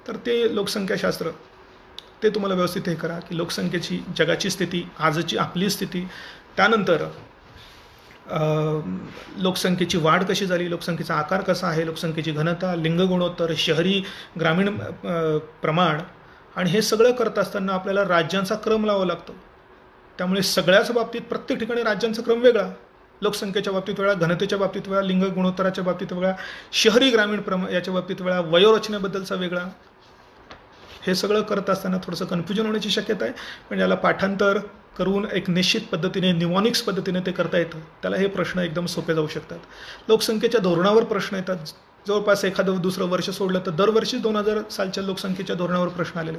तर ते लोकसंख्याशास्त्र ते तुम्हाला व्यवस्थित हे करा की लोकसंख्येची जगाची स्थिती, आजची आपली स्थिती, त्यानंतर लोकसंख्येची वाढ कशी झाली, लोकसंख्येचा आकार कसा आहे, लोकसंख्येची घनता, लिंग गुणोत्तर, शहरी ग्रामीण प्रमाण. आणि हे सगळं करत असताना आपल्याला राज्यांचा क्रम लावावा लागतो. त्यामुळे सगळ्याच बाबतीत प्रत्येक ठिकाणी राज्यांचा क्रम वेगळा. लोकसंख्येच्या बाबतीत वेगळा, घनतेच्या बाबतीत वेगळा, लिंग गुणोत्तराच्या बाबतीत वेगळा, शहरी ग्रामीण याच्या बाबतीत वेगळा, वयोरचनेबद्दलचा वेगळा. हे सगळं करत असताना थोडंसं कन्फ्युजन होण्याची शक्यता आहे. पण याला पाठांतर करून एक निश्चित पद्धतीने न्यूमॉनिक्स पद्धतीने ते करता येतं. त्याला हे प्रश्न एकदम सोपे जाऊ शकतात. लोकसंख्येच्या धोरणावर प्रश्न येतात. जवळपास एखादं दुसरं वर्ष सोडलं तर दरवर्षी 2000 सालच्या लोकसंख्येच्या धोरणावर प्रश्न आलेले.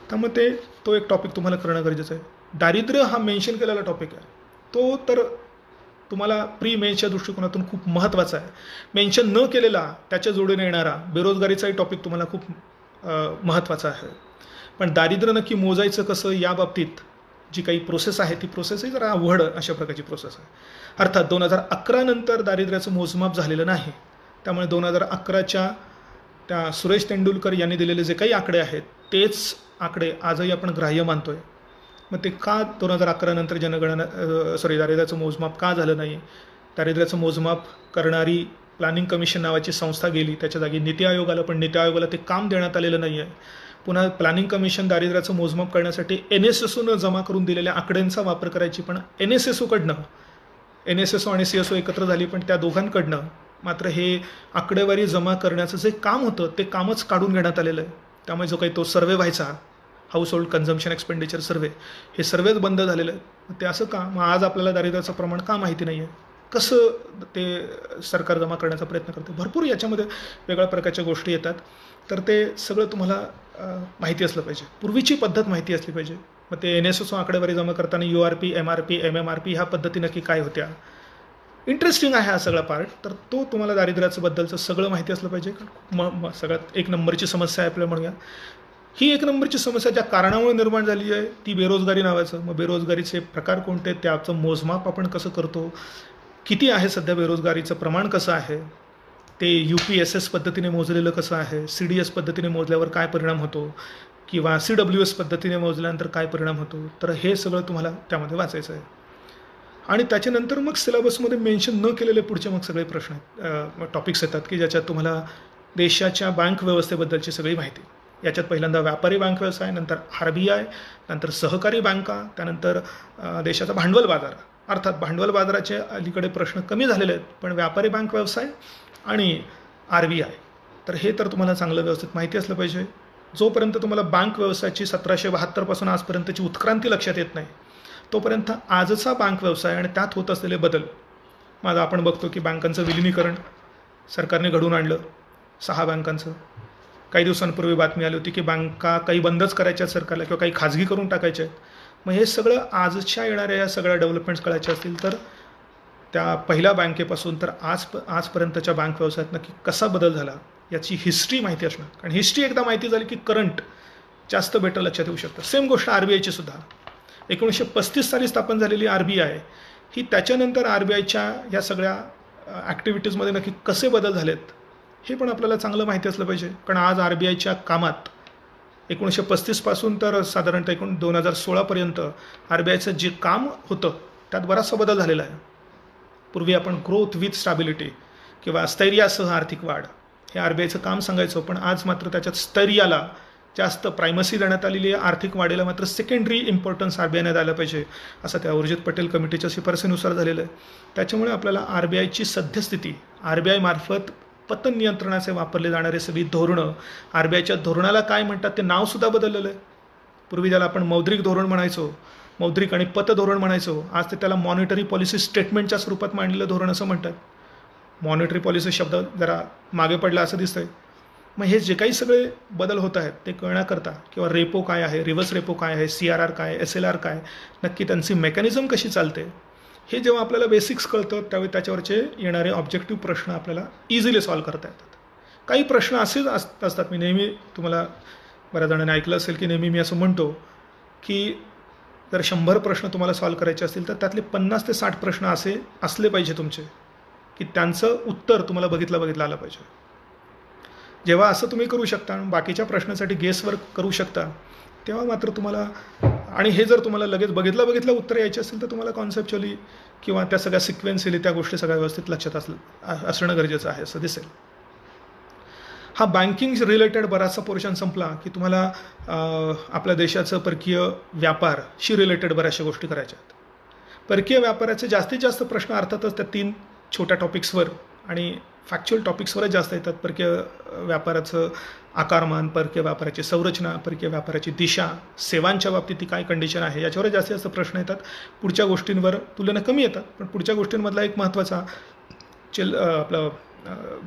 त्यामुळे तो एक टॉपिक तुम्हाला करणं गरजेचं आहे. दारिद्र्य हा मेन्शन केलेला टॉपिक आहे. तो तर तुम्हाला प्री मेन्सच्या दृष्टिकोनातून खूप महत्त्वाचा आहे. मेन्शन न केलेला त्याच्या जोडीने येणारा बेरोजगारीचाही टॉपिक तुम्हाला खूप महत्त्वाचं आहे. पण दारिद्र्य नक्की मोजायचं कसं या बाबतीत जी काही प्रोसेस आहे ती प्रोसेसही जरा अवघड अशा प्रकारची प्रोसेस आहे. अर्थात 2011 नंतर दारिद्र्याचं मोजमाप झालेलं नाही. त्यामुळे 2011च्या त्या सुरेश तेंडुलकर यांनी दिलेले जे काही आकडे आहेत तेच आकडे आजही आपण ग्राह्य मानतोय. मग ते का 2011 नंतर दारिद्र्याचं मोजमाप का झालं नाही? दारिद्र्याचं मोजमाप करणारी प्लॅनिंग कमिशन नावाची संस्था गेली, त्याच्या जागी नीती आयोग आला. पण नीती आयोगाला ते काम देण्यात आलेलं नाही आहे. पुन्हा प्लॅनिंग कमिशन दारिद्र्याचं मोजमाप करण्यासाठी NSSOनं जमा करून दिलेल्या आकड्यांचा वापर करायची. पण NSSOकडनं, NSSO आणि CSO एकत्र झाली पण त्या दोघांकडनं मात्र हे आकडेवारी जमा करण्याचं जे काम होतं ते कामच काढून घेण्यात आलेलं आहे. त्यामुळे जो काही तो सर्वे व्हायचा, हाऊस होल्ड कन्झम्पशन एक्सपेंडिचर सर्वे, हे सर्वेच बंद झालेलं आहे. ते असं का? मग आज आपल्याला दारिद्र्याचं प्रमाण का माहिती नाही आहे? कसं ते सरकार जमा करण्याचा प्रयत्न करते? भरपूर याच्यामध्ये वेगळ्या प्रकारच्या गोष्टी येतात. तर ते सगळं तुम्हाला माहिती असलं पाहिजे. पूर्वीची पद्धत माहिती असली पाहिजे. मग ते NSSO आकडेवारी जमा करताना URP, MRP, MMRP ह्या पद्धती नक्की काय होत्या? इंटरेस्टिंग आहे हा सगळा पार्ट. तर तो तुम्हाला दारिद्र्याचं बद्दलचं सगळं माहिती असलं पाहिजे. सगळ्यात एक नंबरची समस्या आहे आपल्याला म्हणूया. ही एक नंबरची समस्या ज्या कारणामुळे निर्माण झाली आहे ती बेरोजगारी नावाचं. मग बेरोजगारीचे प्रकार कोणते, त्याचं मोजमाप आपण कसं करतो, किती आहे सध्या बेरोजगारीचं प्रमाण कसं आहे, ते UPSS पद्धतीने मोजलेलं कसं आहे, CDS पद्धतीने मोजल्यावर काय परिणाम होतो, किंवा CWS पद्धतीने मोजल्यानंतर काय परिणाम होतो. तर हे सगळं तुम्हाला त्यामध्ये वाचायचं आहे. आणि त्याच्यानंतर मग सिलेबसमध्ये मेन्शन न केलेले पुढचे मग सगळे प्रश्न टॉपिक्स येतात की ज्याच्यात तुम्हाला देशाच्या बँक व्यवस्थेबद्दलची सगळी माहिती. याच्यात पहिल्यांदा व्यापारी बँक व्यवसाय, नंतर RBI, नंतर सहकारी बँका, त्यानंतर देशाचा भांडवल बाजार. अर्थात भांडवल बाजाराचे अलीकडे प्रश्न कमी झालेले आहेत, पण व्यापारी बँक व्यवसाय आणि RBI तर हे तर तुम्हाला चांगलं व्यवस्थित माहिती असलं पाहिजे. जोपर्यंत तुम्हाला बँक व्यवसायाची 1772 पासून आजपर्यंतची उत्क्रांती लक्षात येत नाही, तोपर्यंत आजचा बँक व्यवसाय आणि त्यात होत असलेले बदल, माझा आपण बघतो की बँकांचं विलिनीकरण सरकारने घडवून आणलं, 6 बँकांचं. काही दिवसांपूर्वी बातमी आली होती की बँका काही बंदच करायच्या सरकारला किंवा काही खाजगी करून टाकायच्या आहेत. मग हे सगळं आजच्या येणाऱ्या या सगळ्या डेव्हलपमेंट्स कळायच्या असतील तर त्या पहिल्या बँकेपासून तर आजपर्यंतच्या बँक व्यवसायात नक्की कसा बदल झाला याची हिस्ट्री माहिती असणं. कारण हिस्ट्री एकदा माहिती झाली की करंट जास्त बेटर लक्षात येऊ शकतं. सेम गोष्ट RBIची सुद्धा. 1935 साली स्थापन झालेली RBI ही त्याच्यानंतर RBIच्या या सगळ्या ॲक्टिव्हिटीजमध्ये नक्की कसे बदल झालेत हे पण आपल्याला चांगलं माहिती असलं पाहिजे. कारण आज RBIच्या कामात 1935 पासून तर साधारणतः 2016पर्यंत RBIचं जे काम होतं त्यात बराचसा बदल झालेला आहे. पूर्वी आपण ग्रोथ विथ स्टॅबिलिटी किंवा स्थैर्यासह आर्थिक वाढ हे RBIचं काम सांगायचं, पण आज मात्र त्याच्यात स्थैर्याला जास्त प्रायमसी देण्यात आलेली आहे. आर्थिक वाढीला मात्र सेकंडरी इम्पॉर्टन्स RBIने द्यायला पाहिजे असं त्या उर्जित पटेल कमिटीच्या शिफारसीनुसार झालेलं आहे. त्याच्यामुळे आपल्याला RBIची सद्यस्थिती, RBI मार्फत पतन नियंत्रणाचे वापरले जाणारे सगळी धोरणं, RBIच्या धोरणाला काय म्हणतात ते नावसुद्धा बदललेलं आहे. पूर्वी ज्याला आपण मौद्रिक धोरण म्हणायचो, मौद्रिक आणि पतधोरण म्हणायचो, आज ते त्याला मॉनिटरी पॉलिसी स्टेटमेंटच्या स्वरूपात मांडलेलं धोरण असं म्हणतात. मॉनिटरी पॉलिसी शब्द जरा मागे पडला असं दिसतंय. मग हे जे काही सगळे बदल होत आहेत ते कळण्याकरता किंवा रेपो काय आहे, रिव्हर्स रेपो काय आहे, CRR काय, SLR काय, नक्की त्यांची मेकॅनिझम कशी चालते, हे जेव्हा आपल्याला बेसिक्स कळतं त्यावेळी त्याच्यावरचे येणारे ऑब्जेक्टिव्ह प्रश्न आपल्याला इझिली सॉल्व्ह करता येतात. काही प्रश्न असेच असतात, मी नेहमी तुम्हाला बऱ्याच जणांनी ऐकलं असेल की नेहमी मी असं म्हणतो की जर 100 प्रश्न तुम्हाला सॉल्व्ह करायचे असतील तर त्यातले 50 ते 60 प्रश्न असे असले पाहिजे तुमचे की त्यांचं उत्तर तुम्हाला बघितलं आलं पाहिजे. जेव्हा असं तुम्ही करू शकता आणि बाकीच्या प्रश्नासाठी गेसवर्क करू शकता तेव्हा मात्र तुम्हाला, आणि हे जर तुम्हाला लगेच बघितलं उत्तर यायचे असेल तर तुम्हाला कॉन्सेप्च्युअली किंवा त्या सगळ्या सिक्वेन्शियली त्या गोष्टी सगळ्या व्यवस्थित लक्षात असणं गरजेचं आहे असं दिसेल. हा बँकिंग रिलेटेड बराचसा पोर्शन संपला की तुम्हाला आपल्या देशाचं परकीय व्यापारशी रिलेटेड बऱ्याचशा गोष्टी करायच्या आहेत. परकीय व्यापाराचे जास्तीत जास्त प्रश्न अर्थातच त्या 3 छोट्या टॉपिक्सवर आणि फॅक्च्युअल टॉपिक्सवरच जास्त येतात. परकीय व्यापाराचं आकारमान, परकीय व्यापाराची संरचना, परकीय व्यापाराची दिशा, सेवांच्या बाबतीत ती काय कंडिशन आहे याच्यावर जास्तीत जास्त प्रश्न येतात. पुढच्या गोष्टींवर तुलनेनं कमी येतात, पण पुढच्या गोष्टींमधला एक महत्त्वाचा आपलं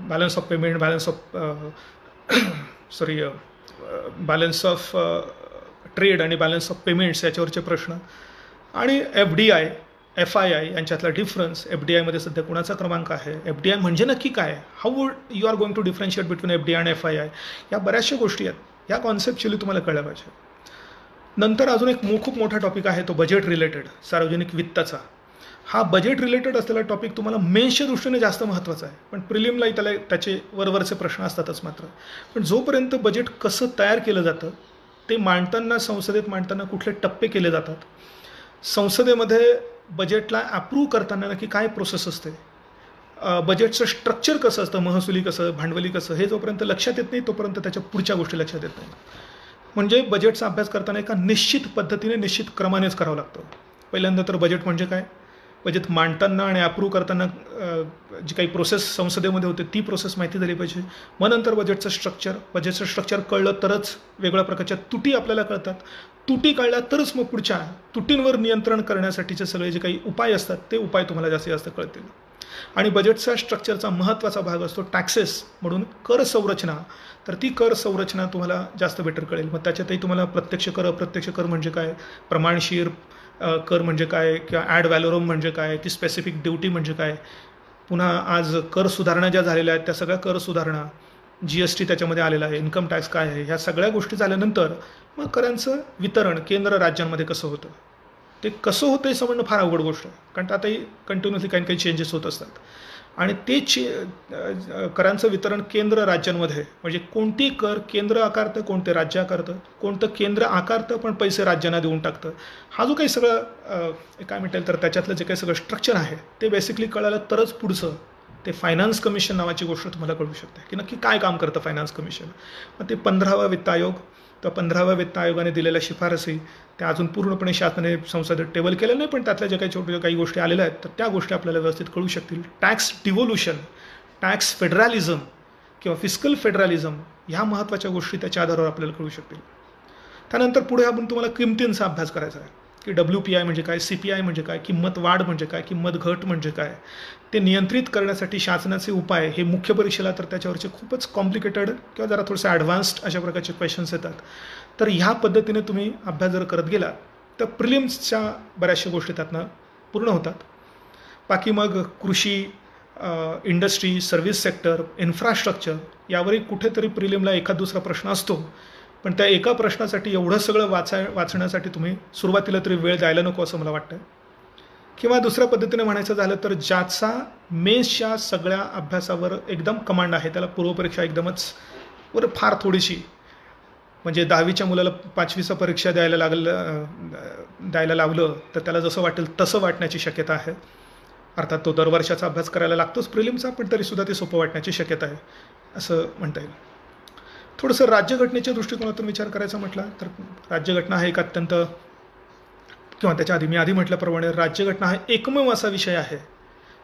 balance of payment, balance of trade आणि बॅलन्स ऑफ पेमेंट्स याच्यावरचे प्रश्न, आणि FDI, FII यांच्यातला डिफरन्स, FDIमध्ये सध्या कुणाचा क्रमांक आहे, FDI म्हणजे नक्की काय, how would you are going to differentiate between FDI आणि FII, या बऱ्याचशा गोष्टी आहेत. या कॉन्सेप्च्युअली तुम्हाला कळल्या पाहिजे. नंतर अजून एक खूप मोठा टॉपिक आहे तो बजेट रिलेटेड, सार्वजनिक वित्ताचा. हा बजेट रिलेटेड असलेला टॉपिक तुम्हाला मेन्सच्या दृष्टीने जास्त महत्त्वाचा आहे, पण प्रिलिमलाही त्याचे वरवरचे प्रश्न असतातच मात्र. पण जोपर्यंत बजेट कसं तयार केलं जातं, ते मांडताना, संसदेत मांडताना कुठले टप्पे केले जातात, संसदेमध्ये बजेटला अप्रूव्ह करताना नक्की काय प्रोसेस असते, बजेटचं स्ट्रक्चर कसं असतं, महसुली कसं, भांडवली कसं, हे जोपर्यंत लक्षात येत नाही तोपर्यंत त्याच्या पुढच्या गोष्टी लक्षात येत नाही. म्हणजे बजेटचा अभ्यास करताना एका निश्चित पद्धतीने, निश्चित क्रमानेच करावं लागतं. पहिल्यांदा तर बजेट म्हणजे काय, बजेट मांडताना आणि अप्रूव्ह करताना जी काही प्रोसेस संसदेमध्ये होते ती प्रोसेस माहिती झाली पाहिजे. मग नंतर बजेटचं स्ट्रक्चर कळलं तरच वेगवेगळ्या प्रकारच्या तुटी आपल्याला कळतात. तुटी कळल्या तरच मग पुढच्या तुटींवर नियंत्रण करण्यासाठीचे सगळे जे काही उपाय असतात ते उपाय तुम्हाला जास्तीत जास्त कळतील. आणि बजेटच्या स्ट्रक्चरचा महत्त्वाचा भाग असतो टॅक्सेस म्हणून कर संरचना. तर ती कर संरचना तुम्हाला जास्त बेटर कळेल. मग त्याच्यातही तुम्हाला प्रत्यक्ष कर, अप्रत्यक्ष कर म्हणजे काय, प्रमाणशीर कर म्हणजे काय, किंवा ॲड व्हॅलोरम म्हणजे काय, ती स्पेसिफिक ड्युटी म्हणजे काय, पुन्हा आज कर सुधारणा ज्या झालेल्या आहेत त्या सगळ्या कर सुधारणा, GST त्याच्यामध्ये आलेला आहे, इन्कम टॅक्स काय आहे, ह्या सगळ्या गोष्टी झाल्यानंतर मग करांचं वितरण केंद्र राज्यांमध्ये कसं होतं, ते कसं होतं हे समजणं फार अवघड गोष्ट आहे. कारण आताही कंटिन्युअसली काही चेंजेस होत असतात. आणि ते करांचं वितरण केंद्र राज्यांमध्ये, म्हणजे कोणती कर केंद्र आकारतं, कोणते राज्य आकारतं, कोणतं केंद्र आकारतं पण पैसे राज्यांना देऊन टाकतं, हा जो काही सगळं काय म्हणता येईल तर त्याच्यातलं जे काही सगळं स्ट्रक्चर आहे ते बेसिकली कळालं तरच पुढचं ते फायनान्स कमिशन नावाची गोष्ट तुम्हाला कळू शकते की नक्की काय काम करतं फायनान्स कमिशन. मग ते 15वा वित्त आयोग, तर 15व्या वित्त आयोगाने दिलेल्या शिफारसी त्या अजून पूर्णपणे शासनाने संसदेत टेबल केलं नाही, पण त्यातल्या ज्या काही छोट्या काही गोष्टी आलेल्या आहेत तर त्या गोष्टी आपल्याला व्यवस्थित कळू शकतील. टॅक्स डिव्होल्युशन, टॅक्स फेडरलिझम किंवा फिस्कल फेडरलिझम ह्या महत्त्वाच्या गोष्टी त्याच्या आधारावर आपल्याला कळू शकतील. त्यानंतर पुढे आपण तुम्हाला किमतींचा अभ्यास करायचा आहे की WPI म्हणजे काय, CPI म्हणजे काय, किंमत वाढ म्हणजे काय, किंमत घट म्हणजे काय, ते नियंत्रित करण्यासाठी शासनाचे उपाय. हे मुख्य परीक्षेला तर त्याच्यावरचे खूपच कॉम्प्लिकेटेड किंवा जरा थोडेसे ॲडव्हान्स्ड अशा प्रकारचे क्वेश्चन्स येतात. तर ह्या पद्धतीने तुम्ही अभ्यास जर करत गेला तर प्रिलिम्सच्या बऱ्याचशा गोष्टी त्यातनं पूर्ण होतात. बाकी मग कृषी, इंडस्ट्री, सर्व्हिस सेक्टर, इन्फ्रास्ट्रक्चर यावरही कुठेतरी प्रिलिमला एखाद दुसरा प्रश्न असतो. पण त्या एका प्रश्नासाठी एवढं सगळं वाचण्यासाठी तुम्ही सुरुवातीला तरी वेळ द्यायला नको असं मला वाटतं. किंवा दुसऱ्या पद्धतीने म्हणायचं झालं तर ज्याचा मेन्सच्या सगळ्या अभ्यासावर एकदम कमांड आहे, त्याला पूर्वपरीक्षा एकदमच फार थोडीशी, म्हणजे 10वीच्या मुलाला 5वीचा परीक्षा द्यायला लावलं तर त्याला जसं वाटेल तसं वाटण्याची शक्यता आहे. अर्थात तो दरवर्षाचा अभ्यास करायला लागतोच प्रिलिमचा, पण तरीसुद्धा ते सोपं वाटण्याची शक्यता आहे असं म्हणता येईल. थोडंसं राज्यघटनेच्या दृष्टिकोनातून विचार करायचा म्हटला तर राज्यघटना हा एक अत्यंत, किंवा त्याच्या आधी मी आधी म्हटल्याप्रमाणे राज्यघटना हा एकमेव असा विषय आहे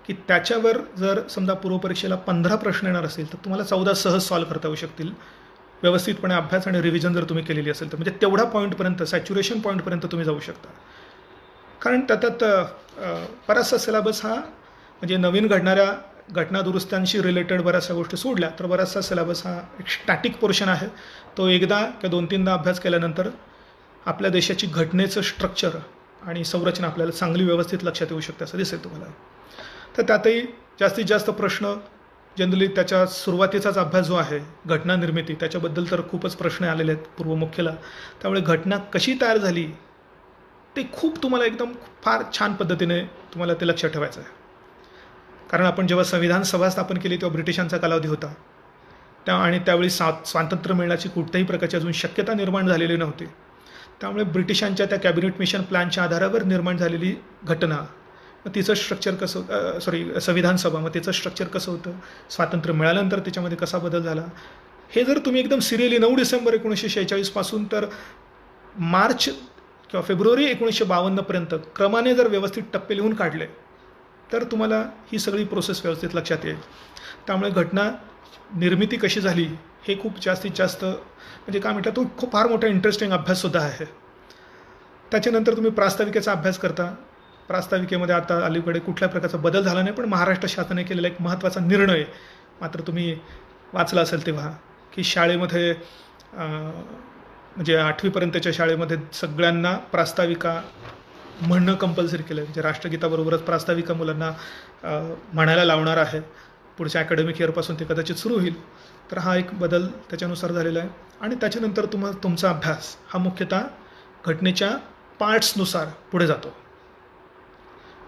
की त्याच्यावर जर समजा पूर्वपरीक्षेला 15 प्रश्न येणार असेल तर तुम्हाला 14 सहज सॉल्व्ह करता येऊ शकतील, व्यवस्थितपणे अभ्यास आणि रिव्हिजन जर तुम्ही केलेली असेल तर. म्हणजे तेवढा पॉईंटपर्यंत, सॅच्युरेशन पॉईंटपर्यंत तुम्ही जाऊ शकता. कारण त्यात बराचसा सिलेबस हा, म्हणजे नवीन घडणाऱ्या घटना दुरुस्त्यांशी रिलेटेड बऱ्याचशा गोष्टी सोडल्या तर बराचसा सिलेबस हा एक स्टॅटिक पोर्शन आहे. तो एकदा किंवा 2-3दा अभ्यास केल्यानंतर आपल्या देशाची घटनेचं स्ट्रक्चर आणि संरचना आपल्याला चांगली व्यवस्थित लक्षात येऊ शकते असं दिसेल तुम्हाला. तर त्यातही जास्तीत जास्त प्रश्न जनरली त्याच्या सुरुवातीचाच अभ्यास जो आहे घटना निर्मिती, त्याच्याबद्दल तर खूपच प्रश्न आलेले आहेत पूर्व मुख्यला. त्यामुळे घटना कशी तयार झाली ते खूप तुम्हाला एकदम फार छान पद्धतीने तुम्हाला ते लक्षात ठेवायचं आहे. कारण आपण जेव्हा संविधान सभा स्थापन केली तेव्हा ब्रिटिशांचा कालावधी होता, आणि त्यावेळी स्वातंत्र्य मिळण्याची कुठल्याही प्रकारची अजून शक्यता निर्माण झालेली नव्हती. त्यामुळे ब्रिटिशांच्या त्या कॅबिनेट मिशन प्लॅनच्या आधारावर निर्माण झालेली घटना, मग तिचं स्ट्रक्चर कसं, संविधान सभा, मग तिचं स्ट्रक्चर कसं होतं, स्वातंत्र्य मिळाल्यानंतर त्याच्यामध्ये कसा बदल झाला, हे जर तुम्ही एकदम सिरियली 9 डिसेंबर 1946 पासून तर मार्च किंवा फेब्रुवारी 1952पर्यंत क्रमाने जर व्यवस्थित टप्पे लिहून काढले तर तुम्हाला ही सगळी प्रोसेस व्यवस्थित लक्षात येईल. त्यामुळे घटना निर्मिती कशी झाली हे खूप जास्तीत जास्त, म्हणजे काय म्हटलं, तो खूप फार मोठा इंटरेस्टिंग अभ्याससुद्धा आहे. त्याच्यानंतर तुम्ही प्रास्ताविकेचा अभ्यास करता. प्रास्ताविकेमध्ये आता अलीकडे कुठल्या प्रकारचा बदल झाला नाही, पण महाराष्ट्र शासनाने केलेला एक महत्त्वाचा निर्णय मात्र तुम्ही वाचला असेल तेव्हा, की शाळेमध्ये म्हणजे 8वीपर्यंतच्या शाळेमध्ये सगळ्यांना प्रास्ताविका म्हणणं कंपल्सरी केलं आहे. म्हणजे राष्ट्रगीताबरोबरच प्रास्ताविका मुलांना म्हणायला लावणार आहे. पुढच्या अकॅडमिक इयरपासून ते कदाचित सुरू होईल. तर हा एक बदल त्याच्यानुसार झालेला आहे. आणि त्याच्यानंतर तुमचा अभ्यास हा मुख्यतः घटनेच्या पार्ट्सनुसार पुढे जातो.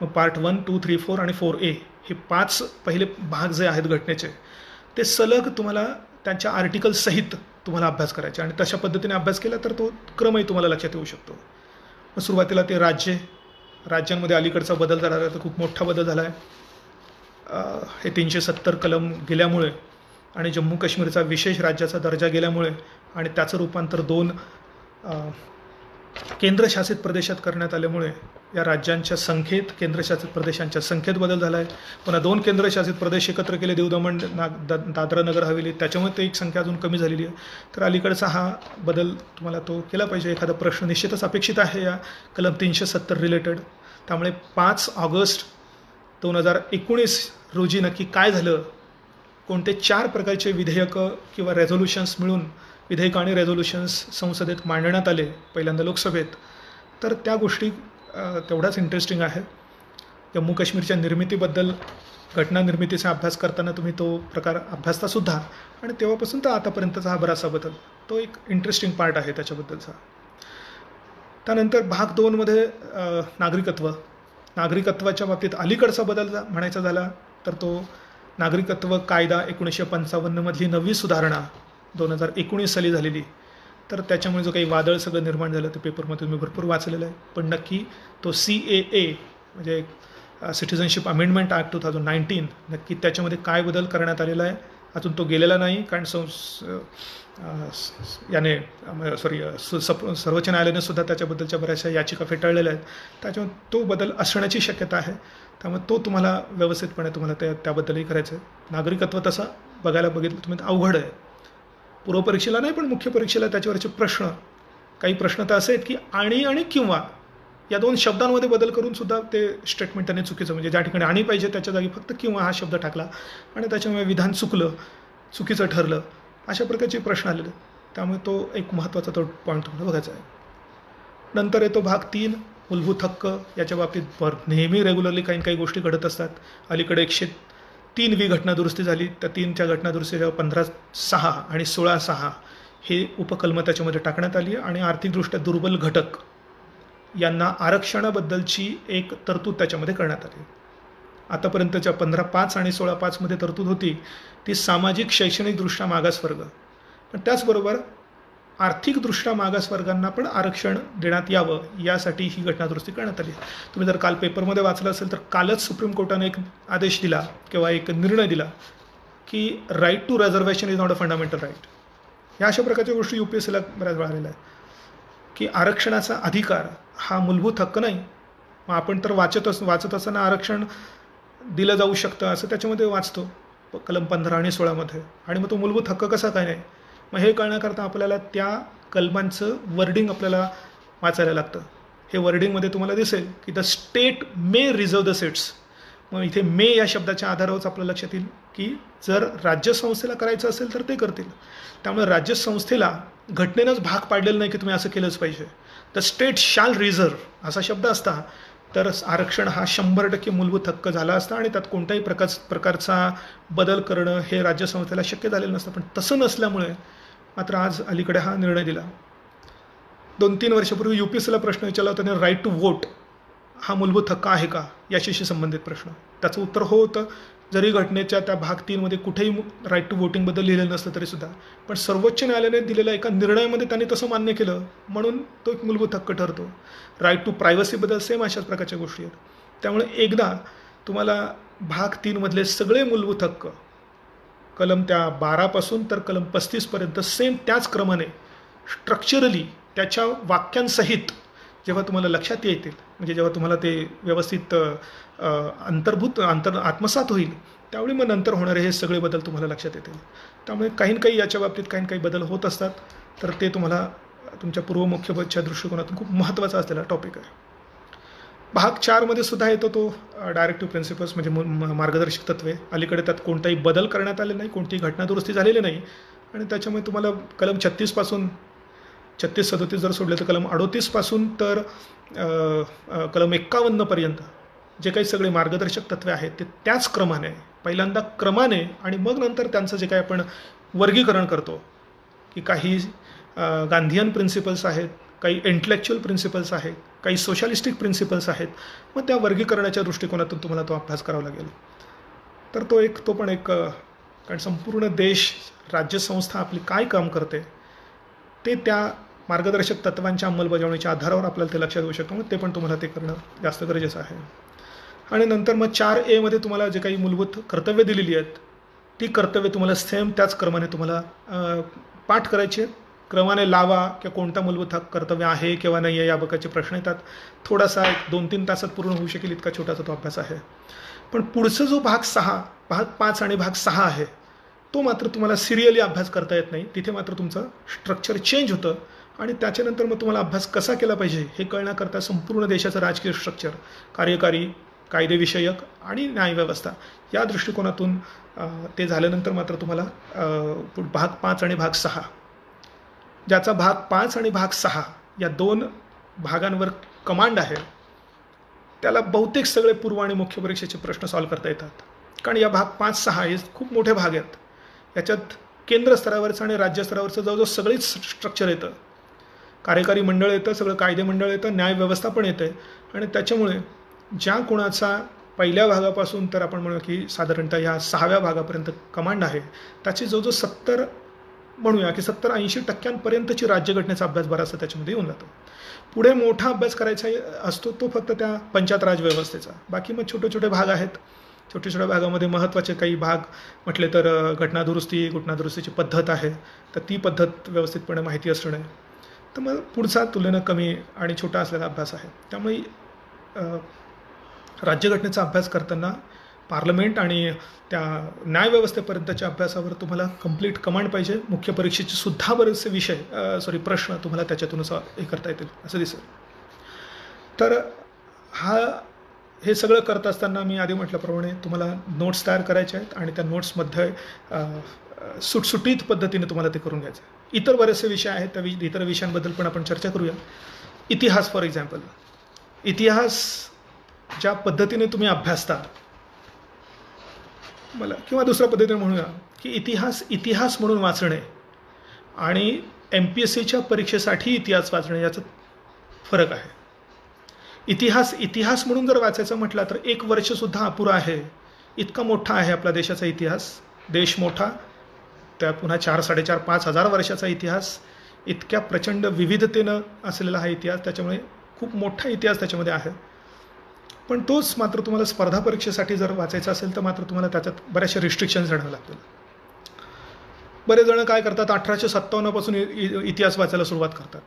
मग पार्ट 1, 2, 3, 4 आणि 4A हे 5 पहिले भाग जे आहेत घटनेचे ते सलग तुम्हाला त्यांच्या आर्टिकलसहित तुम्हाला अभ्यास करायचे, आणि तशा पद्धतीने अभ्यास केला तर तो क्रमही तुम्हाला लक्षात येऊ शकतो. मग सुरुवातीला ते राज्यांमध्ये अलीकडचा बदल झाला आहे, तर खूप मोठा बदल झाला आहे. हे 370 कलम गेल्यामुळे आणि जम्मू काश्मीरचा विशेष राज्याचा दर्जा गेल्यामुळे आणि त्याचं रूपांतर 2 केंद्रशासित प्रदेशात करण्यात आल्यामुळे या राज्यांच्या संख्येत, केंद्रशासित प्रदेशांच्या संख्येत बदल झाला आहे. पुन्हा 2 केंद्रशासित प्रदेश एकत्र केले, दीव दमण दादरा नगर हवेली, त्याच्यामुळे ते एक संख्या अजून कमी झालेली आहे. तर अलीकडचा हा बदल तुम्हाला तो केला पाहिजे. एखादा प्रश्न निश्चितच अपेक्षित आहे या कलम 370 रिलेटेड. त्यामुळे 5 ऑगस्ट 2019 रोजी नक्की काय झालं, कोणते 4 प्रकारचे विधेयकं किंवा रेझोल्युशन्स मिळून विधेयकं आणि रेझोल्युशन्स संसदेत मांडण्यात आले पहिल्यांदा लोकसभेत, तर त्या गोष्टी तेवढाच इंटरेस्टिंग आहे. जम्मू काश्मीरच्या निर्मितीबद्दल, घटना निर्मितीचा अभ्यास करताना तुम्ही तो प्रकार अभ्यासतासुद्धा, आणि तेव्हापासून तर आतापर्यंतचा हा बराचसा बदल, तो एक इंटरेस्टिंग पार्ट आहे त्याच्याबद्दलचा. त्यानंतर भाग 2मध्ये नागरिकत्वाच्या बाबतीत अलीकडचा बदल म्हणायचा झाला तर तो नागरिकत्व कायदा 1955मधली 9वी सुधारणा 2019 साली झालेली. तर त्याच्यामुळे जो काही वादळ सगळं निर्माण झालं ते पेपरमध्ये तुम्ही भरपूर वाचलेलं आहे. पण नक्की तो CAA म्हणजे सिटिझनशिप अमेंडमेंट ॲक्ट 2019 नक्की त्याच्यामध्ये काय बदल करण्यात आलेला आहे अजून तो गेलेला नाही. कारण सर्वोच्च न्यायालयाने सुद्धा त्याच्याबद्दलच्या बऱ्याचशा याचिका फेटाळलेल्या आहेत. त्याच्यामुळे तो बदल असण्याची शक्यता आहे. त्यामुळे तो तुम्हाला व्यवस्थितपणे तुम्हाला त्याबद्दलही करायचं आहे. नागरिकत्व तसा बघायला बघितलं तुम्ही तर अवघड आहे. पूर्वपरीक्षेला नाही पण मुख्य परीक्षेला त्याच्यावरचे प्रश्न, काही प्रश्न तर असे आहेत की आणि किंवा या दोन शब्दांमध्ये बदल करून सुद्धा ते स्टेटमेंट त्याने चुकीचं, म्हणजे ज्या ठिकाणी आणि पाहिजे त्याच्या जागी फक्त किंवा हा शब्द टाकला आणि त्याच्यामुळे विधान चुकीचं ठरलं, अशा प्रकारचे प्रश्न आलेले. त्यामुळे तो एक महत्त्वाचा तो पॉईंट तुम्हाला बघायचा आहे. नंतर येतो भाग 3, मूलभूत हक्क. याच्या बाबतीत नेहमी रेग्युलरली काही गोष्टी घडत असतात. अलीकडे 103वी घटना दुरुस्ती झाली. त्या 3च्या घटना दुरुस्तीच्या 15.6 आणि 16.6 हे उपकलमं त्याच्यामध्ये टाकण्यात आली आणि आर्थिकदृष्ट्या दुर्बल घटक यांना आरक्षणाबद्दलची एक तरतूद त्याच्यामध्ये करण्यात आली. आतापर्यंतच्या 15.5 आणि 16.5 मध्ये तरतूद होती ती सामाजिक शैक्षणिकदृष्ट्या मागासवर्ग, पण त्याचबरोबर आर्थिकदृष्ट्या मागासवर्गांना पण आरक्षण देण्यात यावं यासाठी ही घटना दुरुस्ती करण्यात आली. तुम्ही जर काल पेपरमध्ये वाचलं असेल तर कालच सुप्रीम कोर्टाने एक आदेश दिला किंवा एक निर्णय दिला की right to reservation is not a fundamental right. या अशा प्रकारच्या गोष्टी UPSCला बऱ्याच वेळा आलेल्या आहेत की आरक्षणाचा अधिकार हा मूलभूत हक्क नाही. मग आपण तर वाचत असताना आरक्षण दिलं जाऊ शकतं असं त्याच्यामध्ये वाचतो कलम 15 आणि 16 मध्ये, आणि मग तो मूलभूत हक्क कसा काय नाही. मग हे कळण्याकरता आपल्याला त्या कलमांचं वर्डिंग आपल्याला वाचायला लागतं. हे वर्डिंगमध्ये तुम्हाला दिसेल की the state may reserve the seats. मग इथे मे या शब्दाच्या आधारावरच आपल्या लक्षात येईल की जर राज्यसंस्थेला करायचं असेल तर ते करतील. त्यामुळे राज्यसंस्थेला घटनेनंच भाग पाडलेलं नाही की तुम्ही असं केलंच पाहिजे. द स्टेट शॅल रिझर्व असा शब्द असता तर आरक्षण हा 100% मूलभूत हक्क झाला असता आणि त्यात कोणत्याही प्रकारचा बदल करणं हे राज्यसंस्थेला शक्य झालेलं नसतं. पण तसं नसल्यामुळे मात्र आज अलीकडे हा निर्णय दिला. 2-3 वर्षापूर्वी UPSCला प्रश्न विचारला होता त्याने, राईट टू वोट हा मूलभूत हक्क आहे का याच्याशी संबंधित प्रश्न. त्याचं उत्तर हो होतं, जरी घटनेच्या त्या भाग 3 मध्ये कुठेही राईट टू वोटिंगबद्दल लिहिलेलं नसलं तरीसुद्धा. पण सर्वोच्च न्यायालयाने दिलेल्या एका निर्णयामध्ये त्यांनी तसं मान्य केलं म्हणून तो एक मूलभूत हक्क ठरतो. राईट टू प्रायव्हसीबद्दल सेम अशाच प्रकारच्या गोष्टी आहेत. त्यामुळे एकदा तुम्हाला भाग 3 मधले सगळे मूलभूत हक्क कलम त्या 12 पासून तर कलम 35 पर्यंत सेम त्याच क्रमाने स्ट्रक्चरली त्याच्या वाक्यांसहित जेव्हा तुम्हाला लक्षात येतील, म्हणजे जेव्हा तुम्हाला ते व्यवस्थित आत्मसात होईल, त्यावेळी मग नंतर होणारे हे सगळे बदल तुम्हाला लक्षात येतील. त्यामुळे काही याच्या बाबतीत काही बदल होत असतात, तर ते तुम्हाला तुमच्या पूर्व मुख्यपदच्या दृष्टिकोनातून खूप महत्त्वाचा असलेला टॉपिक आहे. भाग 4 मध्ये सुद्धा येतो तो डायरेक्टिव्ह प्रिन्सिपल्स, म्हणजे मार्गदर्शक तत्वे. अलीकडे त्यात कोणताही बदल करण्यात आले नाही, कोणतीही घटना दुरुस्ती झालेली नाही आणि त्याच्यामुळे तुम्हाला कलम 36 पासून 36-37 जर सोडले तर कलम 38 पासून तर कलम 51 पर्यंत जे काही सगळे मार्गदर्शक तत्वे आहेत ते त्याच क्रमाने, पहिल्यांदा क्रमाने आणि मग नंतर त्यांचं जे काही आपण वर्गीकरण करतो की काही गांधीयन प्रिन्सिपल्स आहेत, काही इंटलेक्च्युअल प्रिन्सिपल्स आहेत, काही सोशलिस्टिक प्रिन्सिपल्स आहेत. मग त्या वर्गीकरणाच्या दृष्टिकोनातून तुम्हाला तो अभ्यास करावा लागेल. तर तो पण एक, कारण संपूर्ण देश, राज्यसंस्था आपली काय काम करते ते त्या मार्गदर्शक तत्वांच्या अंमलबजावणीच्या आधारावर आपल्याला ते लक्षात येऊ शकतं. मग ते पण तुम्हाला ते करणं जास्त गरजेचं आहे. आणि नंतर मग 4A मध्ये तुम्हाला जे काही मूलभूत कर्तव्य दिलेली आहेत ती कर्तव्य तुम्हाला सेम त्याच क्रमाने तुम्हाला पाठ करायची आहेत. क्रमाने लावा किंवा कोणता मूलभूत कर्तव्य आहे किंवा नाही आहे या प्रकारचे प्रश्न येतात. थोडासा 1-2-3 तासात पूर्ण होऊ शकेल इतका छोटासा तो अभ्यास आहे. पण पुढचा जो भाग 5 आणि भाग 6 आहे तो मात्र तुम्हाला सिरियली अभ्यास करता येत नाही. तिथे मात्र तुमचं स्ट्रक्चर चेंज होतं आणि त्याच्यानंतर मग तुम्हाला अभ्यास कसा केला पाहिजे हे कळण्याकरता संपूर्ण देशाचं राजकीय स्ट्रक्चर, कार्यकारी, कायदेविषयक आणि न्यायव्यवस्था या दृष्टिकोनातून ते झाल्यानंतर मात्र तुम्हाला भाग 5 आणि भाग 6, ज्याचा भाग 5 आणि भाग 6 या 2 भागांवर कमांड आहे, त्याला बहुतेक सगळे पूर्व आणि मुख्य परीक्षेचे प्रश्न सॉल्व्ह करता येतात. कारण या भाग 5-6 हे खूप मोठे भाग आहेत. याच्यात केंद्र स्तरावरचं आणि राज्य स्तरावरचं जवळजवळ सगळीच स्ट्रक्चर येतं. कार्यकारी मंडळ येतं, सगळं कायदे मंडळ येतं, न्यायव्यवस्था पण येते. आणि त्याच्यामुळे ज्या कोणाचा पहिल्या भागापासून तर आपण म्हणू की साधारणतः ह्या 6व्या भागापर्यंत कमांड आहे, त्याची जवळजवळ 70 म्हणूया की 70-80% राज्यघटनेचा अभ्यास बराचसा त्याच्यामध्ये येऊन जातो. पुढे मोठा अभ्यास करायचा असतो तो फक्त त्या पंचायत राज व्यवस्थेचा. बाकी मग छोटे भाग आहेत. छोट्या भागामध्ये महत्त्वाचे काही भाग म्हटले तर घटना दुरुस्तीची पद्धत आहे, तर ती पद्धत व्यवस्थितपणे माहिती असणे. तर मग पुढचा तुलनेनं कमी आणि छोटा असलेला अभ्यास आहे. त्यामुळे राज्यघटनेचा अभ्यास करताना पार्लमेंट आणि त्या न्यायव्यवस्थेपर्यंतच्या अभ्यासावर तुम्हाला कंप्लीट कमांड पाहिजे. मुख्य परीक्षेचे सुद्धा बरेचसे विषय प्रश्न तुम्हाला त्याच्यातूनच हे करता येतील असं दिसेल. तर हे सगळं करत असताना मी आधी म्हटल्याप्रमाणे तुम्हाला नोट्स तयार करायच्या आहेत आणि त्या नोट्समध्ये सुटसुटीत पद्धतीने तुम्हाला ते करून घ्यायचं आहे. इतर बरेचसे विषय आहेत, त्या इतर विषयांबद्दल पण आपण चर्चा करूया. इतिहास फॉर एक्झाम्पल, इतिहास ज्या पद्धतीने तुम्ही अभ्यासता मला, किंवा दुसऱ्या पद्धतीने म्हणूया की इतिहास म्हणून वाचणे आणि MPSCच्या परीक्षेसाठी इतिहास वाचणे याचा फरक आहे. इतिहास म्हणून जर वाचायचं म्हटलं तर 1 वर्षसुद्धा अपुरा आहे. इतका मोठा आहे आपला देशाचा इतिहास. देश मोठा, त्या पुन्हा 4-4.5-5 हजार वर्षाचा इतिहास, इतक्या प्रचंड विविधतेनं असलेला हा इतिहास, त्याच्यामुळे खूप मोठा इतिहास त्याच्यामध्ये आहे. पण तोच मात्र तुम्हाला स्पर्धा परीक्षेसाठी जर वाचायचा असेल तर मात्र तुम्हाला त्याच्यात बऱ्याचशा रिस्ट्रिक्शन्स आणाव्या लागतील. बरेच जण काय करतात, 1857 पासून इतिहास वाचायला सुरुवात करतात.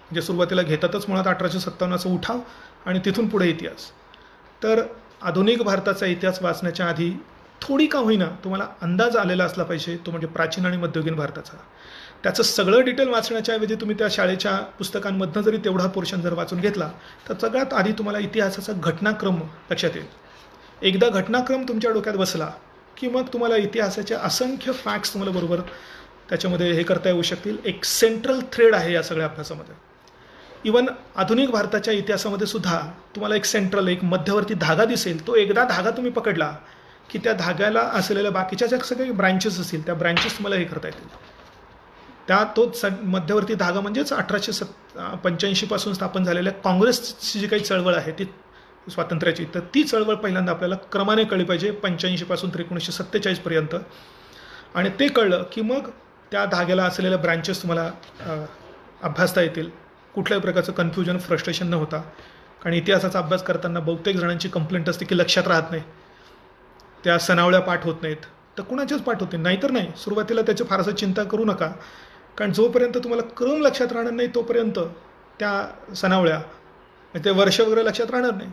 म्हणजे सुरुवातीला घेतातच मुळात 1857चा उठाव आणि तिथून पुढे इतिहास. तर आधुनिक भारताचा इतिहास वाचण्याच्या आधी थोडी का होईना तुम्हाला अंदाज आलेला असला पाहिजे, तो म्हणजे प्राचीन आणि मध्ययुगीन भारताचा. त्याचं सगळं डिटेल वाचण्याच्या ऐवजी तुम्ही त्या शाळेच्या पुस्तकांमधनं जरी तेवढा पोर्शन जर वाचून घेतला तर सगळ्यात आधी तुम्हाला इतिहासाचा घटनाक्रम लक्षात येईल. एकदा घटनाक्रम तुमच्या डोक्यात बसला की मग तुम्हाला इतिहासाच्या असंख्य फॅक्ट्स तुम्हाला बरोबर त्याच्यामध्ये हे करता येऊ शकतील. एक सेंट्रल थ्रेड आहे या सगळ्या अभ्यासामध्ये. इवन आधुनिक भारताच्या इतिहासामध्ये सुद्धा तुम्हाला एक मध्यवर्ती धागा दिसेल. तो एकदा धागा तुम्ही पकडला की त्या धाग्याला असलेल्या बाकीच्या ज्या सगळे ब्रँचेस असतील त्या ब्रँचेस तुम्हाला हे करता येतील. तोच मध्यवर्ती धागा म्हणजेच 1885 पासून स्थापन झालेल्या काँग्रेसची जी काही चळवळ आहे ती स्वातंत्र्याची, तर ती चळवळ पहिल्यांदा आपल्याला क्रमाने कळली पाहिजे 85 पासून तर 1947 पर्यंत. आणि ते कळलं की मग त्या धाग्याला असलेल्या ब्रँचेस तुम्हाला अभ्यासता येतील. कुठल्याही प्रकारचं कन्फ्युजन, फ्रस्ट्रेशन न होता. कारण इतिहासाचा अभ्यास करताना बहुतेक जणांची कंप्लेंट असते की लक्षात राहत नाही, त्या सनावळ्या पाठ होत नाहीत. तर कुणाच्याच पाठ होते नाहीतर नाही, सुरुवातीला त्याची फारसं चिंता करू नका. कारण जोपर्यंत तुम्हाला क्रम लक्षात राहणार नाही तोपर्यंत त्या सनावळ्या ते वर्ष वगैरे लक्षात राहणार नाही.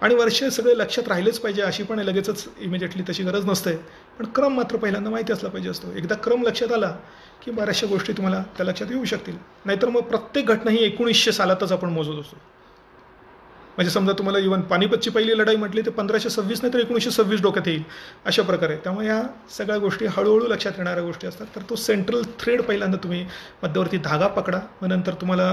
आणि वर्ष सगळे लक्षात राहिलेच पाहिजे अशी पण लगेचच इमिजिएटली तशी गरज नसते. पण क्रम मात्र पहिल्यांदा माहिती असला पाहिजे असतो. एकदा क्रम लक्षात आला की बऱ्याचशा गोष्टी तुम्हाला त्या लक्षात येऊ शकतील. नाहीतर मग प्रत्येक घटना ही 1900 सालातच आपण मोजत असतो. म्हणजे समजा तुम्हाला इव्हन पानिपतची पहिली लढाई म्हटली तर 1526 नाही तर 1926 डोक्यात येईल अशा प्रकारे. त्यामुळे ह्या सगळ्या गोष्टी हळूहळू लक्षात येणाऱ्या गोष्टी असतात. तर तो सेंट्रल थ्रेड पहिल्यांदा तुम्ही मध्यवर्ती धागा पकडा. मग नंतर तुम्हाला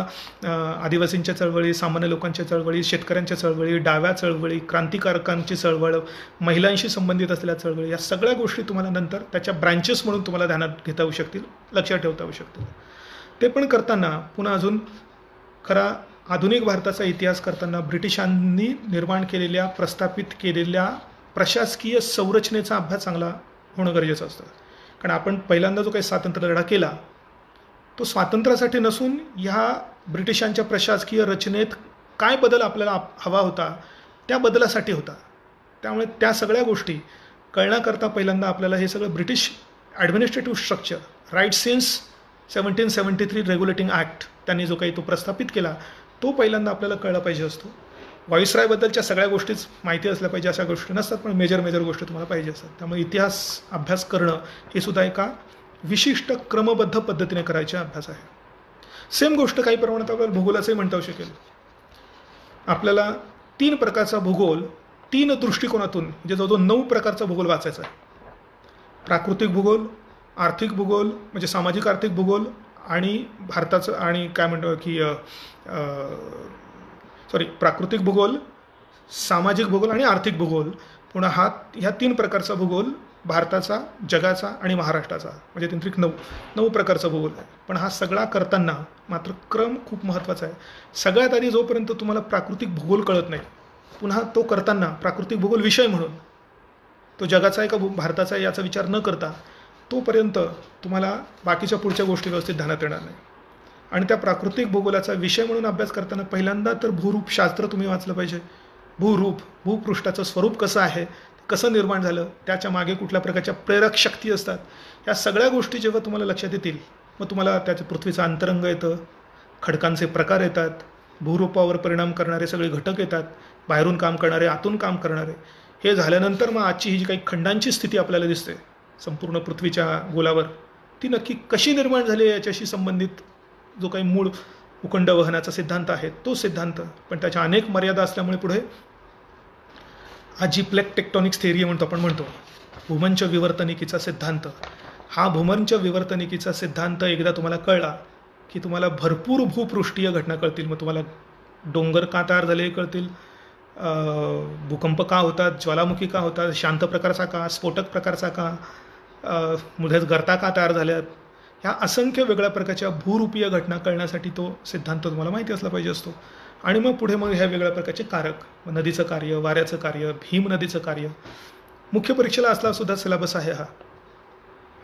आदिवासींच्या चळवळी, सामान्य लोकांच्या चळवळी, शेतकऱ्यांच्या चळवळी, डाव्या चळवळी, क्रांतिकारकांची चळवळ, महिलांशी संबंधित असलेल्या चळवळी, या सगळ्या गोष्टी तुम्हाला नंतर त्याच्या ब्रँचेस म्हणून तुम्हाला ध्यानात घेता येऊ शकतील, लक्षात ठेवता येऊ शकतील. ते पण करताना पुन्हा अजून खरा आधुनिक भारताचा इतिहास करताना ब्रिटिशांनी निर्माण केलेल्या, प्रस्थापित केलेल्या प्रशासकीय संरचनेचा अभ्यास चांगला होणं गरजेचं असतं. कारण आपण पहिल्यांदा जो काही स्वातंत्र्य लढा केला तो स्वातंत्र्यासाठी नसून ह्या ब्रिटिशांच्या प्रशासकीय रचनेत काय बदल आपल्याला हवा होता त्या बदलासाठी होता. त्यामुळे त्या सगळ्या गोष्टी कळण्याकरता पहिल्यांदा आपल्याला हे सगळं British administrative structure, right since 1773 regulating act त्यांनी जो काही तो प्रस्थापित केला तो पहिल्यांदा आपल्याला कळला पाहिजे असतो. व्हॉइसरायबद्दलच्या सगळ्या गोष्टीच माहिती असल्या पाहिजे अशा गोष्टी नसतात, पण मेजर गोष्टी तुम्हाला पाहिजे असतात. त्यामुळे इतिहास अभ्यास करणं हे सुद्धा एका विशिष्ट क्रमबद्ध पद्धतीने करायचा अभ्यास आहे. सेम गोष्ट काही प्रमाणात आपल्याला भूगोलाचंही म्हणता येऊ शकेल. आपल्याला 3 प्रकारचा भूगोल 3 दृष्टिकोनातून म्हणजे जवळजवळ 9 प्रकारचा भूगोल वाचायचा आहे. प्राकृतिक भूगोल, आर्थिक भूगोल म्हणजे सामाजिक आर्थिक भूगोल आणि भारताचं आणि काय म्हणतो की प्राकृतिक भूगोल, सामाजिक भूगोल आणि आर्थिक भूगोल. पुन्हा ह्या 3 प्रकारचा भूगोल भारताचा, जगाचा आणि महाराष्ट्राचा म्हणजे तांत्रिक 9 प्रकारचा भूगोल आहे. पण हा सगळा करताना मात्र क्रम खूप महत्त्वाचा आहे. सगळ्यात आधी जोपर्यंत तुम्हाला प्राकृतिक भूगोल कळत नाही, पुन्हा तो करताना प्राकृतिक भूगोल विषय म्हणून तो जगाचा आहे का भारताचा आहे याचा विचार न करता तोपर्यंत तुम्हाला बाकीच्या पुढच्या गोष्टी व्यवस्थित ध्यानात येणार नाही. आणि त्या प्राकृतिक भूगोलाचा विषय म्हणून अभ्यास करताना पहिल्यांदा तर भूरूपशास्त्र तुम्ही वाचलं पाहिजे. भूपृष्ठाचं स्वरूप कसं आहे, कसं निर्माण झालं, त्याच्या मागे कुठल्या प्रकारच्या प्रेरक शक्ती असतात, या सगळ्या गोष्टी जेव्हा तुम्हाला लक्षात येतील मग तुम्हाला त्याचं पृथ्वीचं अंतरंग येतं, खडकांचे प्रकार येतात, भूरूपावर परिणाम करणारे सगळे घटक येतात, बाहेरून काम करणारे, आतून काम करणारे, हे झाल्यानंतर मग आजची ही जी काही खंडांची स्थिती आपल्याला दिसते संपूर्ण पृथ्वीच्या गोलावर, ती नक्की कशी निर्माण झाली याच्याशी संबंधित जो काही मूळ उखंड वहनाचा सिद्धांत आहे तो सिद्धांत, पण त्याच्या अनेक मर्यादा असल्यामुळे पुढे आज जी प्लेट टेक्टॉनिक्स थिअरी म्हणतो आपण म्हणतो, भूमंच विवर्तनिकीचा सिद्धांत, हा भूमंच विवर्तनिकीचा सिद्धांत एकदा तुम्हाला कळला की तुम्हाला भरपूर भूपृष्ठीय घटना कळतील. मग तुम्हाला डोंगर का तयार झाले कळतील, भूकंप का होतात, ज्वालामुखी का होतात, शांत प्रकारचा का, स्फोटक प्रकारचा का, मध्येच गर्ता का तयार झाल्यात, ह्या असंख्य वेगळ्या प्रकारच्या भूरूपीय घटना कळण्यासाठी तो सिद्धांत तुम्हाला माहिती असला पाहिजे असतो. आणि मग पुढे मग ह्या वेगळ्या प्रकारचे कारक, नदीचं कार्य, वाऱ्याचं कार्य, भीम नदीचं कार्य, मुख्य परीक्षेला असला सुद्धा सिलेबस आहे हा.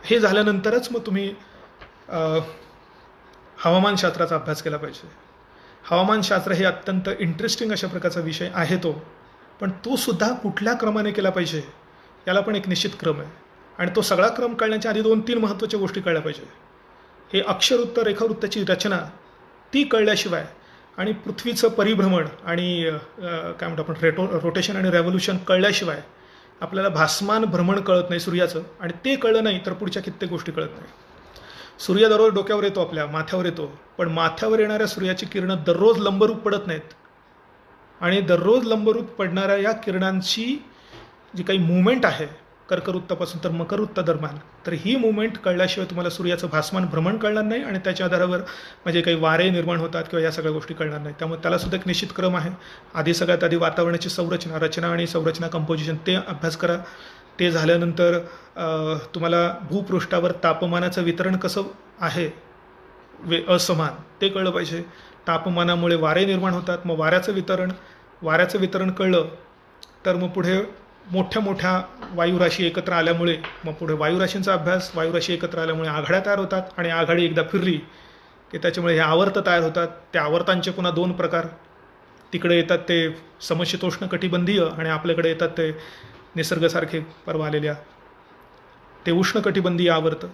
हे झाल्यानंतरच मग तुम्ही हवामानशास्त्राचा अभ्यास केला पाहिजे. हवामानशास्त्र हे अत्यंत इंटरेस्टिंग अशा प्रकारचा विषय आहे तो, पण तो सुद्धा कुठल्या क्रमाने केला पाहिजे याला पण एक निश्चित क्रम आहे. आणि तो सगळा क्रम कळण्याच्या आधी 2-3 महत्त्वाच्या गोष्टी कळल्या पाहिजे. हे अक्षरवृत्त रेखावृत्ताची रचना ती कळल्याशिवाय आणि पृथ्वीचं परिभ्रमण आणि काय म्हणतो आपण रोटेशन आणि रेव्होल्यूशन कळल्याशिवाय आपल्याला भासमान भ्रमण कळत नाही सूर्याचं, आणि ते कळलं नाही तर पुढच्या कित्येक गोष्टी कळत नाही. सूर्य दररोज डोक्यावर येतो, आपल्या माथ्यावर येतो, पण माथ्यावर येणाऱ्या सूर्याची किरणं दररोज लंबरूप पडत नाहीत. आणि दररोज लंबरूप पडणाऱ्या या किरणांची जी काही मुवमेंट आहे कर्कवृत्तापासून तर मकरवृत्ता दरम्यान, तर ही मुवमेंट कळल्याशिवाय तुम्हाला सूर्याचं भासमान भ्रमण कळणार नाही आणि त्याच्या आधारावर म्हणजे काही वारे निर्माण होतात किंवा या सगळ्या गोष्टी कळणार नाही. त्यामुळे त्यालासुद्धा एक निश्चित क्रम आहे. सगळ्यात आधी वातावरणाची रचना आणि संरचना कंपोजिशन ते अभ्यास करा. ते झाल्यानंतर तुम्हाला भूपृष्ठावर तापमानाचं वितरण कसं आहे असमान ते कळलं पाहिजे. तापमानामुळे वारे निर्माण होतात, मग वाऱ्याचं वितरण कळलं तर मग पुढे मोठ्या मोठ्या वायुराशी एकत्र आल्यामुळे मग पुढे वायुराशींचा अभ्यास, वायुराशी एकत्र आल्यामुळे आघाड्या तयार होतात आणि आघाडी एकदा फिरली की त्याच्यामुळे हे आवर्त तयार होतात. त्या आवर्तांचे पुन्हा 2 प्रकार, तिकडे येतात ते समशीतोष्ण कटिबंधीय आणि आपल्याकडे येतात ते निसर्गासारखे परवा आलेल्या ते उष्ण कटिबंधीय आवर्त.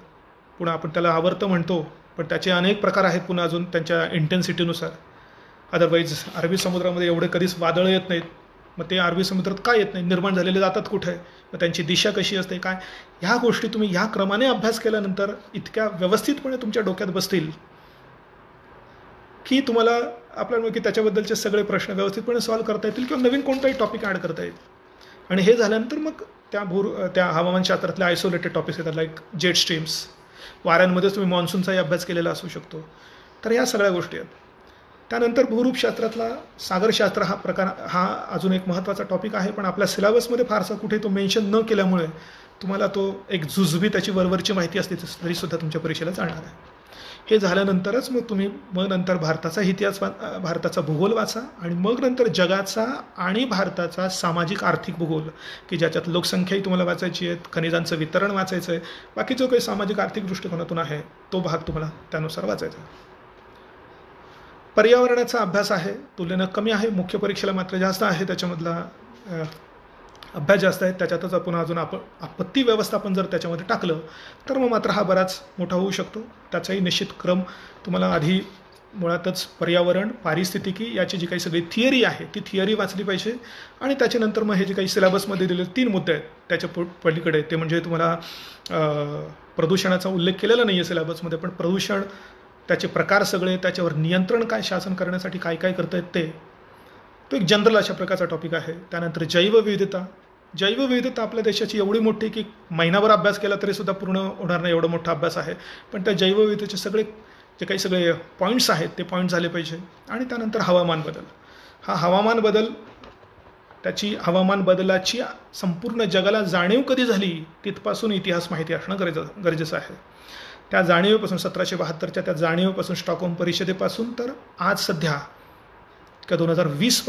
पुन्हा आपण त्याला आवर्त म्हणतो, पण त्याचे अनेक प्रकार आहेत पुन्हा अजून त्यांच्या इंटेन्सिटीनुसार. अदरवाईज अरबी समुद्रामध्ये एवढे कधीच वादळं येत नाहीत, मग ते अरबी समुद्रात काय येत नाही, निर्माण झालेले जातात कुठे, मग त्यांची दिशा कशी असते काय, ह्या गोष्टी तुम्ही ह्या क्रमाने अभ्यास केल्यानंतर इतक्या व्यवस्थितपणे तुमच्या डोक्यात बसतील की तुम्हाला आपल्याला की त्याच्याबद्दलचे सगळे प्रश्न व्यवस्थितपणे सॉल्व्ह करता येतील किंवा नवीन कोणताही टॉपिक ॲड करता येईल. आणि हे झाल्यानंतर मग त्या हवामानशास्त्रातल्या आयसोलेटेड टॉपिक्स येतात, लाईक जेट स्ट्रीम्स, वाऱ्यांमध्येच तुम्ही मान्सूनचाही अभ्यास केलेला असू शकतो. तर ह्या सगळ्या गोष्टी आहेत. त्यानंतर भूरूपशास्त्रातला सागरशास्त्र हा प्रकार हा अजून एक महत्त्वाचा टॉपिक आहे, पण आपल्या सिलेबसमध्ये फारसा कुठे तो मेन्शन न केल्यामुळे तुम्हाला तो एक जुजबी त्याची वरवरची माहिती असते तरीसुद्धा तुमच्या परीक्षेला चालणार आहे. हे झाल्यानंतरच मग नंतर भारताचा इतिहास, भारताचा भूगोल वाचा आणि मग नंतर जगाचा आणि भारताचा सामाजिक आर्थिक भूगोल की ज्याच्यात लोकसंख्याही तुम्हाला वाचायची आहे, खनिजांचं वितरण वाचायचं आहे, बाकी जो काही सामाजिक आर्थिक दृष्टिकोनातून आहे तो भाग तुम्हाला त्यानुसार वाचायचा आहे. पर्यावरणाचा अभ्यास आहे, तुलनेनं कमी आहे, मुख्य परीक्षेला मात्र जास्त आहे, त्याच्यामधला अभ्यास जास्त आहे. त्याच्यातच आपण अजून आपत्ती व्यवस्थापन जर त्याच्यामध्ये टाकलं तर मग मात्र हा बराच मोठा होऊ शकतो. त्याचाही निश्चित क्रम तुम्हाला आधी मुळातच पर्यावरण, पारिस्थितिकी याची जी काही सगळी थिअरी आहे ती थिअरी वाचली पाहिजे. आणि त्याच्यानंतर मग हे जे काही सिलेबसमध्ये दिलेले 3 मुद्दे आहेत त्याच्या पलीकडे ते म्हणजे तुम्हाला प्रदूषणाचा उल्लेख केलेला नाही आहे सिलेबसमध्ये, पण प्रदूषण, त्याचे प्रकार सगळे, त्याच्यावर नियंत्रण काय, शासन करण्यासाठी काय काय करता येत ते, तो एक जनरल अशा प्रकारचा टॉपिक आहे. त्यानंतर जैवविविधता आपल्या देशाची एवढी मोठी की महिनाभर अभ्यास केला तरीसुद्धा पूर्ण होणार नाही, एवढा मोठा अभ्यास आहे. पण त्या जैवविविधतेचे सगळे जे काही सगळे पॉईंट्स आहेत ते पॉईंट झाले पाहिजे. आणि त्यानंतर हवामान बदल, हा हवामान बदल, त्याची हवामान बदलाची संपूर्ण जगाला जाणीव कधी झाली तिथपासून इतिहास माहिती असणं गरजेचं आहे. त्या जाणीवेपासून 1772च्या त्या जाणीवेपासून, स्टॉकहोम परिषदेपासून तर आज सध्या किंवा 2020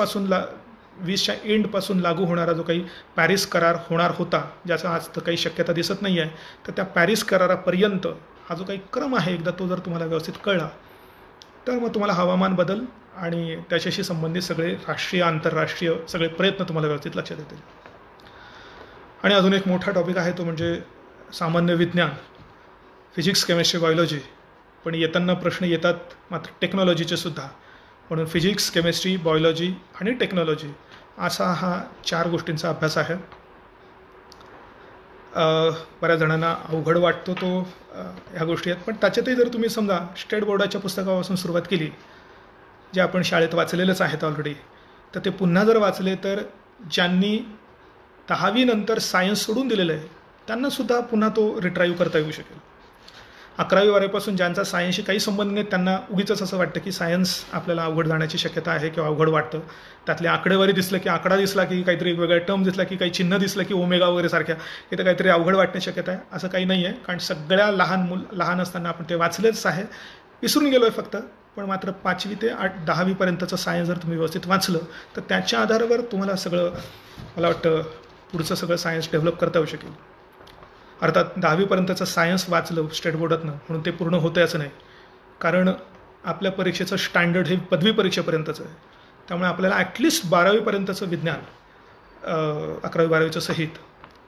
20च्या एंडपासून लागू होणारा जो काही पॅरिस करार होणार होता, ज्याचा आज तर काही शक्यता दिसत नाही आहे, तर त्या पॅरिस करारापर्यंत हा जो काही क्रम आहे एकदा तो जर तुम्हाला व्यवस्थित कळला तर मग तुम्हाला हवामान बदल आणि त्याच्याशी संबंधित सगळे राष्ट्रीय, आंतरराष्ट्रीय सगळे प्रयत्न तुम्हाला व्यवस्थित लक्षात येतील. आणि अजून एक मोठा टॉपिक आहे तो म्हणजे सामान्य विज्ञान, फिजिक्स, केमिस्ट्री, बायोलॉजी. पण येताना प्रश्न येतात मात्र टेक्नॉलॉजीचे सुद्धा, म्हणून फिजिक्स, केमिस्ट्री, बायोलॉजी आणि टेक्नॉलॉजी असा हा 4 गोष्टींचा अभ्यास आहे. बऱ्याच जणांना अवघड वाटतो तो ह्या गोष्टी आहेत. पण त्याच्यातही जर तुम्ही समजा स्टेट बोर्डाच्या पुस्तकापासून सुरुवात केली, जे आपण शाळेत वाचलेलंच आहेत ऑलरेडी, तर ते पुन्हा जर वाचले तर ज्यांनी 10वी नंतर सायन्स सोडून दिलेलं आहे त्यांनासुद्धा पुन्हा तो रिट्राईव्ह करता येऊ शकेल. 11वी-12वीपासून ज्यांचा सायन्सशी काही संबंध नाही त्यांना उगीच असं वाटतं की सायन्स आपल्याला अवघड जाण्याची शक्यता आहे किंवा अवघड वाटतं. त्यातले आकडेवारी दिसलं की आकडा दिसला की काहीतरी वेगळ्या टर्म दिसला की काही चिन्ह दिसलं की ओमेगा वगैरे सारख्या इथं काहीतरी अवघड वाटण्याची शक्यता आहे. असं काही नाही आहे, कारण सगळ्या लहान असताना आपण ते वाचलेच आहे, विसरून गेलो आहे फक्त. पण मात्र 5वी ते 10वीपर्यंतचं सायन्स जर तुम्ही व्यवस्थित वाचलं तर त्याच्या आधारावर तुम्हाला सगळं, मला वाटतं, पुढचं सगळं सायन्स डेव्हलप करता येऊ शकेल. अर्थात 10वीपर्यंतचं सायन्स वाचलं स्टेट बोर्डातनं म्हणून ते पूर्ण होतं असं नाही, कारण आपल्या परीक्षेचं स्टँडर्ड हे पदवी परीक्षेपर्यंतचं आहे. त्यामुळे आपल्याला ॲटलिस्ट 12वीपर्यंतचं विज्ञान 11वी-12वीचं सहित,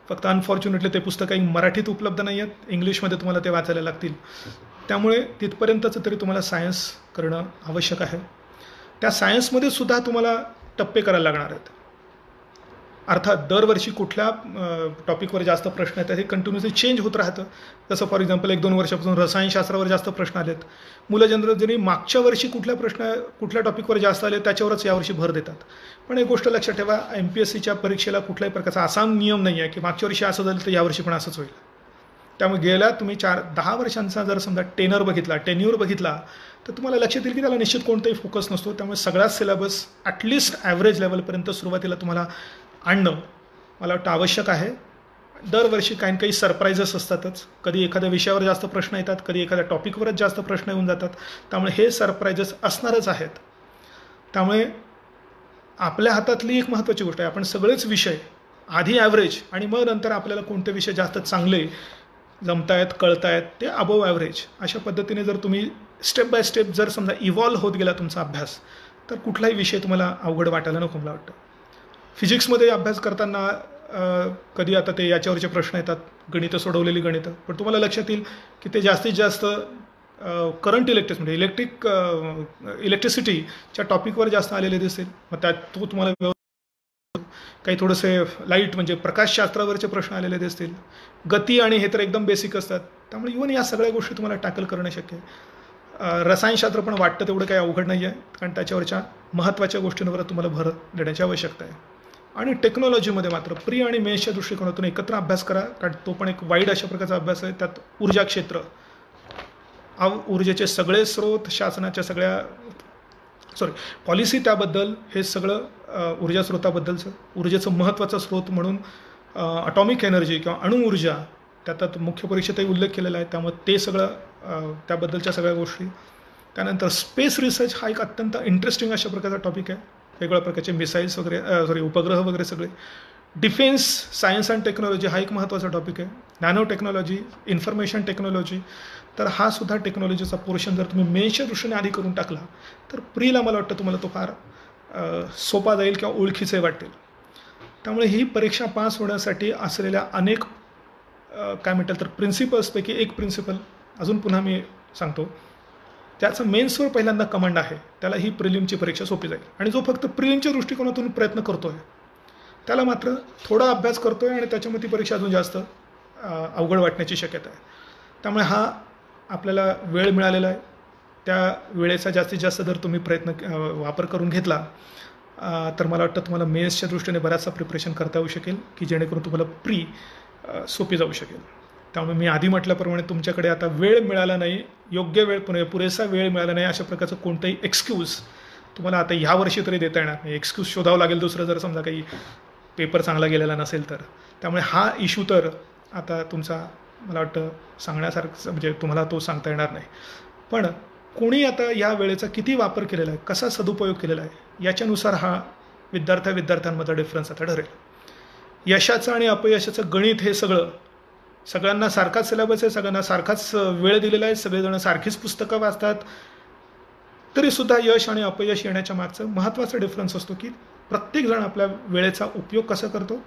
फक्त अनफॉर्च्युनेटली ते पुस्तक काही मराठीत उपलब्ध नाही आहेत, इंग्लिशमध्ये तुम्हाला ते वाचायला लागतील. त्यामुळे तिथपर्यंतचं तरी तुम्हाला सायन्स करणं आवश्यक आहे. त्या सायन्समध्ये सुद्धा तुम्हाला टप्पे करायला लागणार आहेत. अर्थात दरवर्षी कुठल्या टॉपिकवर जास्त प्रश्न येतात हे कंटिन्युअसली चेंज होत राहतं. जसं फॉर एक्झाम्पल 1-2 वर्षापासून रसायनशास्त्रावर जास्त प्रश्न आलेत. मुलं जनरली मागच्या वर्षी कुठल्या टॉपिकवर जास्त आले त्याच्यावरच यावर्षी भर देतात. पण एक गोष्ट लक्षात ठेवा, MPSCच्या परीक्षेला कुठल्याही प्रकारचा असा नियम नाही आहे की मागच्या वर्षी असं झालं तर यावर्षी पण असंच होईल. त्यामुळे गेल्या तुम्ही 10 वर्षांचा जर समजा टेन्युअर बघितला तर तुम्हाला लक्षात येईल की त्याला निश्चित कोणताही फोकस नसतो. त्यामुळे सगळाच सिलेबस ॲटलिस्ट ॲव्हरेज लेवलपर्यंत सुरुवातीला तुम्हाला आणणं मला वाटतं आवश्यक आहे. दरवर्षी काही काही सरप्राईजेस असतातच. कधी एखाद्या विषयावर जास्त प्रश्न येतात, कधी एखाद्या टॉपिकवरच जास्त प्रश्न येऊन जातात. त्यामुळे हे सरप्राईजेस असणारच आहेत. त्यामुळे आपल्या हातातली एक महत्त्वाची गोष्ट आहे, आपण सगळेच विषय आधी ॲव्हरेज आणि मग नंतर आपल्याला कोणते विषय जास्त चांगले जमतायत, कळतायत ते अबोव ॲव्हरेज, अशा पद्धतीने जर तुम्ही स्टेप बाय स्टेप जर समजा इव्हॉल्व होत गेला तुमचा अभ्यास, तर कुठलाही विषय तुम्हाला अवघड वाटायला नको. मला वाटतं फिजिक्समध्ये अभ्यास करताना कधी आता ते याच्यावरचे प्रश्न येतात, गणितं सोडवलेली गणितं, पण तुम्हाला लक्षात येईल की ते जास्तीत जास्त करंट म्हणजे इलेक्ट्रिसिटीच्या टॉपिकवर जास्त आलेले दिसतील. मग त्यात तो तुम्हाला काही थोडेसे लाईट म्हणजे प्रकाशशास्त्रावरचे प्रश्न आलेले दिसतील. गती आणि हे तर एकदम बेसिक असतात. त्यामुळे इव्हन या सगळ्या गोष्टी तुम्हाला टॅकल करणं शक्य आहे. रसायनशास्त्र पण वाटतं तेवढं काही अवघड नाही आहे, कारण त्याच्यावरच्या महत्त्वाच्या गोष्टींवर तुम्हाला भर देण्याची आवश्यकता आहे. आणि टेक्नॉलॉजीमध्ये मात्र प्री आणि मेन्सच्या दृष्टिकोनातून एकत्र अभ्यास करा, कारण तो पण एक वाईड अशा प्रकारचा अभ्यास आहे. त्यात ऊर्जा क्षेत्र, ऊर्जेचे सगळे स्रोत, शासनाच्या पॉलिसी, त्याबद्दल हे सगळं ऊर्जा स्रोताबद्दलचं, ऊर्जेचं महत्त्वाचा स्रोत म्हणून अटॉमिक एनर्जी किंवा अणुऊर्जा, त्यात मुख्य परीक्षेतही उल्लेख केलेला आहे. त्यामुळे ते सगळं त्याबद्दलच्या सगळ्या गोष्टी. त्यानंतर स्पेस रिसर्च हा एक अत्यंत इंटरेस्टिंग अशा प्रकारचा टॉपिक आहे. वेगवेगळ्या प्रकारचे मिसाईल्स वगैरे उपग्रह वगैरे सगळे. डिफेन्स सायन्स अँड टेक्नॉलॉजी हा एक महत्त्वाचा टॉपिक आहे. नॅनो टेक्नॉलॉजी, इन्फॉर्मेशन टेक्नॉलॉजी, तर हा सुद्धा टेक्नॉलॉजीचा पोर्शन जर तुम्ही मेन्सच्या दृष्टीने आधी करून टाकला तर प्रीला मला वाटतं तुम्हाला तो फार सोपा जाईल किंवा ओळखीचे वाटेल. त्यामुळे ही परीक्षा पास होण्यासाठी असलेल्या अनेक काय म्हणतात तर प्रिन्सिपल्सपैकी एक प्रिन्सिपल अजून पुन्हा मी सांगतो, त्याचं मेन्सवर पहिल्यांदा कमांड आहे, त्याला ही प्रिलिमची परीक्षा सोपी जाईल. आणि जो फक्त प्रिलिमच्या दृष्टिकोनातून प्रयत्न करतो आहे त्याला मात्र थोडा अभ्यास करतो आहे आणि त्याच्यामुळे ती परीक्षा अजून जास्त अवघड वाटण्याची शक्यता आहे. त्यामुळे हा आपल्याला वेळ मिळालेला आहे, त्या वेळेचा जास्तीत जास्त जर तुम्ही वापर करून घेतला तर मला वाटतं तुम्हाला मेन्सच्या दृष्टीने बराचसा प्रिपरेशन करता येऊ शकेल की जेणेकरून तुम्हाला प्री सोपी जाऊ शकेल. त्यामुळे मी आधी म्हटल्याप्रमाणे तुमच्याकडे आता वेळ मिळाला नाही, योग्य वेळ पुरेसा वेळ मिळाला नाही अशा प्रकारचं कोणतंही एक्सक्यूज तुम्हाला आता ह्या वर्षी तरी देता येणार नाही. एक्सक्यूज शोधावं लागेल दुसरं, जर समजा काही पेपर चांगला गेलेला नसेल तर. त्यामुळे हा इश्यू तर आता तुमचा मला वाटतं सांगण्यासारखं म्हणजे तुम्हाला तो सांगता येणार नाही. पण कोणी आता या वेळेचा किती वापर केलेला आहे, कसा सदुपयोग केलेला आहे, याच्यानुसार हा विद्यार्थ्यांमधला डिफरन्स आता ठरेल. यशाचं आणि अपयशाचं गणित हे सगळ्यांना सारखाच सिलेबस आहे, सगळ्यांना सारखाच वेळ दिलेला आहे, सगळेजण सारखीच पुस्तकं वाचतात, तरीसुद्धा यश आणि अपयश येण्याच्या मागचं महत्त्वाचा डिफरन्स असतो की प्रत्येकजण आपल्या वेळेचा उपयोग कसा करतो,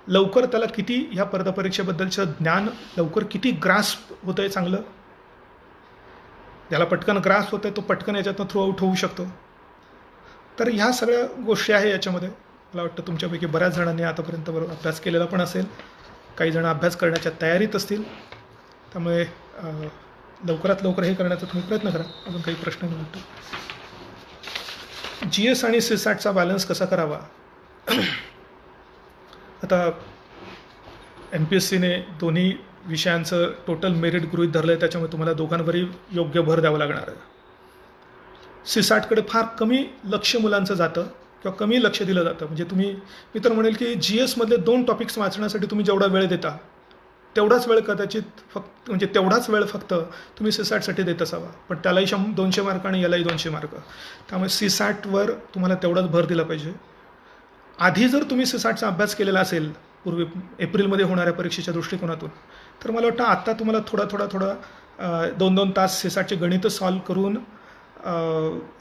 लवकर त्याला किती ह्या परीक्षेबद्दलचं ज्ञान लवकर किती ग्रास्प होतं आहे चांगलं, ज्याला पटकन ग्रास्प होतं आहे तो पटकन याच्यातनं थ्रू आउट होऊ शकतो. तर ह्या सगळ्या गोष्टी आहे याच्यामध्ये. मला वाटतं तुमच्यापैकी बऱ्याच जणांनी आतापर्यंत अभ्यास केलेला पण असेल. काही जण अभ्यास करण्याच्या तयारीत असतील, त्यामुळे लवकरात लवकर हे करण्याचा तुम्ही प्रयत्न करा. अजून काही प्रश्न नव्हते. GS आणि CSATचा बॅलन्स कसा करावा? आता MPSCने दोन्ही विषयांचं टोटल मेरिट गृहीत धरलं आहे, त्याच्यामुळे तुम्हाला दोघांवरही योग्य भर द्यावा लागणार आहे. CSATकडे फार कमी लक्ष मुलांचं जातं किंवा कमी लक्ष दिलं जातं. म्हणजे मी तर म्हणेल की GSमधले 2 टॉपिक्स वाचण्यासाठी तुम्ही जेवढा वेळ देता तेवढाच वेळ कदाचित तेवढाच वेळ फक्त तुम्ही CSATसाठी देत असावा, पण त्यालाही 200 मार्क आणि यालाही 200 मार्क. त्यामुळे CSATवर तुम्हाला तेवढाच भर दिला पाहिजे. आधी जर तुम्ही CSATचा अभ्यास केलेला असेल पूर्वी एप्रिलमध्ये होणाऱ्या परीक्षेच्या दृष्टिकोनातून, तर मला वाटतं आत्ता तुम्हाला थोडा 2-2 तास CSATचे गणितं सॉल्व करून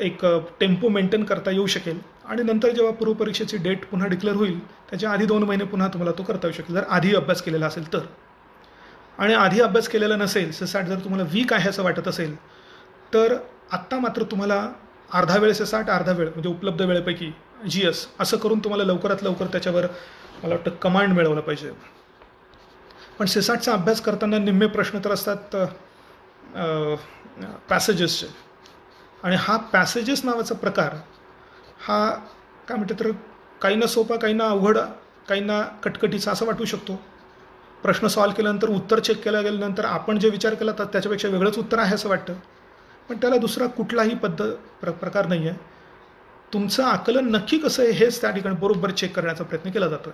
एक टेम्पो मेंटेन करता येऊ शकेल. आणि नंतर जेव्हा पूर्वपरीक्षेची डेट पुन्हा डिक्लेअर होईल त्याच्या आधी 2 महिने पुन्हा तुम्हाला तो करता येऊ शकेल, जर आधी अभ्यास केलेला असेल तर. आणि आधी अभ्यास केलेला नसेल, CSAT जर तुम्हाला वीक आहे असं वाटत असेल, तर आत्ता मात्र तुम्हाला अर्धा वेळ CSAT, अर्धा वेळ म्हणजे उपलब्ध वेळेपैकी GS असं करून तुम्हाला लवकरात लवकर त्याच्यावर मला वाटतं कमांड मिळवलं पाहिजे. पण CSATचा अभ्यास करताना निम्मे प्रश्न तर असतात पॅसेजेसचे. आणि हा पॅसेजेस नावाचा प्रकार हा काय म्हणते तर काहींना सोपा, काहींना अवघड, काहींना कटकटीचा असं वाटू शकतो. प्रश्न सॉल्व केल्यानंतर उत्तर चेक केलं गेल्यानंतर आपण जे विचार केला तर त्याच्यापेक्षा वेगळंच उत्तर आहे असं वाटतं. पण त्याला दुसरा कुठलाही प्रकार नाही आहे. तुमचं आकलन नक्की कसं आहे हेच त्या ठिकाणी बरोबर चेक करण्याचा प्रयत्न केला जातो.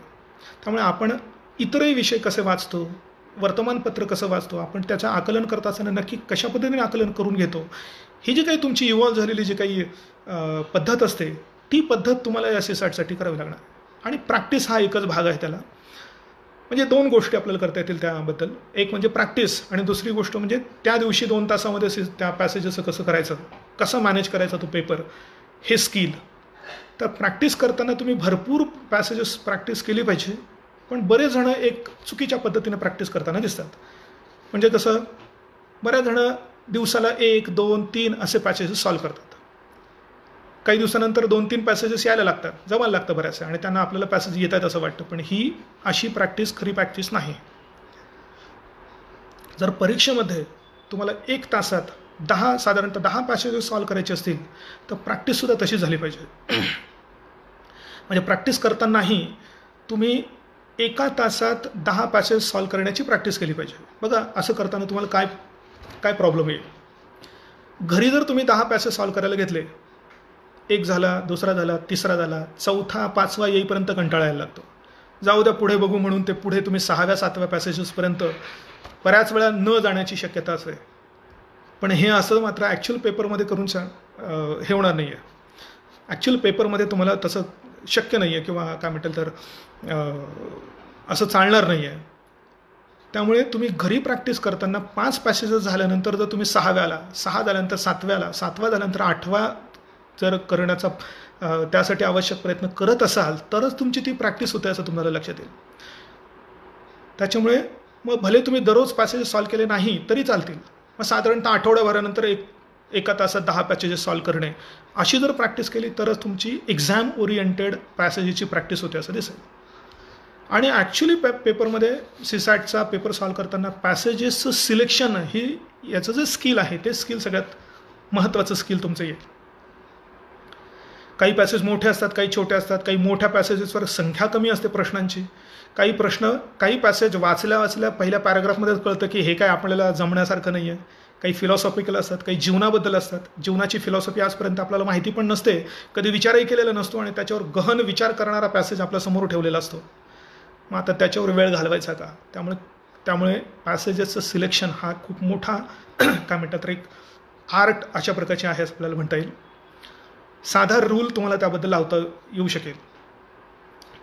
त्यामुळे आपण इतरही विषय कसे वाचतो, वर्तमानपत्र कसं वाचतो, आपण त्याचं आकलन करत असताना नक्की कशा पद्धतीने आकलन करून घेतो, ही जी काही तुमची इव्हॉल्व झालेली जी काही पद्धत असते ती पद्धत तुम्हाला या CSATसाठी करावी लागणार. आणि प्रॅक्टिस हा एकच भाग आहे त्याला. म्हणजे 2 गोष्टी आपल्याला करता येतील त्याबद्दल. एक म्हणजे प्रॅक्टिस आणि दुसरी गोष्ट म्हणजे त्या दिवशी 2 तासामध्ये त्या पॅसेजेसचं कसं करायचं, कसं मॅनेज करायचा तो पेपर, हे स्किल. तर प्रॅक्टिस करताना तुम्ही भरपूर पॅसेजेस प्रॅक्टिस केली पाहिजे. पण बरेच जण एक चुकीच्या पद्धतीने प्रॅक्टिस करताना दिसतात. म्हणजे कसं, बऱ्याच जण दिवसाला 1, 2, 3 असे पॅसेजेस सॉल्व करतात. काही दिवसानंतर 2-3 पॅसेजेस यायला लागतात, जमायला लागतं बऱ्याचशा, आणि त्यांना आपल्याला पॅसेज येत आहेत असं वाटतं. पण ही अशी प्रॅक्टिस खरी प्रॅक्टिस नाही. जर परीक्षेमध्ये तुम्हाला 1 तासात साधारणतः 10 पॅसेजेस सॉल्व करायचे असतील तर प्रॅक्टिससुद्धा तशी झाली पाहिजे. म्हणजे प्रॅक्टिस करतानाही तुम्ही 1 तासात 10 पॅसेज सॉल्व करण्याची प्रॅक्टिस केली पाहिजे. बघा, असं करताना तुम्हाला काय प्रॉब्लेम येईल. घरी जर तुम्ही 10 पॅसेज सॉल्व करायला घेतले, 1 झाला, 2रा झाला, 3रा झाला, 4था, 5वा येईपर्यंत कंटाळा यायला लागतो. जाऊ द्या पुढे बघू म्हणून ते पुढे तुम्ही 6व्या 7व्या पॅसेजेसपर्यंत बऱ्याच वेळा न जाण्याची शक्यता असते. पण हे असं मात्र ॲक्च्युअल पेपरमध्ये करून हे होणार नाही आहे. ॲक्च्युअल पेपरमध्ये तुम्हाला तसं शक्य नाही आहे, किंवा काय म्हणतात तर असं चालणार नाही आहे. त्यामुळे तुम्ही घरी प्रॅक्टिस करताना 5 पॅसेजेस झाल्यानंतर जर तुम्ही 6व्याला, 6 झाल्यानंतर 7व्याला, 7वा झाल्यानंतर 8वा जर करण्याचा त्यासाठी आवश्यक प्रयत्न करत असाल तरच तुमची ती प्रॅक्टिस होते असं तुम्हाला लक्षात येईल. त्याच्यामुळे मग भले तुम्ही दररोज पॅसेजेस सॉल्व केले नाही तरी चालतील, मग साधारणतः आठवड्याभरानंतर 1 तासात 10 पॅसेजेस सॉल्व करणे अशी जर प्रॅक्टिस केली तरच तुमची एक्झाम ओरिएंटेड पॅसेजेसची प्रॅक्टिस होते असं दिसेल. आणि ॲक्च्युली पेपरमध्ये CSATचा पेपर सॉल्व करताना पॅसेजेसचं सिलेक्शन ही याचं जे स्किल आहे ते स्किल सगळ्यात महत्त्वाचं स्किल तुमचं येईल. काही पॅसेज मोठे असतात, काही छोटे असतात. काही मोठ्या पॅसेजेसवर संख्या कमी असते प्रश्नांची. काही पॅसेज वाचल्या पहिल्या पॅराग्राफमध्येच कळतं की हे काय आपल्याला जमण्यासारखं नाही आहे. काही फिलॉसॉफिकल असतात, काही जीवनाबद्दल असतात. जीवनाची फिलॉसॉफी आजपर्यंत आपल्याला माहिती पण नसते, कधी विचारही केलेला नसतो, आणि त्याच्यावर गहन विचार करणारा पॅसेज आपल्या समोर ठेवलेला असतो. मग आता त्याच्यावर वेळ घालवायचा का? त्यामुळे पॅसेजेसचं सिलेक्शन हा खूप मोठा काय म्हणतात तर एक आर्ट अशा प्रकारचे आहे असं आपल्याला म्हणता येईल. साधा रूल तुम्हाला त्याबद्दल लावता येऊ शकेल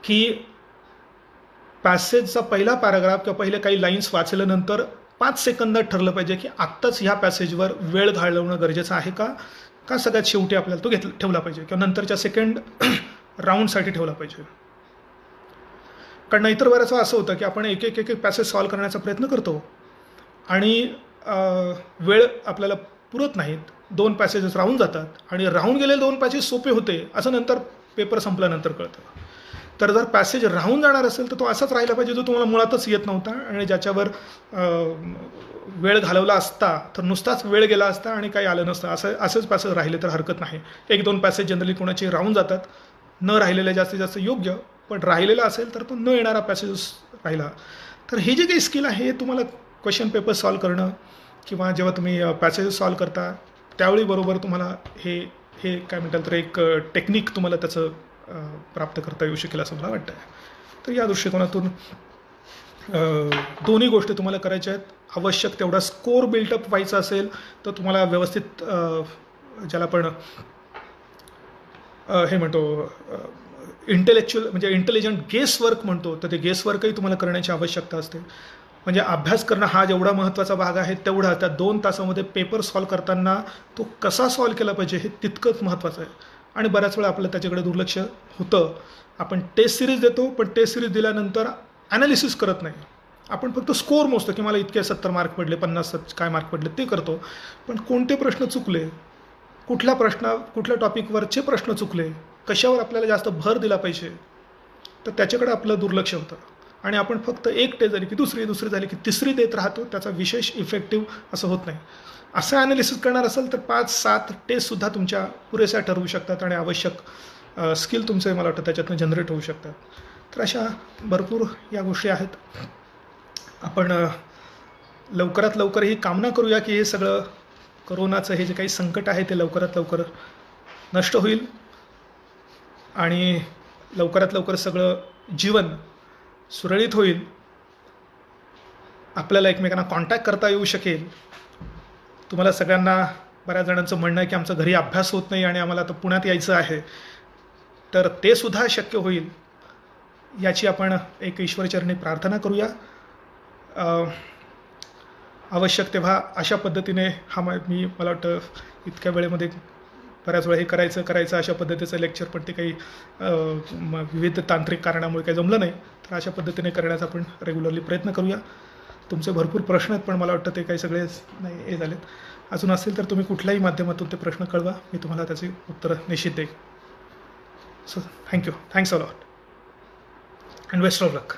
की पॅसेजचा पहिला पॅराग्राफ किंवा पहिले काही लाईन्स वाचल्यानंतर 5 सेकंदात ठरलं पाहिजे की आत्ताच ह्या पॅसेजवर वेळ घालवणं गरजेचं आहे का सगळ्यात शेवटी आपल्याला तो ठेवला पाहिजे, किंवा नंतरच्या सेकंड राऊंडसाठी ठेवला पाहिजे. कारण नाहीतर बऱ्याच वेळा असं होतं की आपण एक पॅसेज सॉल्व करण्याचा प्रयत्न करतो आणि वेळ आपल्याला पुरत नाहीत, 2 पॅसेजेस राहून जातात, आणि राहून गेलेले 2 पॅसेज सोपे होते असं नंतर पेपर संपल्यानंतर कळतं. तर जर पॅसेज राहून जाणार असेल तर तो असाच राहिला पाहिजे जो तुम्हाला मुळातच येत नव्हता आणि ज्याच्यावर वेळ घालवला असता तर नुसताच वेळ गेला असता आणि काही आलं नसतं. असेच पॅसेज राहिले तर हरकत नाही. 1-2 पॅसेज जनरली कोणाचे राहून जातात, न राहिलेले जास्तीत जास्त योग्य, पण राहिलेला असेल तर तो न येणारा पॅसेज राहिला. तर हे जे काही स्किल आहे तुम्हाला क्वेश्चन पेपर सॉल्व करणं किंवा जेव्हा तुम्ही पॅसेजेस सॉल्व करता त्यावेळी बरोबर तुम्हाला हे हे काय म्हणतात तर एक टेक्निक तुम्हाला त्याचं प्राप्त करता येऊ शकेल असं मला वाटतं. तर या दृष्टिकोनातून दोन्ही गोष्टी तुम्हाला करायच्या आहेत. आवश्यक तेवढा स्कोअर बिल्टअप व्हायचा असेल तर तुम्हाला व्यवस्थित ज्याला आपण हे म्हणतो इंटेलेक्च्युअल म्हणजे इंटेलिजंट गेसवर्क म्हणतो, तर ते गेसवर्कही तुम्हाला करण्याची आवश्यकता असते. म्हणजे अभ्यास करणं हा जेवढा महत्त्वाचा भाग आहे तेवढा त्या 2 तासामध्ये पेपर सॉल्व करताना तो कसा सॉल्व केला पाहिजे हे तितकंच महत्त्वाचं आहे. आणि बऱ्याच वेळा आपलं त्याच्याकडे दुर्लक्ष होतं. आपण टेस्ट सिरीज देतो, पण टेस्ट सिरीज दिल्यानंतर ॲनालिसिस करत नाही. आपण फक्त स्कोअर मोजतो की मला इतके 70 मार्क पडले, 50 काय मार्क पडले ते करतो. पण कोणते प्रश्न चुकले, कुठल्या टॉपिकवरचे प्रश्न चुकले, कशावर आपल्याला जास्त भर दिला पाहिजे, तर त्याच्याकडे आपलं दुर्लक्ष होतं. आणि आपण फक्त एक टेस्ट झाली की दुसरी झाली की तिसरी देत राहतो. त्याचा विशेष इफेक्टिव्ह असं होत नाही. असं ॲनालिसिस करणार असेल तर 5-7 टेस्टसुद्धा तुमच्या पुरेशा ठरवू शकतात आणि आवश्यक स्किल तुमचे मला वाटतं त्याच्यातनं जनरेट होऊ शकतात. तर अशा भरपूर या गोष्टी आहेत. आपण लवकरात लवकर ही कामना करूया की हे सगळं कोरोनाचं हे जे काही संकट आहे ते लवकरात लवकर नष्ट होईल आणि लवकरात लवकर सगळं जीवन सुरळीत होईल. आपल्याला एकमेकांना कॉन्टॅक्ट करता येऊ शकेल. तुम्हाला सगळ्यांना बऱ्याच जणांचं म्हणणं आहे की आमचं घरी अभ्यास होत नाही आणि आम्हाला आता पुण्यात यायचं आहे, तर ते सुद्धा शक्य होईल याची आपण एक ईश्वरचरणी प्रार्थना करूया. आवश्यक तेव्हा अशा पद्धतीने मला वाटतं इतक्या वेळेमध्ये बऱ्याच वेळा हे करायचं अशा पद्धतीचं लेक्चर, पण ते काही विविध तांत्रिक कारणामुळे काही जमलं नाही. तर अशा पद्धतीने करण्याचा आपण रेग्युलरली प्रयत्न करूया. तुमचे भरपूर प्रश्न आहेत, पण मला वाटतं ते काही सगळे नाही हे झालेत. अजून असतील तर तुम्ही कुठल्याही माध्यमातून ते प्रश्न कळवा, मी तुम्हाला त्याची उत्तरं निश्चित देईन. So thank you. Thanks a lot and best of luck.